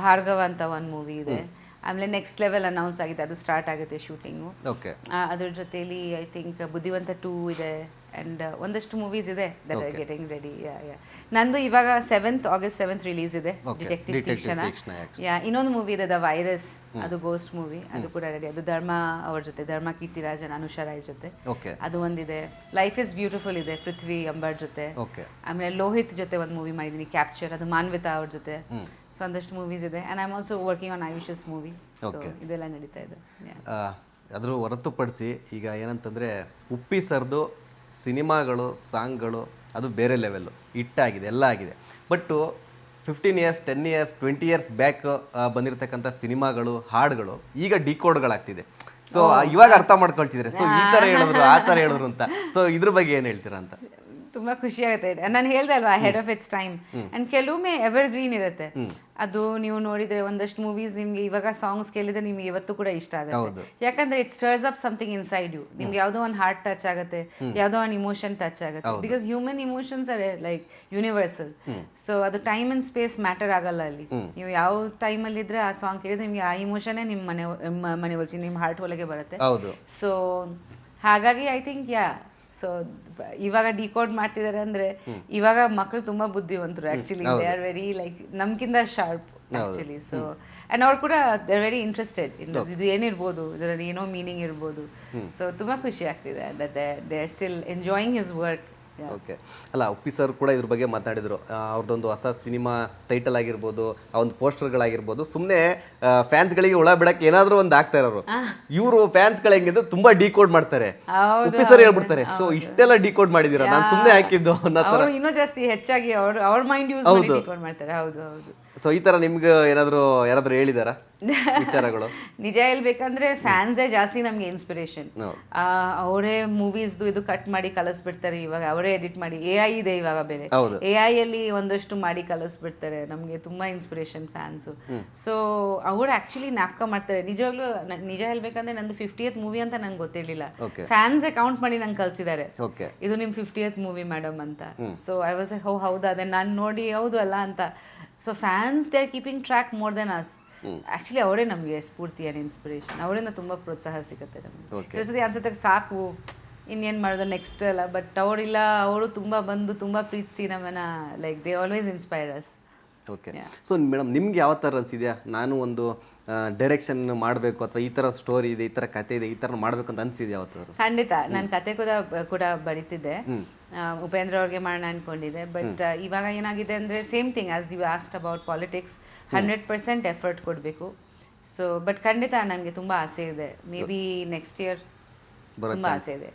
ಭಾರ್ಗವ ಅಂತ ಒಂದು ಮೂವಿ ಇದೆ. ಆಮೇಲೆ ನೆಕ್ಸ್ಟ್ ಲೆವೆಲ್ ಅನೌನ್ಸ್ ಆಗಿದೆ, ಅದು ಸ್ಟಾರ್ಟ್ ಆಗುತ್ತೆ ಶೂಟಿಂಗು. ಅದ್ರ ಜೊತೆಲಿ ಐ ಥಿಂಕ್ ಬುದ್ಧಿವಂತ 2 ಇದೆ. ಆ್ಯಂಡ್ ಒಂದಷ್ಟು ಮೂವೀಸ್ ಇದೆ ದಟ್ ಆರ್ ಗೆಟಿಂಗ್ ರೆಡಿ. ನಂದು ಇವಾಗ August 7th ರಿಲೀಸ್ ಇದೆ, ಡಿಟೆಕ್ಟಿವ್ ತೀಕ್ಷ್ಣ. ಇನ್ನೊಂದು ಮೂವಿ ಇದೆ ದ ವೈರಸ್, ಅದು ಗೋಸ್ಟ್ ಮೂವಿ, ಅದು ಕೂಡ ರೆಡಿ. ಅದು ಧರ್ಮ ಅವ್ರ ಜೊತೆ, ಧರ್ಮ ಕೀರ್ತಿರಾಜನ್, ಅನುಷಾ ರಾಯ್ ಜೊತೆ, ಅದು ಒಂದಿದೆ. ಲೈಫ್ ಇಸ್ ಬ್ಯೂಟಿಫುಲ್ ಇದೆ ಪೃಥ್ವಿ ಅಂಬಾರ್ ಜೊತೆ. ಆಮೇಲೆ ಲೋಹಿತ್ ಜೊತೆ ಒಂದು ಮೂವಿ ಮಾಡಿದ್ದೀನಿ, ಕ್ಯಾಪ್ಚರ್, ಅದು ಮಾನ್ವಿತಾ ಅವ್ರ ಜೊತೆ. ಸೊ ಒಂದಷ್ಟು ಮೂವೀಸ್ ಇದೆ. And I am also working on Ayush's movie. So ಇದೆಲ್ಲ ನಡೀತಾ ಇದೆ. ಅದ್ರ ಹೊರತುಪಡಿಸಿ ಈಗ ಏನಂತಂದರೆ ಉಪ್ಪಿ ಸರ್ದು ಸಿನಿಮಾಗಳು, ಸಾಂಗ್ಗಳು ಅದು ಬೇರೆ ಲೆವೆಲ್ಲು, ಹಿಟ್ಟಾಗಿದೆ, ಎಲ್ಲ ಆಗಿದೆ. But 15 years, 10 years, 20 years back ಬಂದಿರತಕ್ಕಂಥ ಸಿನಿಮಾಗಳು, ಹಾಡುಗಳು ಈಗ ಡಿಕೋಡ್ಗಳಾಗ್ತಿದೆ. ಸೊ ಇವಾಗ ಅರ್ಥ ಮಾಡ್ಕೊಳ್ತಿದ್ರೆ, ಸೊ ಈ ಥರ ಹೇಳಿದ್ರು ಆ ಥರ ಹೇಳಿದ್ರು ಅಂತ. ಸೊ ಇದ್ರ ಬಗ್ಗೆ ಏನು ಹೇಳ್ತೀರಾ ಅಂತ? ತುಂಬಾ ಖುಷಿ ಆಗುತ್ತೆ. ನಾನು ಹೇಳ್ದೆ ಅಲ್ವಾ, head of it's time. And ಕೆಲವೊಮ್ಮೆ ಎವರ್ ಗ್ರೀನ್ ಇರುತ್ತೆ. ಅದು ನೀವು ನೋಡಿದ್ರೆ ಒಂದಷ್ಟು ಮೂವೀಸ್ ನಿಮ್ಗೆ ಇವಾಗ ಸಾಂಗ್ಸ್ ಕೇಳಿದ್ರೆ ನಿಮ್ಗೆ ಇವತ್ತು ಕೂಡ ಇಷ್ಟ ಆಗುತ್ತೆ. ಯಾಕಂದ್ರೆ it stirs up something inside you. ನಿಮ್ಗೆ ಯಾವುದೋ ಒಂದು ಹಾರ್ಟ್ ಟಚ್ ಆಗುತ್ತೆ, ಯಾವುದೋ ಒಂದು ಇಮೋಷನ್ ಟಚ್ ಆಗುತ್ತೆ. Because human emotions are like universal. So ಅದು ಟೈಮ್ ಅಂಡ್ ಸ್ಪೇಸ್ ಮ್ಯಾಟರ್ ಆಗಲ್ಲ ಅಲ್ಲಿ. ನೀವು ಯಾವ ಟೈಮಲ್ಲಿ ಇದ್ರೆ ಆ ಸಾಂಗ್ ಕೇಳಿದ್ರೆ ನಿಮ್ಗೆ ಆ ಇಮೋಷನ್ನೇ ನಿಮ್ಮ ಮನೆ ಒಳಗೆ ನಿಮ್ಮ ಹಾರ್ಟ್ ಒಳಗೆ ಬರುತ್ತೆ. ಸೊ ಹಾಗಾಗಿ ಐ ಥಿಂಕ್ ಸೊ ಇವಾಗ ಡಿಕೋಡ್ ಮಾಡ್ತಿದ್ದಾರೆ ಅಂದ್ರೆ ಇವಾಗ ಮಕ್ಕಳು ತುಂಬಾ ಬುದ್ಧಿವಂತರು actually. They are very like ನಮ್ಗಿಂತ ಶಾರ್ಪ್ ಆಕ್ಚುಲಿ. ಸೊ ಅಂಡ್ ಅವ್ರು ಕೂಡ ದೇ ಆರ್ ವೆರಿ ಇಂಟ್ರೆಸ್ಟೆಡ್. ಇದು ಏನಿರ್ಬೋದು, ಇದರಲ್ಲಿ ಏನೋ ಮೀನಿಂಗ್ ಇರ್ಬೋದು. ಸೊ ತುಂಬಾ ಖುಷಿ ಆಗ್ತಿದೆ that they are still enjoying his work. Okay. ಅಲ್ಲ, ಉಪ್ಪಿ ಸರ್ ಕೂಡ ಇದ್ರ ಬಗ್ಗೆ ಮಾತಾಡಿದ್ರು. ಅವ್ರದ್ದೊಂದು ಹೊಸ ಸಿನಿಮಾ ಟೈಟಲ್ ಆಗಿರ್ಬೋದು, ಆ ಒಂದು ಪೋಸ್ಟರ್ಗಳಾಗಿರ್ಬೋದು, ಸುಮ್ಮನೆ ಫ್ಯಾನ್ಸ್ಗಳಿಗೆ ಹುಳ ಬಿಡಕ್ಕೆ ಏನಾದರೂ ಒಂದು ಆಗ್ತಾ ಇರೋರು. ಇವರು ಫ್ಯಾನ್ಸ್ಗಳು ಹೆಂಗಿದ್ರು ತುಂಬಾ ಡಿಕೋಡ್ ಮಾಡ್ತಾರೆ. ಉಪ್ಪಿ ಸರ್ ಹೇಳ್ಬಿಡ್ತಾರೆ, ಸೊ ಇಷ್ಟೆಲ್ಲ ಡಿಕೋಡ್ ಮಾಡಿದೀರಾ, ನಾನು ಸುಮ್ಮನೆ ಹಾಕಿದ್ದು ಅನ್ನೋ ತರ. ಇನ್ನೂ ಜಾಸ್ತಿ ಹೆಚ್ಚಾಗಿ ಅವ್ರ ಮೈಂಡ್ ಯೂಸ್ ಮಾಡಿ ಡಿಕೋಡ್ ಮಾಡ್ತಾರೆ. ಹೌದು ಹೌದು. ಸೊ ಈ ತರ ನಿಮ್ಗೆ ಯಾರಾದ್ರೂ ಹೇಳಿದಾರ ವಿಚಾರಗಳು? ನಿಜ ಹೇಳ್ಬೇಕಂದ್ರೆ ಫ್ಯಾನ್ಸೇ ಜಾಸ್ತಿ ನಮ್ಗೆ ಇನ್ಸ್ಪಿರೇಷನ್. ಅವರೇ ಮೂವೀಸ್ದು ಇದು ಕಟ್ ಮಾಡಿ ಕಲಿಸ್ಬಿಡ್ತಾರೆ. ಇವಾಗ ಅವರೇ ಎಡಿಟ್ ಮಾಡಿ, AI ಇದೆ ಇವಾಗ ಬೇರೆ, AI ಅಲ್ಲಿ ಒಂದಷ್ಟು ಮಾಡಿ ಕಲಿಸ್ಬಿಡ್ತಾರೆ. ನಮ್ಗೆ ತುಂಬಾ ಇನ್ಸ್ಪಿರೇಷನ್ ಫ್ಯಾನ್ಸು. ಸೊ ಅವ್ರು ಆಕ್ಚುಲಿ ನಾಪ್ಕ ಮಾಡ್ತಾರೆ. ನಿಜವಾಗ್ಲೂ ನಿಜ ಹೇಳ್ಬೇಕಂದ್ರೆ ನಂದು 50th ಮೂವಿ ಅಂತ ನಂಗೆ ಗೊತ್ತಿರ್ಲಿಲ್ಲ. ಫ್ಯಾನ್ಸ್ ಕೌಂಟ್ ಮಾಡಿ ನಂಗೆ ಕಳ್ಸಿದ್ದಾರೆ, ಇದು ನಿಮ್ 50th ಮೂವಿ ಮೇಡಮ್ ಅಂತ. ಸೊ ಐ ವಾಸ್ ಹೌದಾ, ಅದೇ ನಾನು ನೋಡಿ ಹೌದು ಅಲ್ಲ ಅಂತ. So fans they are keeping track more than us. Actually ಅವರೇ ನಮಗೆ ಸ್ಫೂರ್ತಿ ಆ್ಯಂಡ್ ಇನ್ಸ್ಪಿರೇಷನ್. ಅವರಿಂದ ತುಂಬ ಪ್ರೋತ್ಸಾಹ ಸಿಗುತ್ತೆ ನಮಗೆ. ಕೆಲಸದ ಅನ್ಸುತ್ತೆ ಸಾಕು ಇನ್ನೇನು ಮಾಡೋದು ನೆಕ್ಸ್ಟ್ ಅಲ್ಲ, ಬಟ್ ಅವರಿಲ್ಲ, ಅವರು ತುಂಬ ಬಂದು ತುಂಬ ಪ್ರೀತಿಸಿ ನಮ್ಮನ್ನ like they always inspire us. Okay. So madam, ನಿಮ್ಗೆ ಯಾವ ಥರ ಅನಿಸಿದ್ಯಾ, ನಾನು ಒಂದು ಡೈರೆಕ್ಷನ್ ಮಾಡಬೇಕು ಅಥವಾ ಈ ಥರ ಸ್ಟೋರಿ ಇದೆ, ಈ ಥರ ಕತೆ ಇದೆ, ಈ ಥರ ಮಾಡಬೇಕು ಅಂತ ಅನಿಸಿದ್ಯಾ ಯಾವತ್ತಾದ್ರು? ಖಂಡಿತ. ನಾನು ಕತೆ ಕೂಡ ಬರೀತಿದ್ದೆ, ಉಪೇಂದ್ರ ಅವ್ರಿಗೆ ಮಾಡೋಣ ಅನ್ಕೊಂಡಿದ್ದೆ. ಬಟ್ ಇವಾಗ ಏನಾಗಿದೆ ಅಂದರೆ same thing as you asked about politics, 100% effort ಕೊಡಬೇಕು. ಸೊ ಬಟ್ ಖಂಡಿತ ನನಗೆ ತುಂಬ ಆಸೆ ಇದೆ. ಮೇ ಬಿ ನೆಕ್ಸ್ಟ್ ಇಯರ್ ತುಂಬ ಆಸೆ ಇದೆ.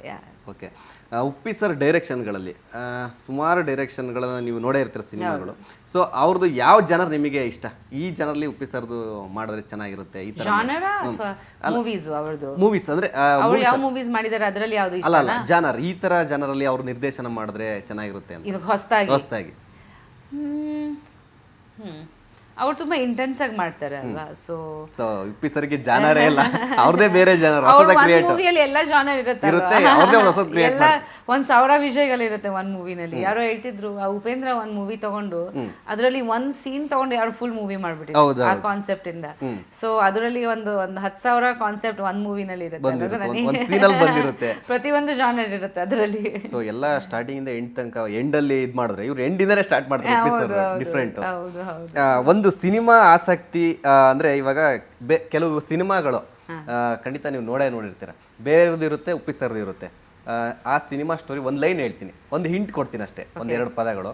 ಓಕೆ. ಉಪ್ಪಿ ಸರ್ ಡೈರೆಕ್ಷನ್ಗಳಲ್ಲಿ ಸುಮಾರು ಡೈರೆಕ್ಷನ್ಗಳನ್ನ ನೀವು ನೋಡೇ ಇರ್ತೀರ ಸಿನಿಮಾಗಳು. ಸೊ ಅವ್ರದ್ದು ಯಾವ ಜನರ್ ನಿಮಗೆ ಇಷ್ಟ? ಈ ಜನರಲ್ಲಿ ಉಪ್ಪಿ ಸರ್ದು ಮಾಡಿದ್ರೆ ಚೆನ್ನಾಗಿರುತ್ತೆ ಈ ತರ ಜಾನರ ಅಥವಾ ಮೂವೀಸ್? ಅವರದು ಮೂವೀಸ್ ಅಂದ್ರೆ ಅವರು ಯಾವ ಮೂವೀಸ್ ಮಾಡಿದ್ದಾರೆ ಅದರಲ್ಲಿ ಯಾವುದು ಇಷ್ಟ? ಅಲ್ಲ, ಜಾನರ್, ಈ ತರ ಜನರಲ್ಲಿ ಅವ್ರು ನಿರ್ದೇಶನ ಮಾಡಿದ್ರೆ ಚೆನ್ನಾಗಿರುತ್ತೆ ಅಂತ. ಇವಾಗ ಹೊಸದಾಗಿ ಅವ್ರು ತುಂಬಾ ಇಂಟೆನ್ಸ್ ಆಗಿ ಮಾಡ್ತಾರೆ ಅಲ್ವಾ. ಸೊ ಉಪ್ಪಿ ಸರ್ಗೆ ಜಾನರೇ ಇಲ್ಲ, ಅವ್ರದೇ ಬೇರೆ ಜಾನರ್, ಹೊಸದಾಗಿ ಕ್ರಿಯೇಟ್ ಮೂವಿಯಲ್ಲಿ ಎಲ್ಲ ಜಾನರ್ ಇರುತ್ತೆ, ಅವ್ರದೇ ಹೊಸದು ಕ್ರಿಯೇಟ್ ಎಲ್ಲ 1000 ವಿಷಯಗಳಿರುತ್ತೆ ಒಂದ್ ಮೂವಿನಲ್ಲಿ. ಯಾರೋ ಹೇಳ್ತಿದ್ರು, ಆ ಉಪೇಂದ್ರ ಒಂದ್ ಮೂವಿ ತಗೊಂಡು ಅದರಲ್ಲಿ ಒಂದ್ ಸೀನ್ ತಗೊಂಡು ಯಾರು ಫುಲ್ ಮೂವಿ ಮಾಡ್ಬಿಟ್ಟಿದ್ರು ಆ ಕಾನ್ಸೆಪ್ಟ್ ಇಂದ. ಸೊ ಅದರಲ್ಲಿ ಒಂದು 10,000 ಕಾನ್ಸೆಪ್ಟ್ ಒಂದ್ ಮೂವಿನಲ್ಲಿ ಇರುತ್ತೆ, ಪ್ರತಿಯೊಂದು ಜಾನರ್ ಇರುತ್ತೆ ಅದರಲ್ಲಿ. ಸೊ ಎಲ್ಲ ಸ್ಟಾರ್ಟಿಂಗ್ ಇಂದ ಎಂಡ್ ತನಕ ಎಂಡ್ ಅಲ್ಲಿ ಇದ್ ಮಾಡಿದ್ರೆ ಇವ್ರು ಎಂಡ್ ಇಂದಾನೆ ಸ್ಟಾರ್ಟ್ ಮಾಡ್ತಾರೆ ಉಪ್ಪಿ ಸರ್. ಡಿಫ್ರೆಂಟ್ ಒಂದು ಸಿನಿಮಾ ಆಸಕ್ತಿ ಅಂದ್ರೆ ಇವಾಗ ಕೆಲವು ಸಿನಿಮಾಗಳು ಖಂಡಿತ ನೀವು ನೋಡಿರ್ತೀರ, ಬೇರೆಯವ್ರದ್ದು ಇರುತ್ತೆ, ಉಪ್ಪಿ ಸರ್ದು ಇರುತ್ತೆ. ಆ ಸಿನಿಮಾ ಸ್ಟೋರಿ ಒಂದ್ ಲೈನ್ ಹೇಳ್ತೀನಿ, ಒಂದು ಹಿಂಟ್ ಕೊಡ್ತೀನಿ ಅಷ್ಟೇ, 1-2 ಪದಗಳು.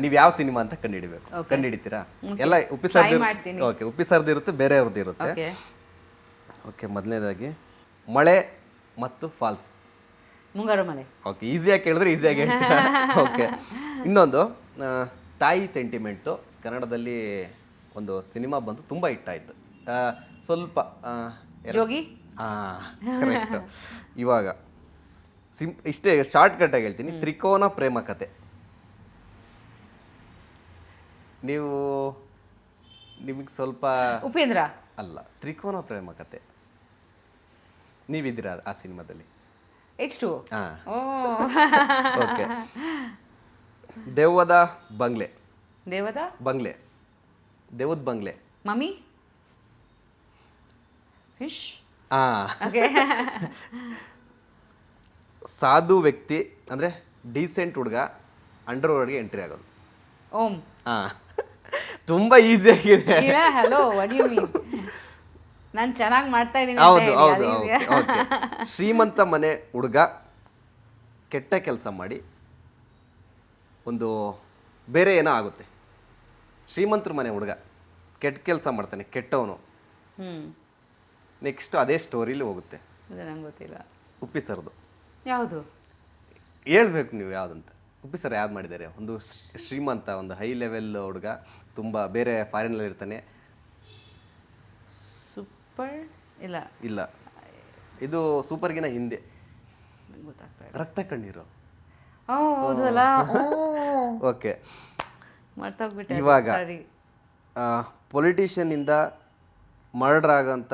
ನೀವ್ ಯಾವ ಸಿನಿಮಾ ಅಂತ ಕಂಡುಹಿಡಿತೀರಾ? ಎಲ್ಲ ಉಪ್ಪಿ ಸರ್ದು. ಓಕೆ, ಉಪ್ಪಿ ಸರ್ದು ಇರುತ್ತೆ, ಬೇರೆಯವ್ರದ್ದು ಇರುತ್ತೆ. ಓಕೆ. ಮೊದಲನೇದಾಗಿ ಮಳೆ ಮತ್ತು ಫಾಲ್ಸ್. ಮುಂಗಾರು ಮಳೆ. ಓಕೆ, ಈಸಿಯಾಗಿ ಕೇಳಿದ್ರೆ ಈಸಿಯಾಗಿ ಹೇಳ್ತೀರಾ. ಓಕೆ. ಇನ್ನೊಂದು ತಾಯಿ ಸೆಂಟಿಮೆಂಟು, ಕನ್ನಡದಲ್ಲಿ ಒಂದು ಸಿನಿಮಾ ಬಂತು, ತುಂಬ ಹಿಟ್ಟಾಯಿತು. ಸ್ವಲ್ಪ ಜೋಗಿ. ಕರೆಕ್ಟ್. ಇವಾಗ ಇಷ್ಟೇ ಶಾರ್ಟ್ ಕಟ್ ಆಗಿ ಹೇಳ್ತೀನಿ, ತ್ರಿಕೋನ ಪ್ರೇಮ ಕತೆ. ನಿಮಗೆ ಸ್ವಲ್ಪ ಉಪೇಂದ್ರ ಅಲ್ಲ, ತ್ರಿಕೋನ ಪ್ರೇಮ ಕತೆ ನೀವಿದ್ದೀರಾ ಆ ಸಿನಿಮಾದಲ್ಲಿ. H2. ಓಕೆ. ದೆವ್ವದ ಬಂಗ್ಲೆ. ದೇವದ ಬಂಗ್ಲೆ. Mummy fish. ಸಾಧು ವ್ಯಕ್ತಿ ಅಂದ್ರೆ ಡೀಸೆಂಟ್ ಹುಡುಗ ಅಂಡರ್ವರ್ಡ್ಗೆ ಎಂಟ್ರಿ ಆಗೋದು. ಓಂ. ತುಂಬಾ ಈಸಿ ಆಗಿದೆ. Hello, what do you mean? ನಾನು ಚೆನ್ನಾಗಿ ಮಾಡ್ತಾ ಇದ್ದೀನಿ. ಹೌದು. ಶ್ರೀಮಂತ ಮನೆ ಹುಡುಗ ಕೆಟ್ಟ ಕೆಲಸ ಮಾಡಿ ಒಂದು ಬೇರೆ ಏನೋ ಆಗುತ್ತೆ. ಶ್ರೀಮಂತರ ಮನೆ ಹುಡುಗ ಕೆಟ್ಟ ಕೆಲಸ ಮಾಡ್ತಾನೆ, ಕೆಟ್ಟವನು. ನೆಕ್ಸ್ಟ್ ಅದೇ ಸ್ಟೋರಿಲಿ ಹೋಗುತ್ತೆ. ನಂಗೆ ಗೊತ್ತಿಲ್ಲ. ಉಪ್ಪಿ ಸರ್ದು ಯಾವುದು ಹೇಳ್ಬೇಕು ನೀವು ಯಾವುದಂತ? ಉಪ್ಪಿ ಸರ್ ಯಾವ್ದು ಮಾಡಿದ್ದಾರೆ? ಒಂದು ಶ್ರೀಮಂತ, ಒಂದು ಹೈ ಲೆವೆಲ್ ಹುಡುಗ, ತುಂಬ ಬೇರೆ ಫಾರಿನಲ್ಲಿ ಇರ್ತಾನೆ. ಸೂಪರ್ ಇಲ್ಲ, ಇದು ಸೂಪರ್ಗಿನ ಹಿಂದೆ. ಗೊತ್ತಾಗ್ತಾ ರಕ್ತ ಕಣ್ಣೀರು. ಹೌದು ಅಲ್ಲ ಓಕೆ, ಮರ್ತೋಗ್ಬಿಟ್ಟೆ ಇವಾಗ ಸಾರಿ. ಪೊಲಿಟಿಷಿಯನ್ನಿಂದ ಮರ್ಡರ್ ಆಗೋಂಥ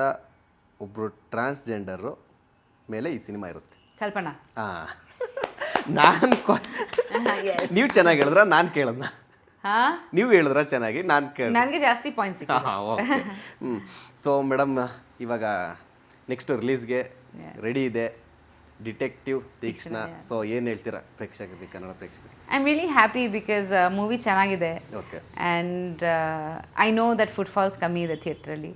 ಒಬ್ಬರು ಟ್ರಾನ್ಸ್ಜೆಂಡರು ಮೇಲೆ ಈ ಸಿನಿಮಾ ಇರುತ್ತೆ. ಕಲ್ಪನಾ. ಹಾಂ, ನಾನು ನೀವು ಚೆನ್ನಾಗಿ ಹೇಳಿದ್ರ ನಾನು ಕೇಳದ್ನ? ಹಾ, ನೀವು ಹೇಳಿದ್ರ ಚೆನ್ನಾಗಿ, ನಾನು ಕೇಳ. ನನಗೆ ಜಾಸ್ತಿ ಪಾಯಿಂಟ್ಸ್. ಸೊ ಮೇಡಮ್, ಇವಾಗ ನೆಕ್ಸ್ಟ್ ರಿಲೀಸ್ಗೆ ರೆಡಿ ಇದೆ ಡಿಟೆಕ್ಟಿವ್ ತೀಕ್ಷ್ಣ. ಸೊ ಏನು ಹೇಳ್ತೀರಾ ಪ್ರೇಕ್ಷಕರಿಗೆ, ಕನ್ನಡ ಪ್ರೇಕ್ಷಕರಿಗೆ? I am really happy because movie ಚೆನ್ನಾಗಿದೆ. Okay. And I know that footfalls ಕಮ್ಮಿ ಇದೆ ಥಿಯೇಟ್ರಲ್ಲಿ,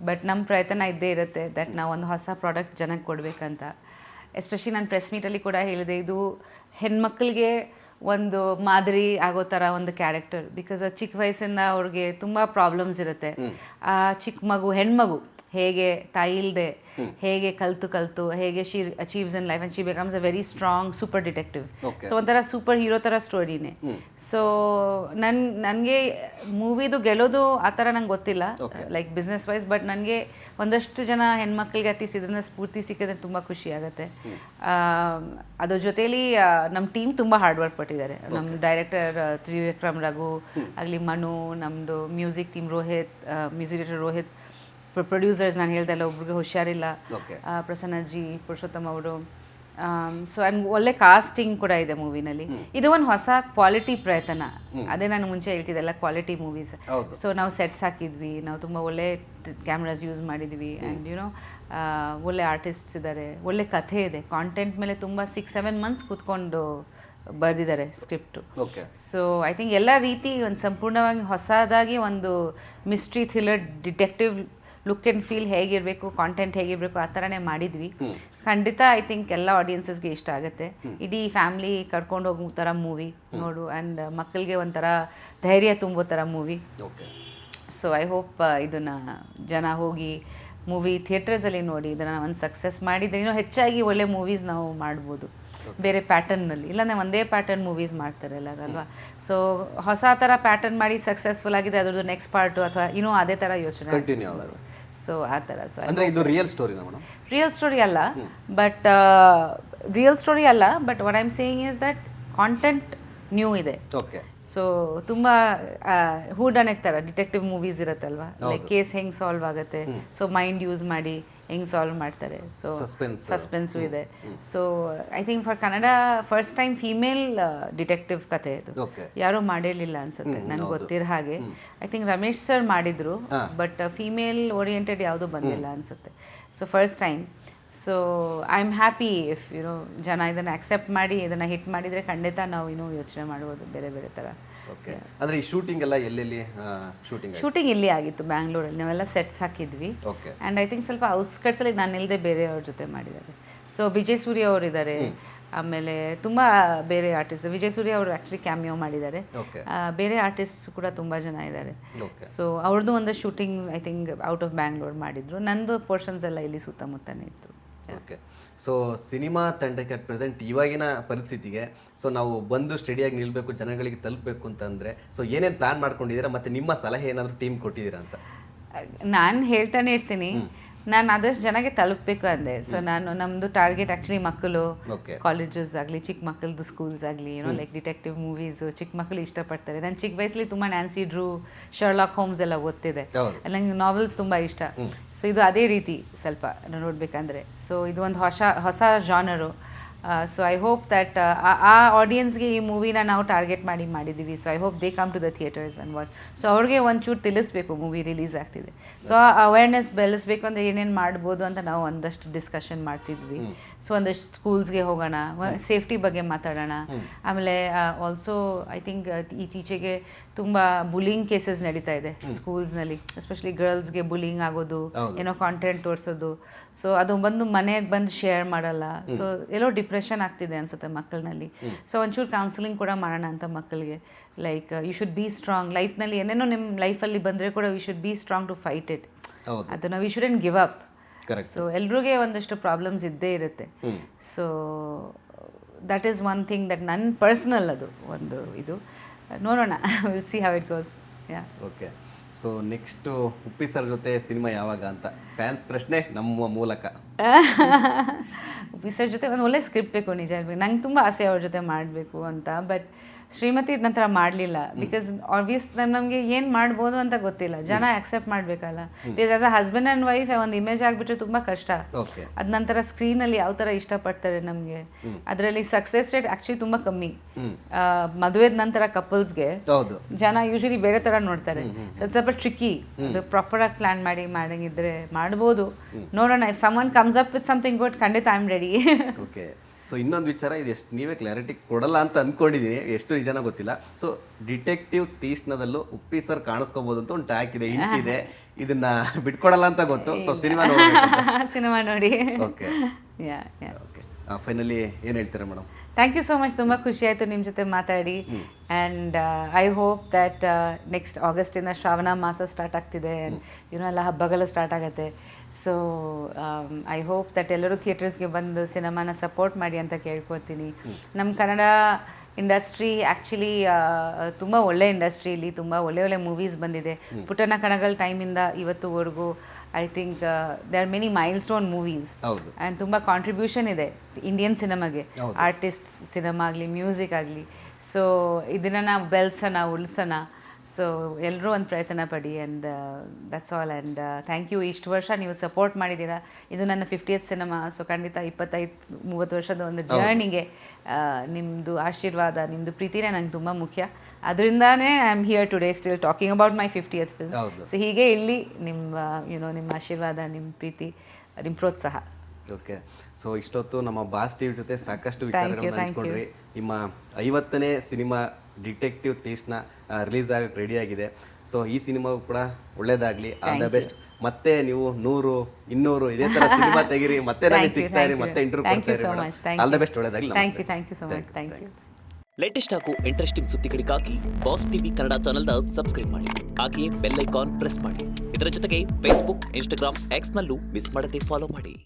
ಬಟ್ ನಮ್ಮ ಪ್ರಯತ್ನ ಇದ್ದೇ ಇರುತ್ತೆ ದಟ್ ನಾವು ಒಂದು ಹೊಸ ಪ್ರಾಡಕ್ಟ್ ಜನಕ್ಕೆ ಕೊಡಬೇಕಂತ. ಎಸ್ಪೆಷಲಿ ನಾನು ಪ್ರೆಸ್ ಮೀಟಲ್ಲಿ ಕೂಡ ಹೇಳಿದೆ, ಇದು ಹೆಣ್ಮಕ್ಳಿಗೆ ಒಂದು ಮಾದರಿ ಆಗೋ ಥರ ಒಂದು ಕ್ಯಾರೆಕ್ಟರ್. ಬಿಕಾಸ್ ಚಿಕ್ಕ ವಯಸ್ಸಿಂದ ಅವ್ರಿಗೆ ತುಂಬ ಪ್ರಾಬ್ಲಮ್ಸ್ ಇರುತ್ತೆ. ಆ ಚಿಕ್ಕ ಮಗು, ಹೆಣ್ಮಗು ಹೇಗೆ ತಾಯಿ ಇಲ್ಲದೆ ಹೇಗೆ ಕಲ್ತು ಹೇಗೆ she achieves in life and she becomes a very strong super detective. So ಒಂಥರ ಸೂಪರ್ ಹೀರೋ ಥರ ಸ್ಟೋರಿನೇ. ಸೊ ನನಗೆ ಮೂವಿದು ಗೆಲ್ಲೋದು ಆ ಥರ ನಂಗೆ ಗೊತ್ತಿಲ್ಲ ಲೈಕ್ ಬಿಸ್ನೆಸ್ ವೈಸ್, ಬಟ್ ನನಗೆ ಒಂದಷ್ಟು ಜನ ಹೆಣ್ಮಕ್ಳಿಗೆ ಅಟ್ಲೀಸ್ಟ್ ಇದರಿಂದ ಸ್ಫೂರ್ತಿ ಸಿಕ್ಕಿದ್ರೆ ತುಂಬ ಖುಷಿ ಆಗುತ್ತೆ. ಅದ್ರ ಜೊತೇಲಿ ನಮ್ಮ ಟೀಮ್ ತುಂಬ ಹಾರ್ಡ್ ವರ್ಕ್ ಪಟ್ಟಿದ್ದಾರೆ. ನಮ್ಮ ಡೈರೆಕ್ಟರ್ ತ್ರಿವಿಕ್ರಮ್ ರಘು ಆಗಲಿ, ಮನು, ನಮ್ಮದು music team Rohit, music director Rohit, producers ನಾನು ಹೇಳ್ದಲ್ಲ ಒಬ್ರಿಗೆ ಹುಷಾರಿಲ್ಲ, ಪ್ರಸನ್ನಜಿ, ಪುರುಷೋತ್ತಮ್ ಅವರು. ಸೊ ಆ್ಯಂಡ್ ಒಳ್ಳೆ ಕಾಸ್ಟಿಂಗ್ ಕೂಡ ಇದೆ ಮೂವಿನಲ್ಲಿ. ಇದು ಒಂದು ಹೊಸ ಕ್ವಾಲಿಟಿ ಪ್ರಯತ್ನ. ಅದೇ ನಾನು ಮುಂಚೆ ಹೇಳ್ತಿದ್ದೆಲ್ಲ ಕ್ವಾಲಿಟಿ ಮೂವೀಸ್. ಸೊ ನಾವು ಸೆಟ್ಸ್ ಹಾಕಿದ್ವಿ, ನಾವು ತುಂಬ ಒಳ್ಳೆ ಕ್ಯಾಮ್ರಾಸ್ ಯೂಸ್ ಮಾಡಿದ್ವಿ, ಆ್ಯಂಡ್ ಯುನೋ ಒಳ್ಳೆ ಆರ್ಟಿಸ್ಟ್ಸ್ ಇದ್ದಾರೆ, ಒಳ್ಳೆ ಕಥೆ ಇದೆ, ಕಾಂಟೆಂಟ್ ಮೇಲೆ ತುಂಬ 6-7 ಮಂತ್ಸ್ ಕೂತ್ಕೊಂಡು ಬರೆದಿದ್ದಾರೆ ಸ್ಕ್ರಿಪ್ಟು. ಸೊ ಐ ಥಿಂಕ್ ಎಲ್ಲ ರೀತಿ ಒಂದು ಸಂಪೂರ್ಣವಾಗಿ ಹೊಸದಾಗಿ ಒಂದು mystery thriller detective look and feel ಹೇಗಿರಬೇಕು, ಕಾಂಟೆಂಟ್ ಹೇಗಿರಬೇಕು ಆ ಥರನೇ ಮಾಡಿದ್ವಿ. ಖಂಡಿತ ಐ ಥಿಂಕ್ ಎಲ್ಲ ಆಡಿಯನ್ಸಸ್ಗೆ ಇಷ್ಟ ಆಗುತ್ತೆ. ಇಡೀ ಫ್ಯಾಮ್ಲಿ ಕರ್ಕೊಂಡು ಹೋಗೋ ಥರ ಮೂವಿ ನೋಡು, ಆ್ಯಂಡ್ ಮಕ್ಕಳಿಗೆ ಒಂಥರ ಧೈರ್ಯ ತುಂಬೋ ಥರ ಮೂವಿ. ಸೊ ಐ ಹೋಪ್ ಇದನ್ನು ಜನ ಹೋಗಿ ಮೂವಿ ಥಿಯೇಟರ್ಸಲ್ಲಿ ನೋಡಿ ಇದನ್ನು ಒಂದು ಸಕ್ಸಸ್ ಮಾಡಿದರೆ ಇನ್ನೂ ಹೆಚ್ಚಾಗಿ ಒಳ್ಳೆ ಮೂವೀಸ್ ನಾವು ಮಾಡ್ಬೋದು ಬೇರೆ ಪ್ಯಾಟರ್ನಲ್ಲಿ. ಇಲ್ಲಾಂದರೆ ಒಂದೇ ಪ್ಯಾಟರ್ನ್ ಮೂವೀಸ್ ಮಾಡ್ತಾರೆ ಎಲ್ಲರಲ್ವಾ. ಸೊ ಹೊಸ ಥರ ಪ್ಯಾಟರ್ನ್ ಮಾಡಿ ಸಕ್ಸಸ್ಫುಲ್ ಆಗಿದೆ, ಅದ್ರದ್ದು ನೆಕ್ಸ್ಟ್ ಪಾರ್ಟು ಅಥವಾ ಇನ್ನೂ ಅದೇ ಥರ ಯೋಚನೆ ಕಂಟಿನ್ಯೂ ಆಗೋದು. ಸೊ ಆ ಥರ. ಸೊ ಅಂದರೆ ಇದು ರಿಯಲ್ ಸ್ಟೋರಿನಾ ಮೇಡಮ್? ರಿಯಲ್ ಸ್ಟೋರಿ ಅಲ್ಲ, but what I am saying is that content new ಇದೆ. ಓಕೆ. ಸೊ ತುಂಬ ಹೂಡನೆಕ್ ಥರ ಡಿಟೆಕ್ಟಿವ್ ಮೂವೀಸ್ ಇರುತ್ತಲ್ವಾ, ಲೈಕ್ ಕೇಸ್ ಹೆಂಗೆ ಸಾಲ್ವ್ ಆಗುತ್ತೆ, ಸೊ ಮೈಂಡ್ ಯೂಸ್ ಮಾಡಿ ಹೆಂಗೆ ಸಾಲ್ವ್ ಮಾಡ್ತಾರೆ. ಸೊ ಸಸ್ಪೆನ್ಸು ಇದೆ. So I think for Kannada first time female detective ಕತೆ ಇದು, ಯಾರೂ ಮಾಡಿರಲಿಲ್ಲ ಅನ್ಸುತ್ತೆ ನನಗೆ ಗೊತ್ತಿರೋ ಹಾಗೆ. ಐ ಥಿಂಕ್ ರಮೇಶ್ ಸರ್ ಮಾಡಿದ್ರು, ಬಟ್ ಫೀಮೇಲ್ ಓರಿಯೆಂಟೆಡ್ ಯಾವುದೂ ಬಂದಿಲ್ಲ ಅನ್ಸುತ್ತೆ. So first time. So I am happy if YONO ಜನ ಇದನ್ನು ಅಕ್ಸೆಪ್ಟ್ ಮಾಡಿ ಇದನ್ನು ಹಿಟ್ ಮಾಡಿದರೆ ಖಂಡಿತ ನಾವು ಇನ್ನೂ ಯೋಚನೆ ಮಾಡ್ಬೋದು ಬೇರೆ ಬೇರೆ ಥರ. ಓಕೆ. ಅಂದರೆ ಈ ಶೂಟಿಂಗ್ ಎಲ್ಲ ಎಲ್ಲೆಲ್ಲಿ ಶೂಟಿಂಗ್ ಇಲ್ಲಿ ಆಗಿತ್ತು ಬ್ಯಾಂಗ್ಳೂರಲ್ಲಿ, ನಾವೆಲ್ಲ ಸೆಟ್ಸ್ ಹಾಕಿದ್ವಿ. ಓಕೆ. ಆ್ಯಂಡ್ ಐ ಥಿಂಕ್ ಸ್ವಲ್ಪ ಔಟ್ಸ್ಕಟ್ಸಲ್ಲಿ ನಾನು ಇಲ್ಲದೆ ಬೇರೆಯವ್ರ ಜೊತೆ ಮಾಡಿದ್ದಾರೆ. ಸೊ ವಿಜಯ್ ಸೂರ್ಯ ಅವರು ಇದ್ದಾರೆ, ಆಮೇಲೆ ತುಂಬ ಬೇರೆ ಆರ್ಟಿಸ್ಟ್. ವಿಜಯ್ ಸೂರ್ಯ ಅವರು ಆ್ಯಕ್ಚುಲಿ ಕ್ಯಾಮಿಯೋ ಮಾಡಿದ್ದಾರೆ, ಬೇರೆ ಆರ್ಟಿಸ್ಟ್ಸ್ ಕೂಡ ತುಂಬ ಜನ ಇದ್ದಾರೆ. ಸೊ ಅವ್ರದ್ದು ಒಂದು shooting I think out of Bangalore ಮಾಡಿದ್ರು, ನಂದು ಪೋರ್ಷನ್ಸ್ ಎಲ್ಲ ಇಲ್ಲಿ ಸುತ್ತಮುತ್ತನೇ ಇತ್ತು. ಓಕೆ. ಸೊ ಸಿನಿಮಾ ತಂಡಕ್ಕೆ ಅಟ್ ಪ್ರೆಸೆಂಟ್ ಇವಾಗಿನ ಪರಿಸ್ಥಿತಿಗೆ ಸೊ ನಾವು ಬಂದು ಸ್ಟಡಿಯಾಗಿ ನಿಲ್ಲಬೇಕು, ಜನಗಳಿಗೆ ತಲುಪಬೇಕು ಅಂತಂದರೆ ಸೊ ಏನೇನು ಪ್ಲ್ಯಾನ್ ಮಾಡ್ಕೊಂಡಿದ್ದೀರಾ, ಮತ್ತು ನಿಮ್ಮ ಸಲಹೆ ಏನಾದರೂ ಟೀಮ್ ಕೊಟ್ಟಿದ್ದೀರಾ ಅಂತ? ನಾನು ಹೇಳ್ತಾನೆ ಇರ್ತೀನಿ, ನಾನು ಆದಷ್ಟು ಜನಕ್ಕೆ ತಲುಪಬೇಕು ಅಂದೆ. ಸೊ ನಾನು ನಮ್ಮದು ಟಾರ್ಗೆಟ್ ಆ್ಯಕ್ಚುಲಿ ಮಕ್ಕಳು, ಕಾಲೇಜಸ್ ಆಗಲಿ, ಚಿಕ್ಕ ಮಕ್ಕಳದ್ದು ಸ್ಕೂಲ್ಸ್ ಆಗಲಿ, ಏನೋ ಲೈಕ್ ಡಿಟೆಕ್ಟಿವ್ ಮೂವೀಸು ಚಿಕ್ಕ ಮಕ್ಕಳು ಇಷ್ಟಪಡ್ತಾರೆ. ನಾನು ಚಿಕ್ಕ ವಯಸ್ಸಲ್ಲಿ ತುಂಬ ನ್ಯಾನ್ಸಿ ಡ್ರೂ, ಶರ್ಲಾಕ್ ಹೋಮ್ಸ್ ಎಲ್ಲ ಓದ್ತಿದ್ದೆ, ನಂಗೆ ನಾವೆಲ್ಸ್ ತುಂಬ ಇಷ್ಟ. ಸೊ ಇದು ಅದೇ ರೀತಿ ಸ್ವಲ್ಪ ನೋಡಬೇಕಂದ್ರೆ. ಸೊ ಇದು ಒಂದು ಹೊಸ ಜಾನರು. ಸೊ ಐ ಹೋಪ್ ದಟ್ ಆ ಆಡಿಯನ್ಸ್ಗೆ ಈ ಮೂವಿನ ನಾವು ಟಾರ್ಗೆಟ್ ಮಾಡಿದ್ದೀವಿ. So I hope they come to the theatres and watch. So ಅವ್ರಿಗೆ ಒಂಚೂರು ತಿಳಿಸ್ಬೇಕು ಮೂವಿ ರಿಲೀಸ್ ಆಗ್ತಿದೆ. ಸೊ ಆ ಅವೇರ್ನೆಸ್ ಬೆಳೆಸ್ಬೇಕು ಅಂದರೆ ಏನೇನು ಮಾಡ್ಬೋದು ಅಂತ ನಾವು ಒಂದಷ್ಟು ಡಿಸ್ಕಷನ್ ಮಾಡ್ತಿದ್ವಿ. ಸೊ ಒಂದಷ್ಟು ಸ್ಕೂಲ್ಸ್ಗೆ ಹೋಗೋಣ, ಸೇಫ್ಟಿ ಬಗ್ಗೆ ಮಾತಾಡೋಣ. ಆಮೇಲೆ ಆಲ್ಸೋ ಐ ಥಿಂಕ್ ಇತ್ತೀಚೆಗೆ ತುಂಬ ಬುಲಿಂಗ್ ಕೇಸಸ್ ನಡೀತಾ ಇದೆ ಸ್ಕೂಲ್ಸ್ನಲ್ಲಿ, ಎಸ್ಪೆಷಲಿ ಗರ್ಲ್ಸ್ಗೆ ಬುಲಿಂಗ್ ಆಗೋದು, ಏನೋ ಕಾಂಟೆಂಟ್ ತೋರಿಸೋದು. ಸೊ ಅದು ಬಂದು ಮನೆಗೆ ಬಂದು ಶೇರ್ ಮಾಡಲ್ಲ. ಸೊ ಎಲ್ಲೋ ಡಿಪ್ರೆಷನ್ ಆಗ್ತಿದೆ ಅನ್ಸುತ್ತೆ ಮಕ್ಕಳಲ್ಲಿ. ಸೊ ಒಂಚೂರು ಕೌನ್ಸಿಲಿಂಗ್ ಕೂಡ ಮಾಡೋಣ ಅಂತ ಮಕ್ಕಳಿಗೆ. Like you should be strong, ಲೈಫ್ನಲ್ಲಿ ಏನೇನೋ ನಿಮ್ಮ ಲೈಫಲ್ಲಿ ಬಂದರೆ ಕೂಡ we should be strong to fight it. ಅದನ್ನು we shouldn't give up. So ಎಲ್ರಿಗೂ ಒಂದಷ್ಟು ಪ್ರಾಬ್ಲಮ್ಸ್ ಇದ್ದೇ ಇರುತ್ತೆ. So that is one thing that ನನ್ನ ಪರ್ಸ್ನಲ್ ಅದು ಒಂದು ಇದು ನೋಡೋಣ, will see how it goes. Yeah. Okay. So next Uppi sir ಜೊತೆ ಸಿನಿಮಾ ಯಾವಾಗ ಅಂತ ಫ್ಯಾನ್ಸ್ ಪ್ರಶ್ನೆ ನಮ್ಮ ಮೂಲಕ. ಉಪಿ ಜೊತೆ ಒಂದು ಒಳ್ಳೆ ಸ್ಕ್ರಿಪ್ಟ್ ಬೇಕು, ನಿಜ ಹೇಳ್ಬೇಕು. ನಂಗೆ ತುಂಬ ಆಸೆ ಅವ್ರ ಜೊತೆ ಮಾಡಬೇಕು ಅಂತ. ಬಟ್ ಶ್ರೀಮತಿ ಇದ್ ನಂತರ ಮಾಡಲಿಲ್ಲ. ಬಿಕಾಸ್ ಆಬ್ವಿಯಸ್ ನಮಗೆ ಏನು ಮಾಡ್ಬೋದು ಅಂತ ಗೊತ್ತಿಲ್ಲ, ಜನ ಆಕ್ಸೆಪ್ಟ್ ಮಾಡಬೇಕಲ್ಲ. Because as a husband and wife ಒಂದು ಇಮೇಜ್ ಆಗಿಬಿಟ್ರೆ ತುಂಬ ಕಷ್ಟ. ಓಕೆ. ಅದ ನಂತರ ಸ್ಕ್ರೀನಲ್ಲಿ ಯಾವ ಥರ ಇಷ್ಟಪಡ್ತಾರೆ ನಮಗೆ, ಅದರಲ್ಲಿ ಸಕ್ಸಸ್ ರೇಟ್ ಆ್ಯಕ್ಚುಲಿ ತುಂಬ ಕಮ್ಮಿ. ಮದುವೆದ ನಂತರ ಕಪಲ್ಸ್ಗೆ ಹೌದು ಜನ ಯೂಶಲಿ ಬೇರೆ ಥರ ನೋಡ್ತಾರೆ. ಸ್ವಲ್ಪ ಟ್ರಿಕ್ಕಿ, ಅದು ಪ್ರಾಪರಾಗಿ ಪ್ಲ್ಯಾನ್ ಮಾಡಿ ಮಾಡಂಗಿದ್ರೆ ಮಾಡ್ಬೋದು. ನೋಡೋಣ, if someone comes up with something good, ಖಂಡಿತ I am ready. Okay. So ಇನ್ನೊಂದು ವಿಚಾರ, ಇದು ಎಷ್ಟು ನೀವೇ ಕ್ಲಾರಿಟಿ ಕೊಡಲ್ಲ ಅಂತ ಅಂದ್ಕೊಂಡಿದ್ದೀನಿ, ಎಷ್ಟು ಜನ ಗೊತ್ತಿಲ್ಲ. ಸೊ ಡಿಟೆಕ್ಟಿವ್ ತೀಕ್ಷ್ಣದಲ್ಲೂ ಉಪ್ಪಿ ಸರ್ ಕಾಣಿಸ್ಕೋಬಹುದು ಅಂತ ಒಂದು ಟ್ಯಾಕ್ ಇದೆ, ಇಂಟ್ ಇದೆ, ಇದನ್ನ ಬಿಟ್ಕೊಡಲ್ಲ ಅಂತ ಗೊತ್ತು. ಸೊ ಸಿನಿಮಾ ಸಿನಿಮಾ ನೋಡಿ. Okay okay. ಫೈನಲಿ ಏನು ಹೇಳ್ತೀರಾ madam? Thank you so much. ತುಂಬ ಖುಷಿ ಆಯಿತು ನಿಮ್ಮ ಜೊತೆ ಮಾತಾಡಿ. And I hope that next ಆಗಸ್ಟಿಂದ ಶ್ರಾವಣ ಮಾಸ ಸ್ಟಾರ್ಟ್ ಆಗ್ತಿದೆ. ಆ್ಯಂಡ್ ಎಲ್ಲ ಹಬ್ಬಗಳು ಸ್ಟಾರ್ಟ್ ಆಗುತ್ತೆ. ಸೊ ಐ ಹೋಪ್ ದಟ್ ಎಲ್ಲರೂ ಥಿಯೇಟರ್ಸ್ಗೆ ಬಂದು ಸಿನಿಮಾನ ಸಪೋರ್ಟ್ ಮಾಡಿ ಅಂತ ಕೇಳ್ಕೊತೀನಿ. ನಮ್ಮ ಕನ್ನಡ ಇಂಡಸ್ಟ್ರಿ ಆ್ಯಕ್ಚುಲಿ ತುಂಬ ಒಳ್ಳೆ ಇಂಡಸ್ಟ್ರಿ, ಇಲ್ಲಿ ತುಂಬ ಒಳ್ಳೆ ಒಳ್ಳೆ ಮೂವೀಸ್ ಬಂದಿದೆ. ಪುಟ್ಟಣ್ಣ ಕಣಗಲ್ ಟೈಮಿಂದ ಇವತ್ತುವರೆಗೂ I think they are many milestone movies. And ತುಂಬ ಕಾಂಟ್ರಿಬ್ಯೂಷನ್ ಇದೆ ಇಂಡಿಯನ್ ಸಿನಿಮಾಗೆ, ಆರ್ಟಿಸ್ಟ್ ಸಿನಿಮಾ ಆಗಲಿ, ಮ್ಯೂಸಿಕ್ ಆಗಲಿ. ಸೊ ಇದನ್ನು ನಾವು ಬೆಳೆಸೋಣ, ಉಳಿಸೋಣ. ಸೊ ಎಲ್ಲರೂ ಒಂದು ಪ್ರಯತ್ನ ಪಡಿ. And that's all. And thank you. ಇಷ್ಟು ವರ್ಷ ನೀವು ಸಪೋರ್ಟ್ ಮಾಡಿದ್ದೀರಾ. ಇದು ನನ್ನ 50th ಸಿನಿಮಾ. ಸೊ ಖಂಡಿತ 25-30 ವರ್ಷದ ಒಂದು ಜರ್ನಿಗೆ ನಿಮ್ಮದು ಆಶೀರ್ವಾದ, ನಿಮ್ಮದು ಪ್ರೀತಿನೇ ನಂಗೆ ತುಂಬ ಮುಖ್ಯ. ಅದರಿಂದಾನೇ I am here today still talking about my 50th film. So ಹೀಗೆ ಇಲ್ಲಿ ನಿಮ್ಮ ಆಶೀರ್ವಾದ, ನಿಮ್ಮ ಪ್ರೀತಿ, ನಿಮ್ಮ ಪ್ರೋತ್ಸಾಹ. ಓಕೆ. ಸೊ ಇಷ್ಟೊತ್ತು ನಮ್ಮ ಬಾಸ್ ಟಿವಿ ಜೊತೆ ಸಾಕಷ್ಟು ವಿಚಾರಗಳನ್ನ ಹಂಚ್ಕೊಂಡ್ರಿ. ನಿಮ್ಮ 50ನೇ ಸಿನಿಮಾ ಡಿಟೆಕ್ಟಿವ್ ತೀಕ್ಷ್ಣ ರಿಲೀಸ್ ಆಗಕ್ಕೆ ರೆಡಿ ಆಗಿದೆ. ಸೊ ಈ ಸಿನಿಮಾಗೂ ಕೂಡ ಒಳ್ಳೇದಾಗಲಿ, ಆಲ್ ದ ಬೆಸ್ಟ್. ಮತ್ತೆ ನೀವು 100, 200 ಇದೇ ತರ ಸಿನಿಮಾ ತೆಗಿರಿ, ಮತ್ತೆ ನನಗೆ ಸಿಗ್ತಾ ಇರಿ, ಮತ್ತೆ ಇಂಟರ್ವ್ಯೂ ಕೊಡ್ತಾ ಇರಿ. ಆಲ್ ದ ಬೆಸ್ಟ್, ಒಳ್ಳೇದಾಗಲಿ. Thank you so much. Thank you. Latest ಹಾಗೂ ಇಂಟ್ರೆಸ್ಟಿಂಗ್ ಸುದ್ದಿಗಳಿಗಾಗಿ ಬಾಸ್ ಟಿವಿ ಕನ್ನಡ ಚಾನೆಲ್ನ ಸಬ್ಸ್ಕ್ರೈಬ್ ಮಾಡಿ. ಹಾಗೆಯೇ ಬೆಲ್ ಐಕಾನ್ ಪ್ರೆಸ್ ಮಾಡಿ. ಇದರ ಜೊತೆಗೆ ಫೇಸ್ಬುಕ್, ಇನ್ಸ್ಟಾಗ್ರಾಮ್, ಎಕ್ಸ್ನಲ್ಲೂ ಮಿಸ್ ಮಾಡದೆ ಫಾಲೋ ಮಾಡಿ.